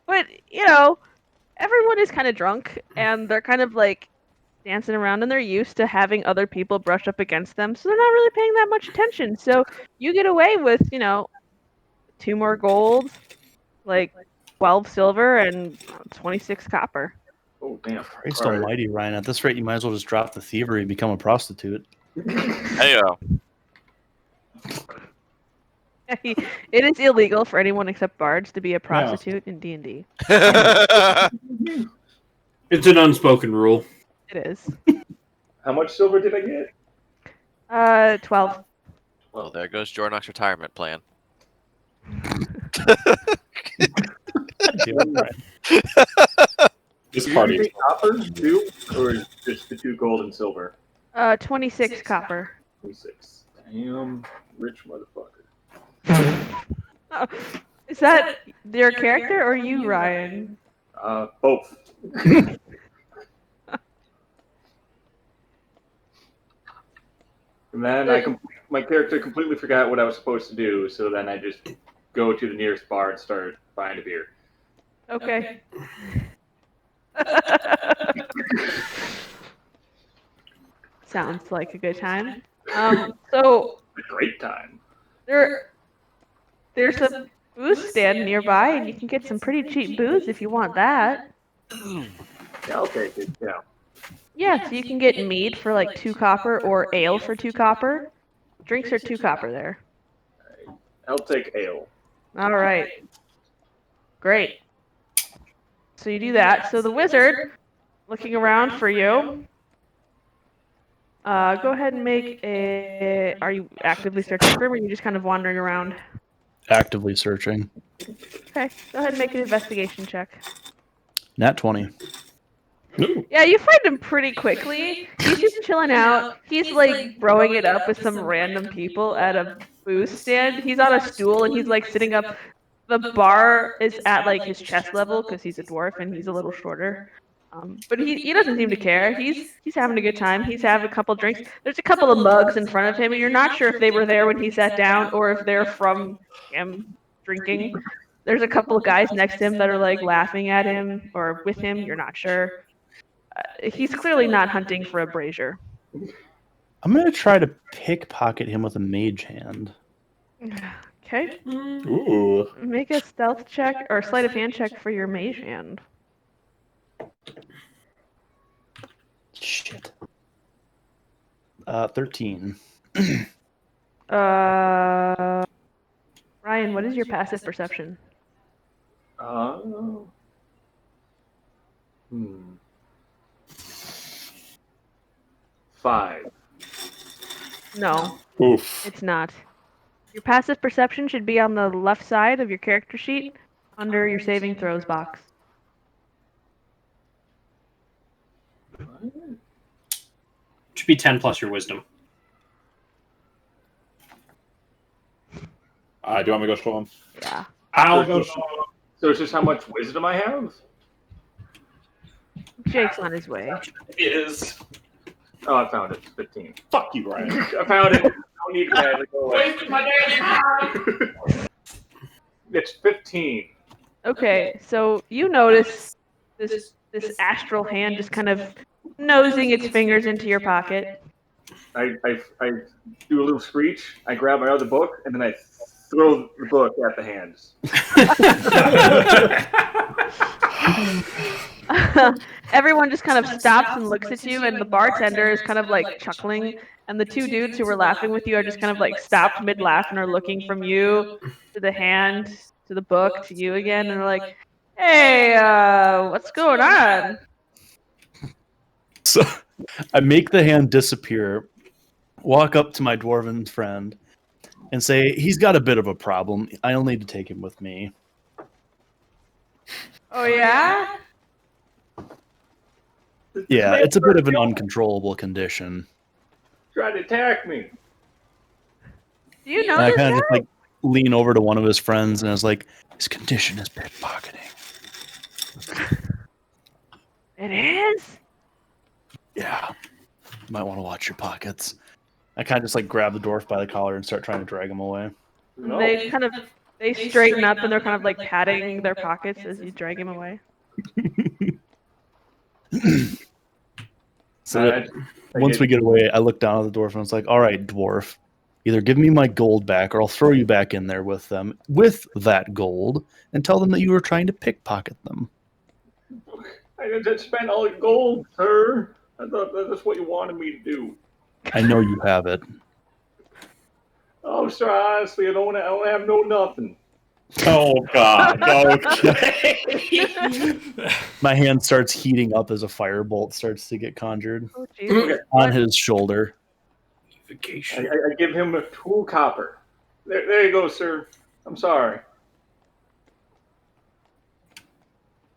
But you know, everyone is kind of drunk and they're kind of like dancing around and they're used to having other people brush up against them, so they're not really paying that much attention. So you get away with, 2 more gold, like 12 silver and 26 copper. Oh, damn. Christ almighty, Ryan. At this rate, you might as well just drop the thievery and become a prostitute. Hey, It is illegal for anyone except bards to be a prostitute in D&D. It's an unspoken rule. It is. How much silver did I get? 12. Well, there goes Jornock's retirement plan. This party. Did you say copper too, or just the 2 gold and silver? 26 copper. 26. Damn, rich motherfucker. Oh, is that your character or you, Ryan? Both. And then my character completely forgot what I was supposed to do, so then I just go to the nearest bar and start buying a beer. Okay. Sounds like a good time. So A great time. there's a booze stand nearby, and you can get some pretty cheap booze if you want that. Yeah, I'll take it. Yeah. Yeah, so you can get mead for like 2 copper or ale for 2 copper. Drinks are 2 copper there. I'll take ale. All right. Great. So you do that. So the wizard, looking around for you, go ahead and make a... Are you actively searching for him, or are you just kind of wandering around? Actively searching. Okay, go ahead and make an investigation check. Nat 20. Yeah, you find him pretty quickly. He's just chilling out. He's like throwing it up with some random people at a booze stand. He's on a stool and he's like sitting up. The bar is at like his chest level because he's a dwarf and he's a little shorter. But he doesn't seem to care. He's having a good time. He's having a couple drinks. There's a couple of mugs in front of him, and you're not sure if they were there when he sat down or if they're from him drinking. There's a couple of guys next to him that are like laughing at him or with him. You're not sure. He's clearly not hunting for a brazier. I'm gonna try to pickpocket him with a mage hand. Okay. Ooh. Make a stealth check or sleight of hand check for your mage hand. Shit. 13. Ryan, what is your passive perception? Hmm. Five. No, Oof. it's not. Your passive perception should be on the left side of your character sheet under your saving throws box. Should be 10 plus your wisdom. Do you want me to go show him? Yeah. I'll go show So it's just how much wisdom I have? Jake's on his way. is. Oh, I found it. It's 15. Fuck you, Ryan. I found it. I don't need it. Go away. Wasted my daily time. It's 15. Okay, so you notice this astral hand just kind of nosing its fingers into your pocket. I do a little screech. I grab my other book, and then I throw the book at the hands. Everyone just kind of stops and looks at you, and the bartender is kind of like chuckling, and the two dudes who were laughing with you are just kind of like stopped mid-laugh and are looking from you to the hand, to the book, to you again, and they're like, hey, what's going on? So I make the hand disappear, walk up to my dwarven friend, and say, he's got a bit of a problem. I'll need to take him with me. Oh, yeah? Yeah, it's a bit of an uncontrollable condition. Trying to attack me. Do you know And I this kind of guy? just like lean over to one of his friends and I was like, his condition is pickpocketing. It is? Yeah. You might want to watch your pockets. I kind of just like grab the dwarf by the collar and start trying to drag him away. No. They straighten up and they're kind of like patting their pockets as you drag him away. So once we get away, I look down at the dwarf and I was like, all right, dwarf, either give me my gold back or I'll throw you back in there with them, with that gold, and tell them that you were trying to pickpocket them. I just spent all the gold, sir. I thought that's what you wanted me to do. I know you have it. Oh, sir, honestly, I don't have no nothing. Oh, God. Okay. My hand starts heating up as a firebolt starts to get conjured Oh, Jesus. on his shoulder. I give him a 2 copper. There you go, sir. I'm sorry.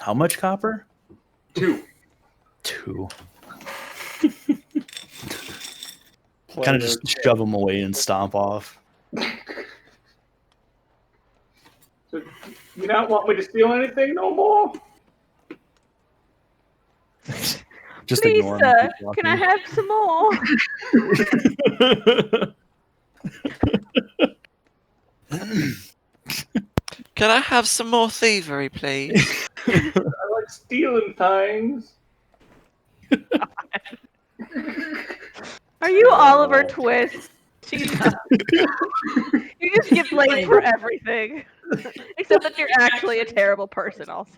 How much copper? 2. 2. Kind of just shove him away and stomp off. So, you don't want me to steal anything no more? Just Please, ignore him. sir, Keep can I walking. have some more? Can I have some more thievery, please? I like stealing things. Are you Oliver Twist? Jesus. You just get blamed for everything. Except that you're actually a terrible person also.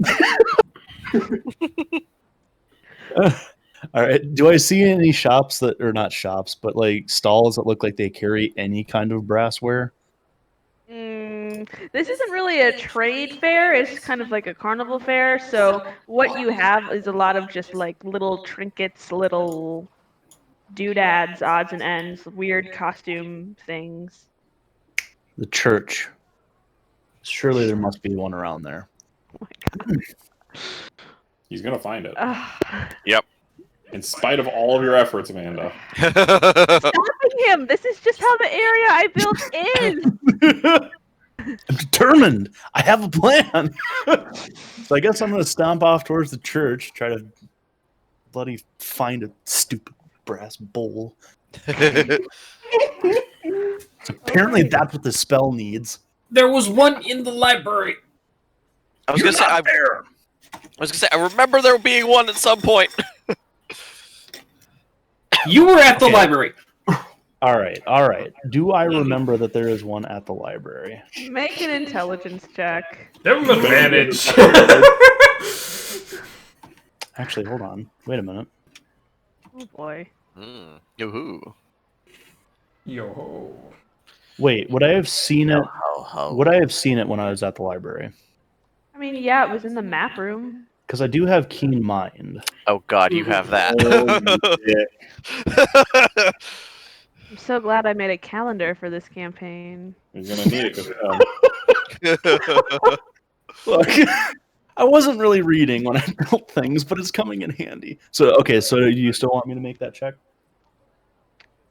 All right. Do I see any shops that, or not shops, but like stalls that look like they carry any kind of brassware? This isn't really a trade fair. It's kind of like a carnival fair. So what you have is a lot of just like little trinkets, little doodads, odds and ends, weird costume things. The church. Surely there must be one around there. Oh my god. He's going to find it. Yep. In spite of all of your efforts, Amanda. Stopping him! This is just how the area I built is! I'm determined. I have a plan. So I guess I'm going to stomp off towards the church, try to bloody find a stupid brass bowl. So apparently that's what the spell needs. There was one in the library. I was gonna say, I remember there being one at some point. You were at the Okay. library. All right. Do I remember that there is one at the library? Make an intelligence check. Give him advantage. Actually, hold on. Wait a minute. Oh boy. Yoo-hoo. Yo. Wait, would I have seen it? Ho, ho. Would I have seen it when I was at the library? I mean, yeah, it was in the map room. Because I do have keen mind. Oh God, you have that. I'm so glad I made a calendar for this campaign. You're gonna need it. 'Cause, Look, I wasn't really reading when I built things, but it's coming in handy. So, okay, so do you still want me to make that check?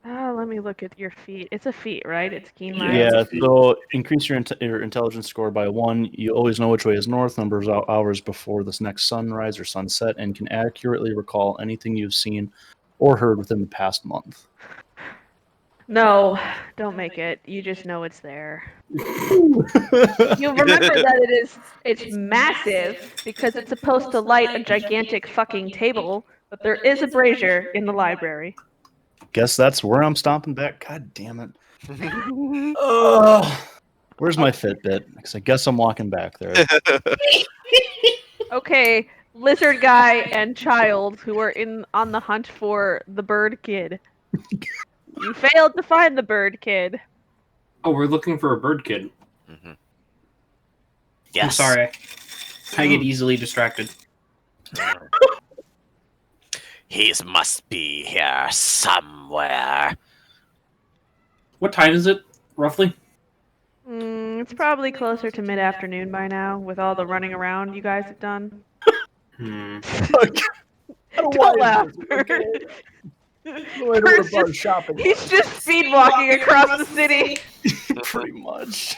Let me look at your feat. It's a feat, right? It's keen mind. Yeah, so increase your intelligence score by 1. You always know which way is north, numbers of hours before this next sunrise or sunset, and can accurately recall anything you've seen or heard within the past month. No, don't make it. You just know it's there. You'll remember that it's massive because it's supposed to light a gigantic fucking table, but there is a brazier in the library. Guess that's where I'm stomping back. God damn it. Where's my Fitbit? Because I guess I'm walking back there. Okay, lizard guy and child who are on the hunt for the bird kid. You failed to find the bird kid. Oh, we're looking for a bird kid. Yes. I'm sorry. I get easily distracted. He must be here somewhere. What time is it, roughly? It's probably closer to mid-afternoon by now, with all the running around you guys have done. Hmm. Don't laugh. He's just speed walking across the city. Pretty much.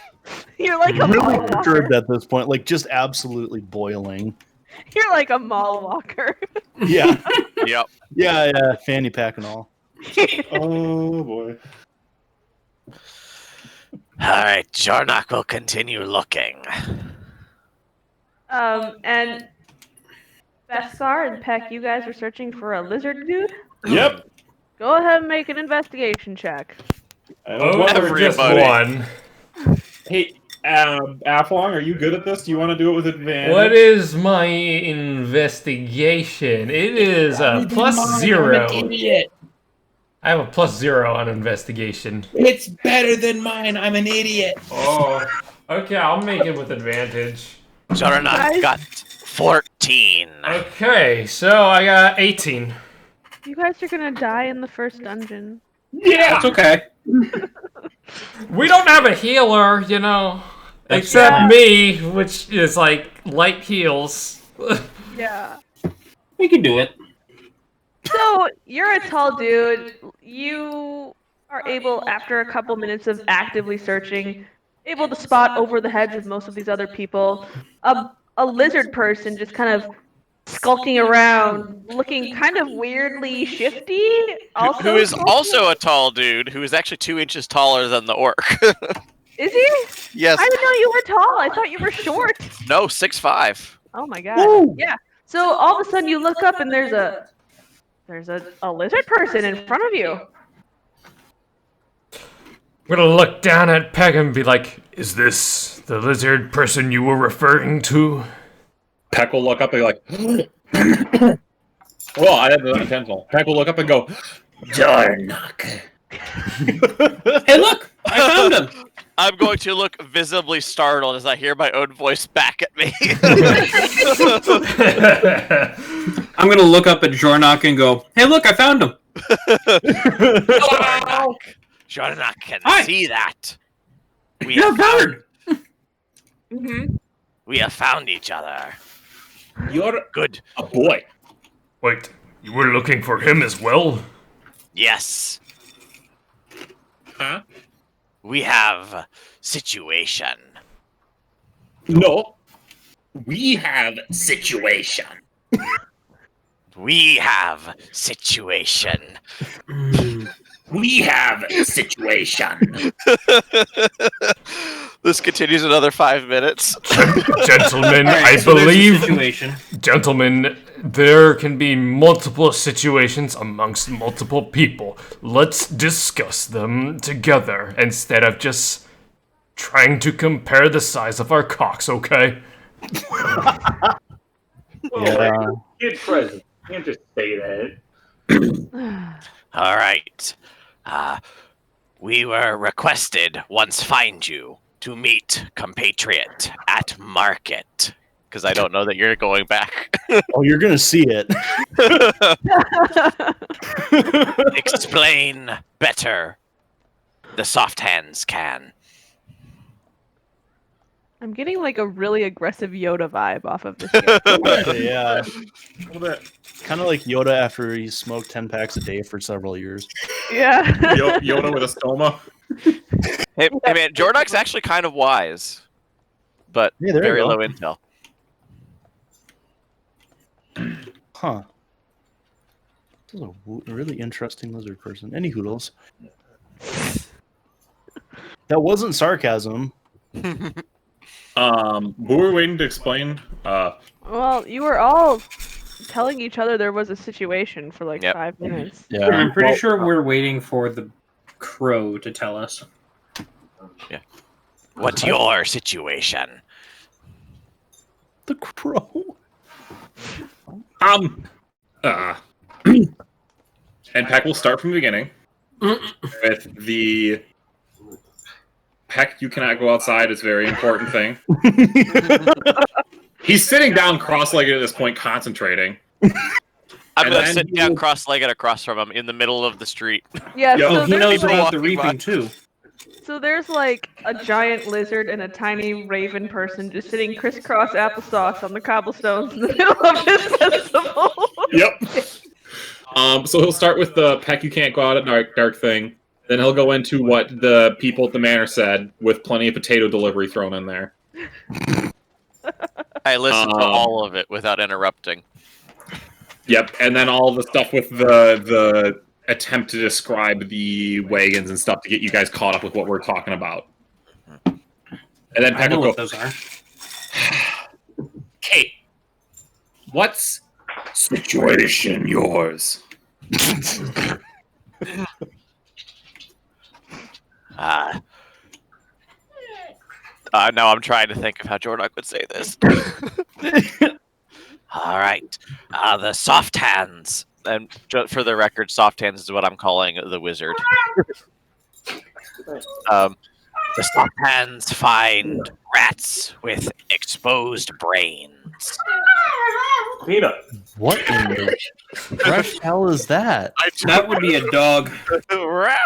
You're like a Really mall walker. disturbed at this point, like just absolutely boiling. You're like a mall walker. Yeah. Yep. Yeah, fanny pack and all. oh boy. All right, Jornak will continue looking. And Beskar and Peck, you guys are searching for a lizard dude? Yep. Go ahead and make an investigation check. Oh, just Everybody. one. Hey, Aflong, are you good at this? Do you want to do it with advantage? What is my investigation? It is a +0. I'm an idiot. I have a +0 on investigation. It's better than mine. I'm an idiot. Oh, okay, I'll make it with advantage. Jornak Guys? got 14. Okay, so I got 18. You guys are gonna die in the first dungeon. Yeah. That's okay. We don't have a healer, you know, except me, which is like light heals. Yeah. We can do it. So, you're a tall dude. You are able, after a couple minutes of actively searching, able to spot over the heads of most of these other people a lizard person just kind of skulking around, looking kind of weirdly shifty. Who is also a tall dude who is actually 2 inches taller than the orc. Is he? Yes. I didn't know you were tall. I thought you were short. No, 6'5". Oh my god. Yeah. So all of a sudden you look up and there's a lizard person in front of you. I'm gonna look down at Peg and be like, "Is this the lizard person you were referring to?" Peck will look up and be like, well, I had the intentional. Peck will look up and go, Jornak. Hey, look! I found him. I'm going to look visibly startled as I hear my own voice back at me. I'm gonna look up at Jornak and go, "Hey, look! I found him." Jornak can Hi. see that. We Yeah, have found, Mm-hmm. we have found each other. you're Good. a boy. Wait, you were looking for him as well? Yes. Huh? We have situation. No. We have situation. We have situation. We have situation. This continues another 5 minutes. Gentlemen, All right, I so there's a believe, situation. gentlemen, there can be multiple situations amongst multiple people. Let's discuss them together instead of just trying to compare the size of our cocks, okay? Yeah. Kid present. You can't just say that. All right. We were requested once find you to meet compatriot at market. Because I don't know that you're going back. Oh, you're gonna see it. Explain better. The soft hands can. I'm getting like a really aggressive Yoda vibe off of this. Yeah. Kind of like Yoda after he smoked 10 packs a day for several years. Yeah. Yoda with a stoma. Hey man, Jornok's actually kind of wise. But Yeah, there you very go. low intel. Huh. This is a really interesting lizard person. Any hoodles. That wasn't sarcasm. Who are we waiting to explain? Well, you were all telling each other there was a situation for like Yep. 5 minutes. Yeah. I'm pretty sure we're waiting for the crow to tell us. What's your situation? The crow. And Peck will start from the beginning with the Peck, you cannot go outside is a very important thing. He's sitting down cross-legged at this point, concentrating. I'm And gonna then sit he down will- cross-legged across from him in the middle of the street. Yeah, Yo, so He there's knows like, about the walking by. reaping too. so there's like a giant lizard and a tiny raven person just sitting crisscross applesauce on the cobblestones in the middle of this festival. Yep. So he'll start with the Peck, you can't go out at dark thing. Then he'll go into what the people at the manor said, with plenty of potato delivery thrown in there. I listened to all of it without interrupting. Yep, and then all the stuff with the attempt to describe the wagons and stuff to get you guys caught up with what we're talking about. And then I Peck know will what go, those are. Kate, what's situation yours? Now I'm trying to think of how Jornok would say this. All right. The soft hands. And for the record, soft hands is what I'm calling the wizard. The soft hands find rats with exposed brains. Peanut. What in the fresh hell is that? That would be a dog. I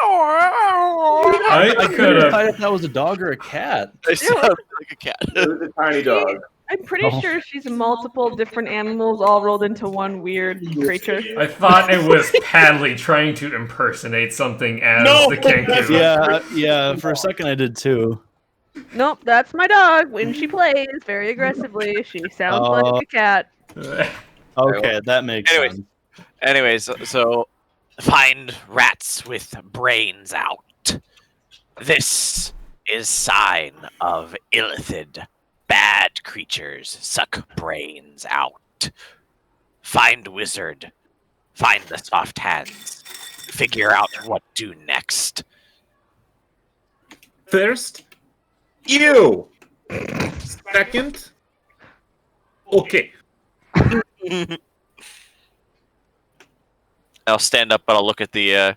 couldn't could have. decide if that was a dog or a cat. They sound like a cat. It was a tiny dog. I'm pretty sure she's multiple different animals all rolled into one weird creature. I thought it was Padley trying to impersonate something as No! the Kenku. Yeah. For a second, I did too. Nope, that's my dog. When she plays very aggressively, she sounds like a cat. Okay, that makes Anyways. sense. Anyways, so find rats with brains out. This is sign of Illithid. Bad creatures suck brains out. Find wizard. Find the soft hands. Figure out what to do next. First, you. Second, okay. I'll stand up, but I'll look at the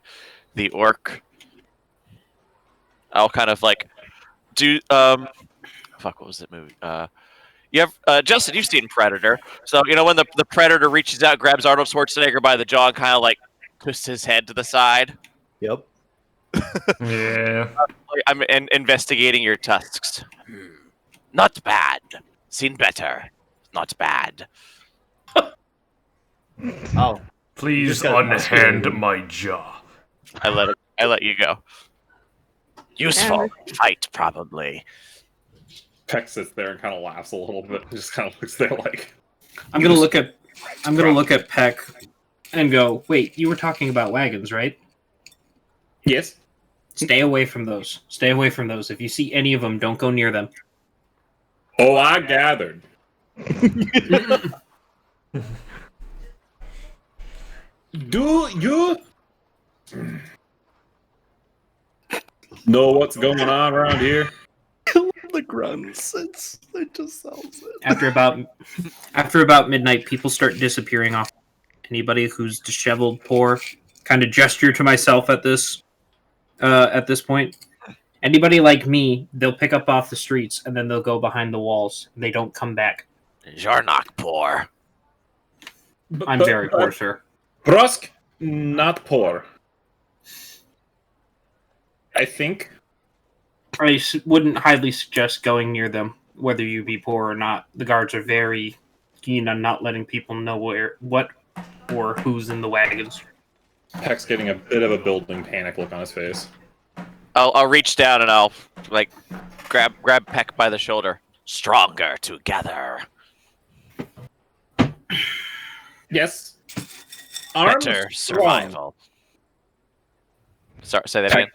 orc. I'll kind of like do fuck, what was that movie? You have Justin, you've seen Predator. So you know when the predator reaches out, grabs Arnold Schwarzenegger by the jaw, and kind of like twists his head to the side. Yep. Yeah. I'm investigating your tusks. Not bad. Seen better. Not bad. Oh, Please just got unhand my jaw. I let you go. Useful fight, probably. Peck sits there and kind of laughs a little bit. Just kind of looks there like. I'm gonna look at Peck and go, wait, you were talking about wagons, right? Yes. Stay away from those. Stay away from those. If you see any of them, don't go near them. Oh, I gathered. Do you know what's going on around here? The grunt sits. It just sounds it. After about midnight, people start disappearing off. Anybody who's disheveled, poor, kind of gesture to myself at this point. Anybody like me, they'll pick up off the streets and then they'll go behind the walls. They don't come back. You're not poor. I'm very poor, sir. Brusk, not poor. I think. I wouldn't highly suggest going near them, whether you be poor or not. The guards are very keen on not letting people know what or who's in the wagons. Peck's getting a bit of a building panic look on his face. I'll reach down and I'll like grab Peck by the shoulder. Stronger together. Yes. Better survival. Sorry, say that again.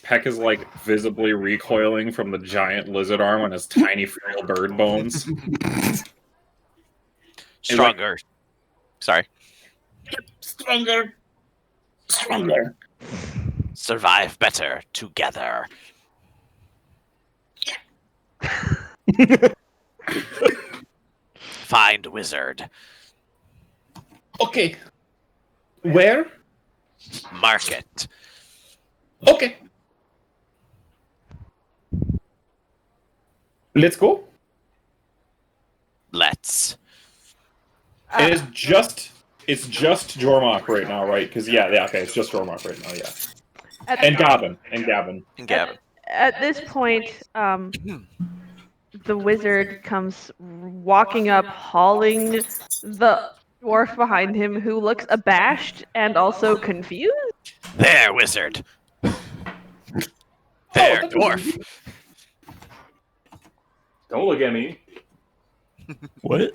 Peck is like visibly recoiling from the giant lizard arm on his tiny frail bird bones. Stronger. Sorry. Stronger. Stronger. Survive better together. Find wizard. Okay. Where? Market. Okay. Let's go. Let's. It's just Jormok right now, right? Because okay, it's just Jormok right now, yeah. And Gavin. At this point, the wizard comes walking up, hauling the dwarf behind him, who looks abashed and also confused. There, wizard. There, dwarf. Don't look at me. What?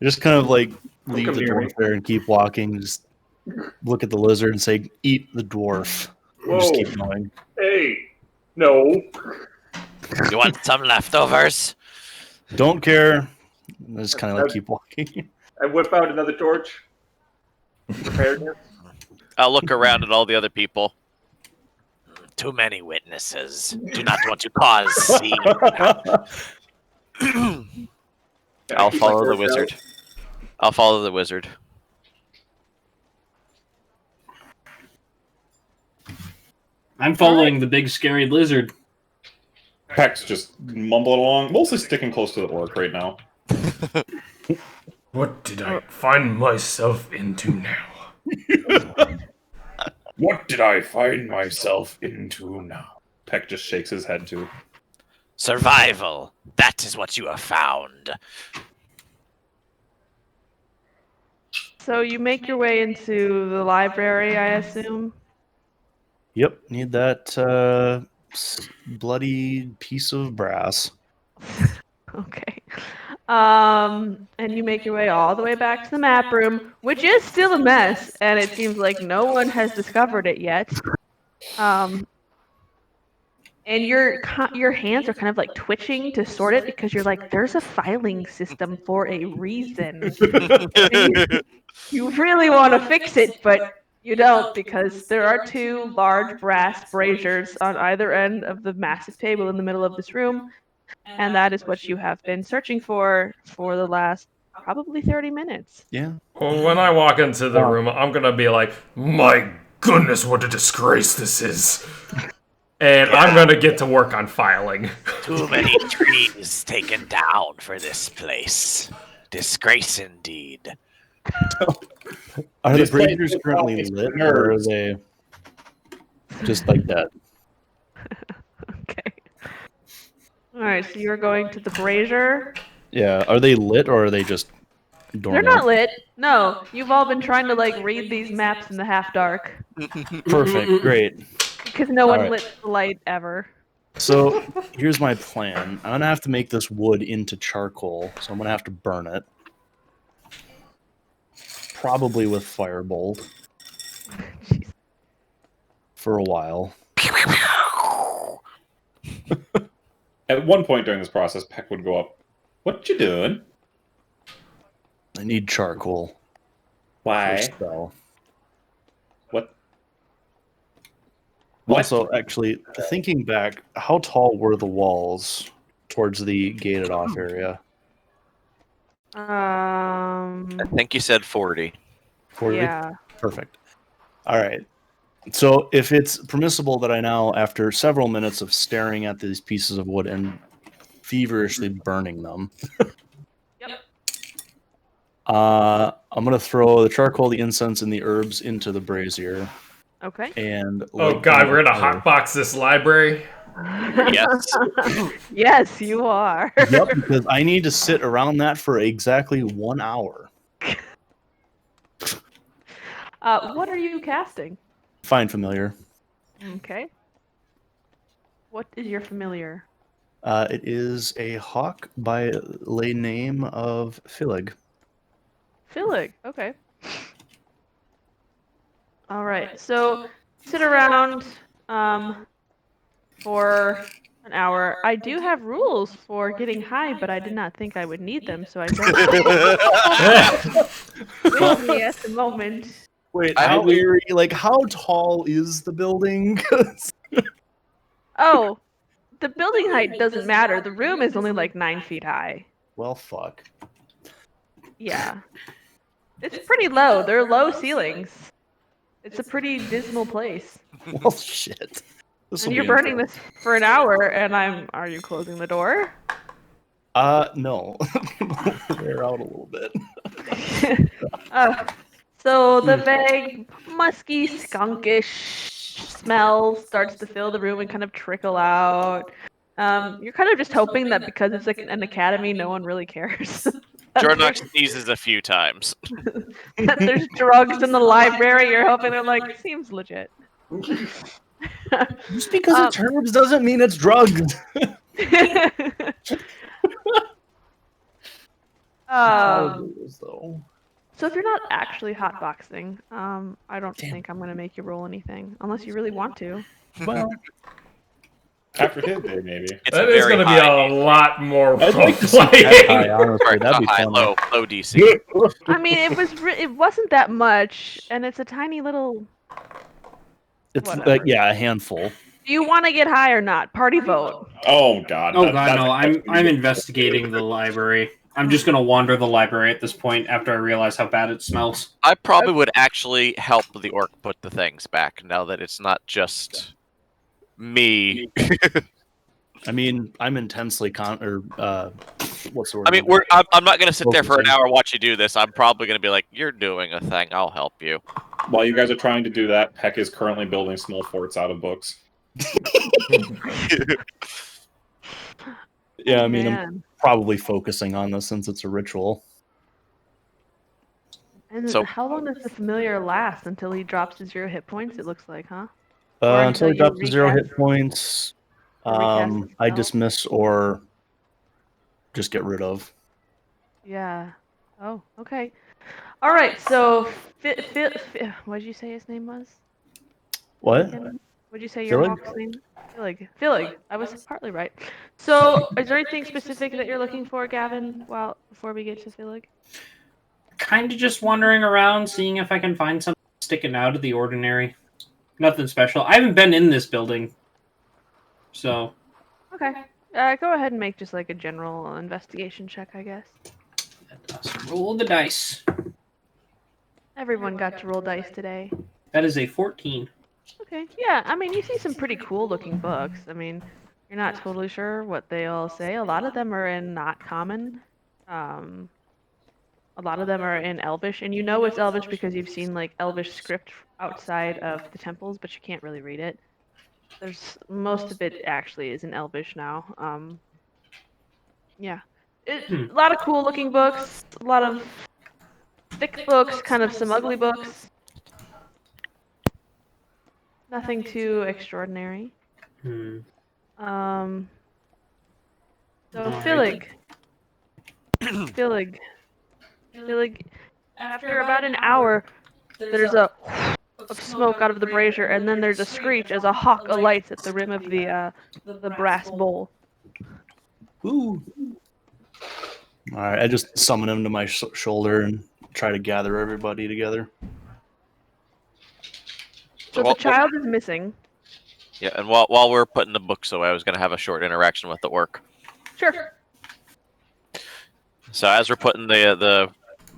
Just kind of like leave Come the near dwarf me. there and keep walking. Just look at the lizard and say, "Eat the dwarf." Whoa. Just keep going. Hey, no. You want some leftovers? Don't care. Just kind of like keep walking. I whip out another torch. Preparedness. I'll look around at all the other people. Too many witnesses. Do not want to cause scene. I'll follow the wizard. I'll follow the wizard. I'm following the big scary lizard. Peck's just mumbling along, mostly sticking close to the orc right now. What did I find myself into now? What did I find myself into now? Peck just shakes his head too. Survival. That is what you have found. So you make your way into the library, I assume? Yep, need that bloody piece of brass. Okay. And you make your way all the way back to the map room, which is still a mess, and it seems like no one has discovered it yet. And your hands are kind of like twitching to sort it because you're like, there's a filing system for a reason. You really want to fix it, but you don't, because there are two large brass braziers on either end of the massive table in the middle of this room. And that is what you have been searching for the last probably 30 minutes. Yeah. Well, when I walk into the room, I'm gonna be like, my goodness, what a disgrace this is. And I'm gonna get to work on filing. Too many trees taken down for this place. Disgrace indeed. Are the This place braziers is currently always lit, nerds. or are they just like that? Okay. Alright, so you're going to the brazier. Yeah. Are they lit, or are they just They're dormant? not lit. No, you've all been trying to like read these maps in the half dark. Perfect. Great. Because no one Alright. lit the light ever. So here's my plan. I'm gonna have to make this wood into charcoal, so I'm gonna have to burn it. Probably with firebolt. for a while. At one point during this process, Peck would go up. What you doing? I need charcoal. Why? For spell. What? Also, actually, thinking back, how tall were the walls towards the gated off area? I think you said 40. 40? Yeah. Perfect. All right. So if it's permissible that I now, after several minutes of staring at these pieces of wood and feverishly burning them, Yep. I'm going to throw the charcoal, the incense, and the herbs into the brazier. Okay. And Oh god, we're gonna hotbox this library. Yes. Yes, you are. Yep, because I need to sit around that for exactly 1 hour. What are you casting? Find familiar. Okay. What is your familiar? It is a hawk by lay name of Phillig. Phillig. Okay. All right. So sit around for an hour. I do have rules for getting high, but I did not think I would need them, so I don't. With me at the moment. Wait, how eerie? Like, how tall is the building? Oh, the building height doesn't matter. The room is only like 9 feet high. Well, fuck. Yeah. It's pretty low. They're low ceilings. It's a pretty dismal place. Well, shit. And you're burning this for an hour, and are you closing the door? No. Wear out a little bit. So the vague, musky, skunkish smell starts to fill the room and kind of trickle out. You're kind of just hoping that because it's like an academy, no one really cares. Jornox sneezes a few times. That there's drugs in the library. You're hoping they're like, seems legit. Just because it's herbs doesn't mean it's drugs. So if you're not actually hotboxing, I don't think I'm gonna make you roll anything unless you really want to. Well, after his day, maybe. That is going to be a lot more I'd like to see roleplaying. Honestly, that'd be fun. Low DC. I mean, it wasn't that much, and it's a tiny little. It's Whatever. like, yeah, a handful. Do you want to get high or not? Party vote. Oh god. Oh god, no! I'm investigating the library. I'm just gonna wander the library at this point after I realize how bad it smells. I probably would actually help the orc put the things back now that it's not just me. I mean, I'm intensely what's the word? I mean, I'm not gonna sit there for an hour and watch you do this. I'm probably gonna be like, "You're doing a thing. I'll help you." While you guys are trying to do that, Peck is currently building small forts out of books. Yeah, I mean, I'm probably focusing on this since it's a ritual. And So- how long does the familiar last until he drops to 0 hit points? It looks like, huh? Until he you drops to 0 recast- hit points, recast the I spell? dismiss or just get rid of. Yeah. Oh, okay. All right. So, what did you say his name was? What? What did you say your Phillig? hawk's name? Phillig. Phillig. I was partly right. So, is there anything specific that you're looking for, Gavin? Well, before we get to Phillig. Kind of just wandering around, seeing if I can find something sticking out of the ordinary. Nothing special. I haven't been in this building, so. Okay. Go ahead and make just like a general investigation check, I guess. Roll the dice. Everyone got to roll dice today. That is a 14. Okay. Yeah, I mean, you see some pretty cool looking books. I mean, you're not totally sure what they all say. A lot of them are in not common. A lot of them are in Elvish, and you know it's Elvish because you've seen like Elvish script outside of the temples, but you can't really read it. There's most of it actually is in Elvish now. Yeah, a lot of cool looking books, a lot of thick books, kind of some ugly books. Nothing too extraordinary. So Phillig. Phillig. After about an hour, there's a of smoke out of the brazier, and then there's a screech as a hawk alights at the rim of the brass bowl. Ooh. All right, I just summon him to my shoulder and try to gather everybody together. So the child is missing. Yeah, and while we're putting the books away, I was going to have a short interaction with the orc. Sure. So as we're putting the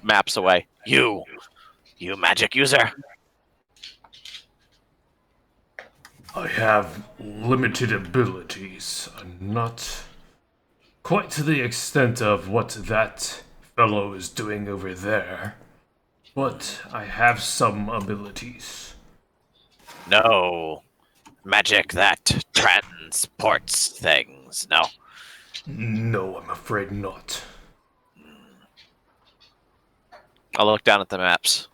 maps away, you magic user. I have limited abilities. I'm not quite to the extent of what that fellow is doing over there, but I have some abilities. No. Magic that transports things. No. No, I'm afraid not. I'll look down at the maps.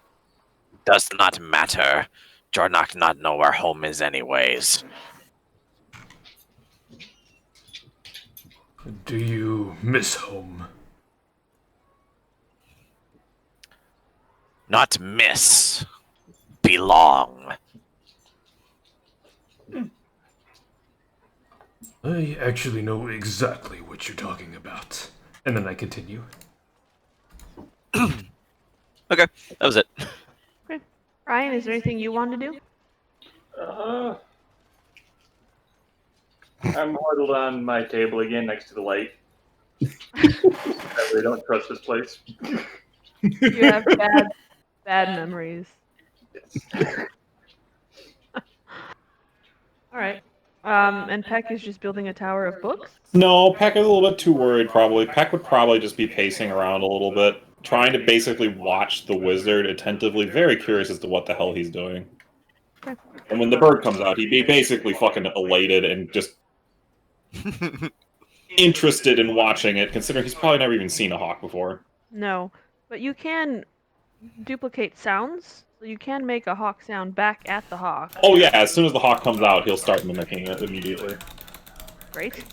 Does not matter. Jornak not know where home is anyways. Do you miss home? Not miss. Belong. I actually know exactly what you're talking about. And then I continue. Okay, that was it. Okay. Ryan, is there anything you want to do? I'm huddled on my table again next to the light. I really don't trust this place. You have bad memories. All right. And Peck is just building a tower of books? No, Peck is a little bit too worried, probably. Peck would probably just be pacing around a little bit, trying to basically watch the wizard attentively, very curious as to what the hell he's doing. Okay. And when the bird comes out, he'd be basically fucking elated and just interested in watching it, considering he's probably never even seen a hawk before. No. But you can duplicate sounds, so you can make a hawk sound back at the hawk. Oh yeah, as soon as the hawk comes out, he'll start mimicking it immediately. Great.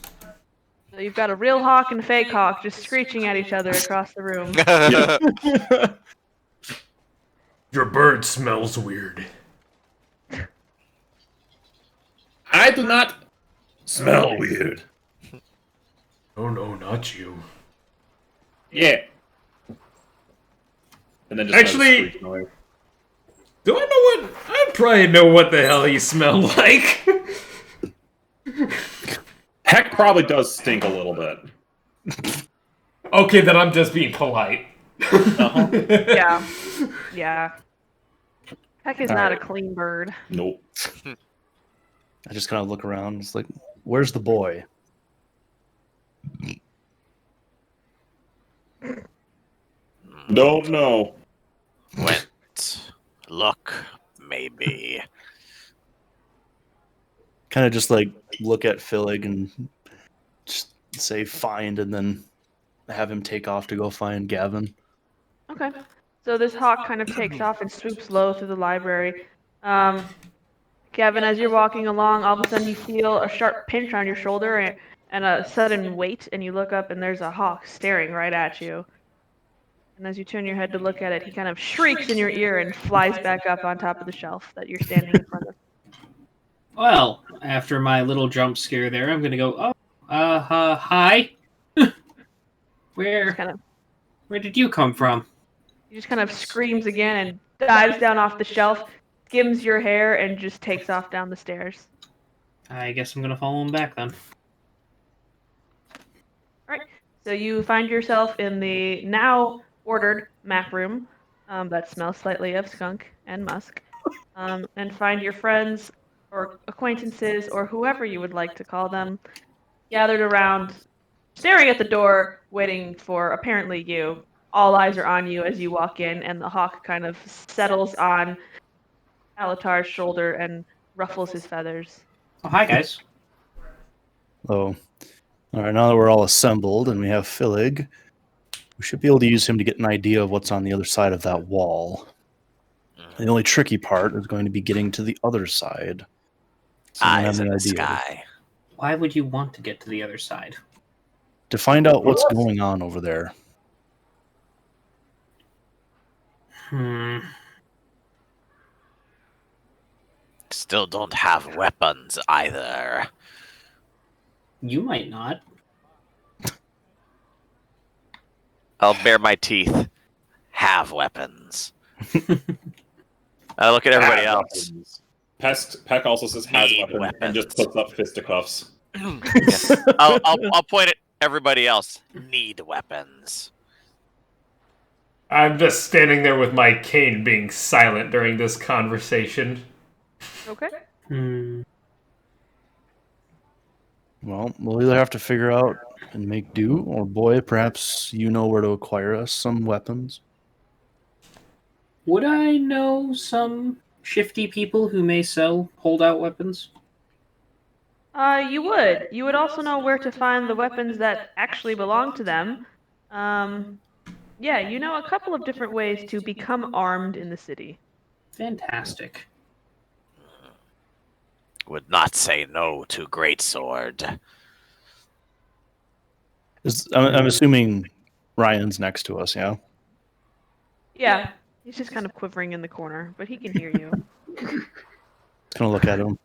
So you've got a real hawk and a fake hawk just screeching at each other across the room. Your bird smells weird. I do not smell weird. Oh no, not you. Yeah. And then just Actually- screech noise. Do I know what? I probably know what the hell he smelled like. Heck probably does stink a little bit. Okay, then I'm just being polite. Yeah. Yeah. Peck is not a clean bird. Nope. I just kind of look around. It's like, where's the boy? Don't know. Went. Look, maybe. Kind of just like look at Phillig and just say find, and then have him take off to go find Gavin. Okay. So this hawk kind of takes off and swoops low through the library. Gavin, as you're walking along, all of a sudden you feel a sharp pinch on your shoulder and a sudden weight, and you look up and there's a hawk staring right at you. And as you turn your head to look at it, he kind of shrieks in your ear and flies back up on top of the shelf that you're standing in front of. Well, after my little jump scare there, I'm gonna go, hi. Where did you come from? He just kind of screams again and dives down off the shelf, skims your hair, and just takes off down the stairs. I guess I'm gonna follow him back then. Alright, so you find yourself in the now ordered map room that smells slightly of skunk and musk, and find your friends or acquaintances or whoever you would like to call them gathered around, staring at the door, waiting for apparently you. All eyes are on you as you walk in, and the hawk kind of settles on Alatar's shoulder and ruffles his feathers. Oh, hi, guys. Oh, all right. Now that we're all assembled and we have Phillig, we should be able to use him to get an idea of what's on the other side of that wall. The only tricky part is going to be getting to the other side. So I don't Eyes have in an the idea. sky. Why would you want to get to the other side? To find out what's going on over there. still don't have weapons either. You might not. I'll bare my teeth. Have weapons. I look at everybody Have else. weapons. Peck also says has Need weapons and just puts up fisticuffs. I'll point at everybody else. Need weapons. I'm just standing there with my cane being silent during this conversation. Okay. Well, we'll either have to figure out and make do, or boy, perhaps you know where to acquire us some weapons. Would I know some shifty people who may sell holdout weapons? You would. You would also know where to find the weapons that actually belong to them. Yeah, you know a couple of different ways to become armed in the city. Fantastic. Would not say no to greatsword. I'm assuming Ryan's next to us, yeah? Yeah, he's just kind of quivering in the corner, but he can hear you. Just gonna look at him.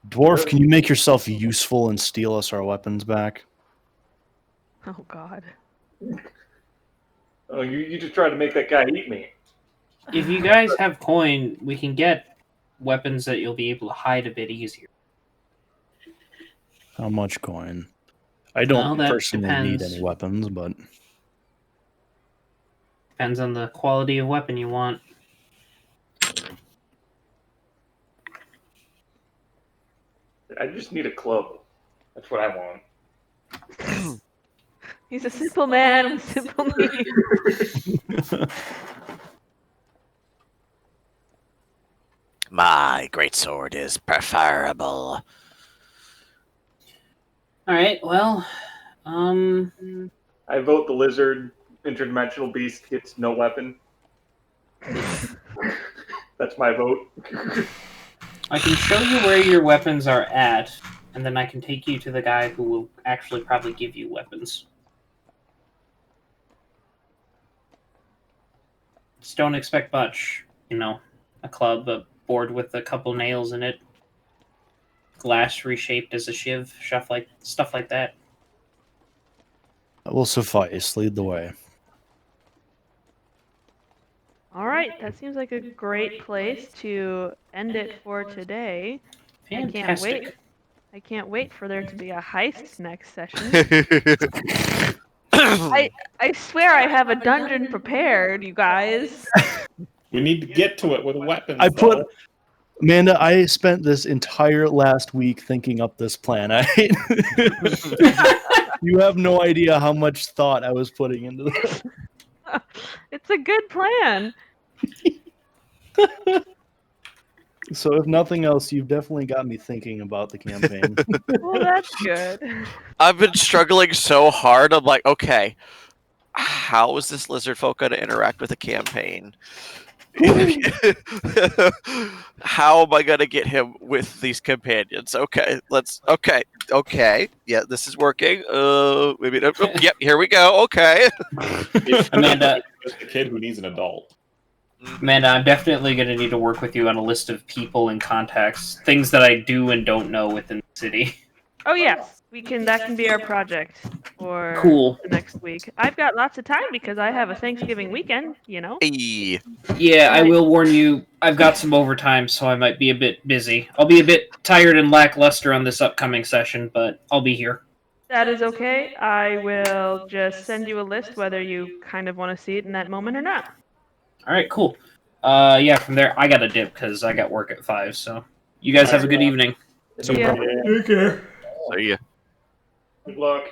Dwarf, can you make yourself useful and steal us our weapons back? Oh, God. Oh, you just tried to make that guy eat me. If you guys have coin, we can get weapons that you'll be able to hide a bit easier. How much coin? I don't Well, that personally need depends. any weapons, but Depends on the quality of weapon you want. I just need a club. That's what I want. He's a simple man with simple needs. My greatsword is preferable. Alright, well, I vote the lizard interdimensional beast gets no weapon. That's my vote. I can show you where your weapons are at, and then I can take you to the guy who will actually probably give you weapons. Just don't expect much, you know, a club, a board with a couple nails in it, glass reshaped as a shiv, stuff like that. that will suffice. Lead the way. All right, that seems like a great place to end it for today. Fantastic. I can't wait for there to be a heist next session. I swear I have a dungeon prepared, you guys. We need to get to it with weapons. Amanda, I spent this entire last week thinking up this plan. You have no idea how much thought I was putting into this. It's a good plan. So if nothing else, you've definitely got me thinking about the campaign. Well, that's good. I've been struggling so hard. I'm like, okay, how is this lizard folk going to interact with the campaign? How am I going to get him with these companions? Okay, okay. Yeah, this is working. Maybe. Yep, here we go. Okay. Amanda, Just a kid who needs an adult. Amanda, I'm definitely going to need to work with you on a list of people and contacts, things that I do and don't know within the city. Oh yes, that can be our project for Cool. the next week. I've got lots of time because I have a Thanksgiving weekend, you know. Hey. Yeah, I will warn you, I've got some overtime, so I might be a bit busy. I'll be a bit tired and lackluster on this upcoming session, but I'll be here. That is okay. I will just send you a list whether you kind of want to see it in that moment or not. Alright, cool. Yeah, from there, I got a dip because I got work at 5, so you guys have a good evening. Yeah. Take care. So yeah. Good luck.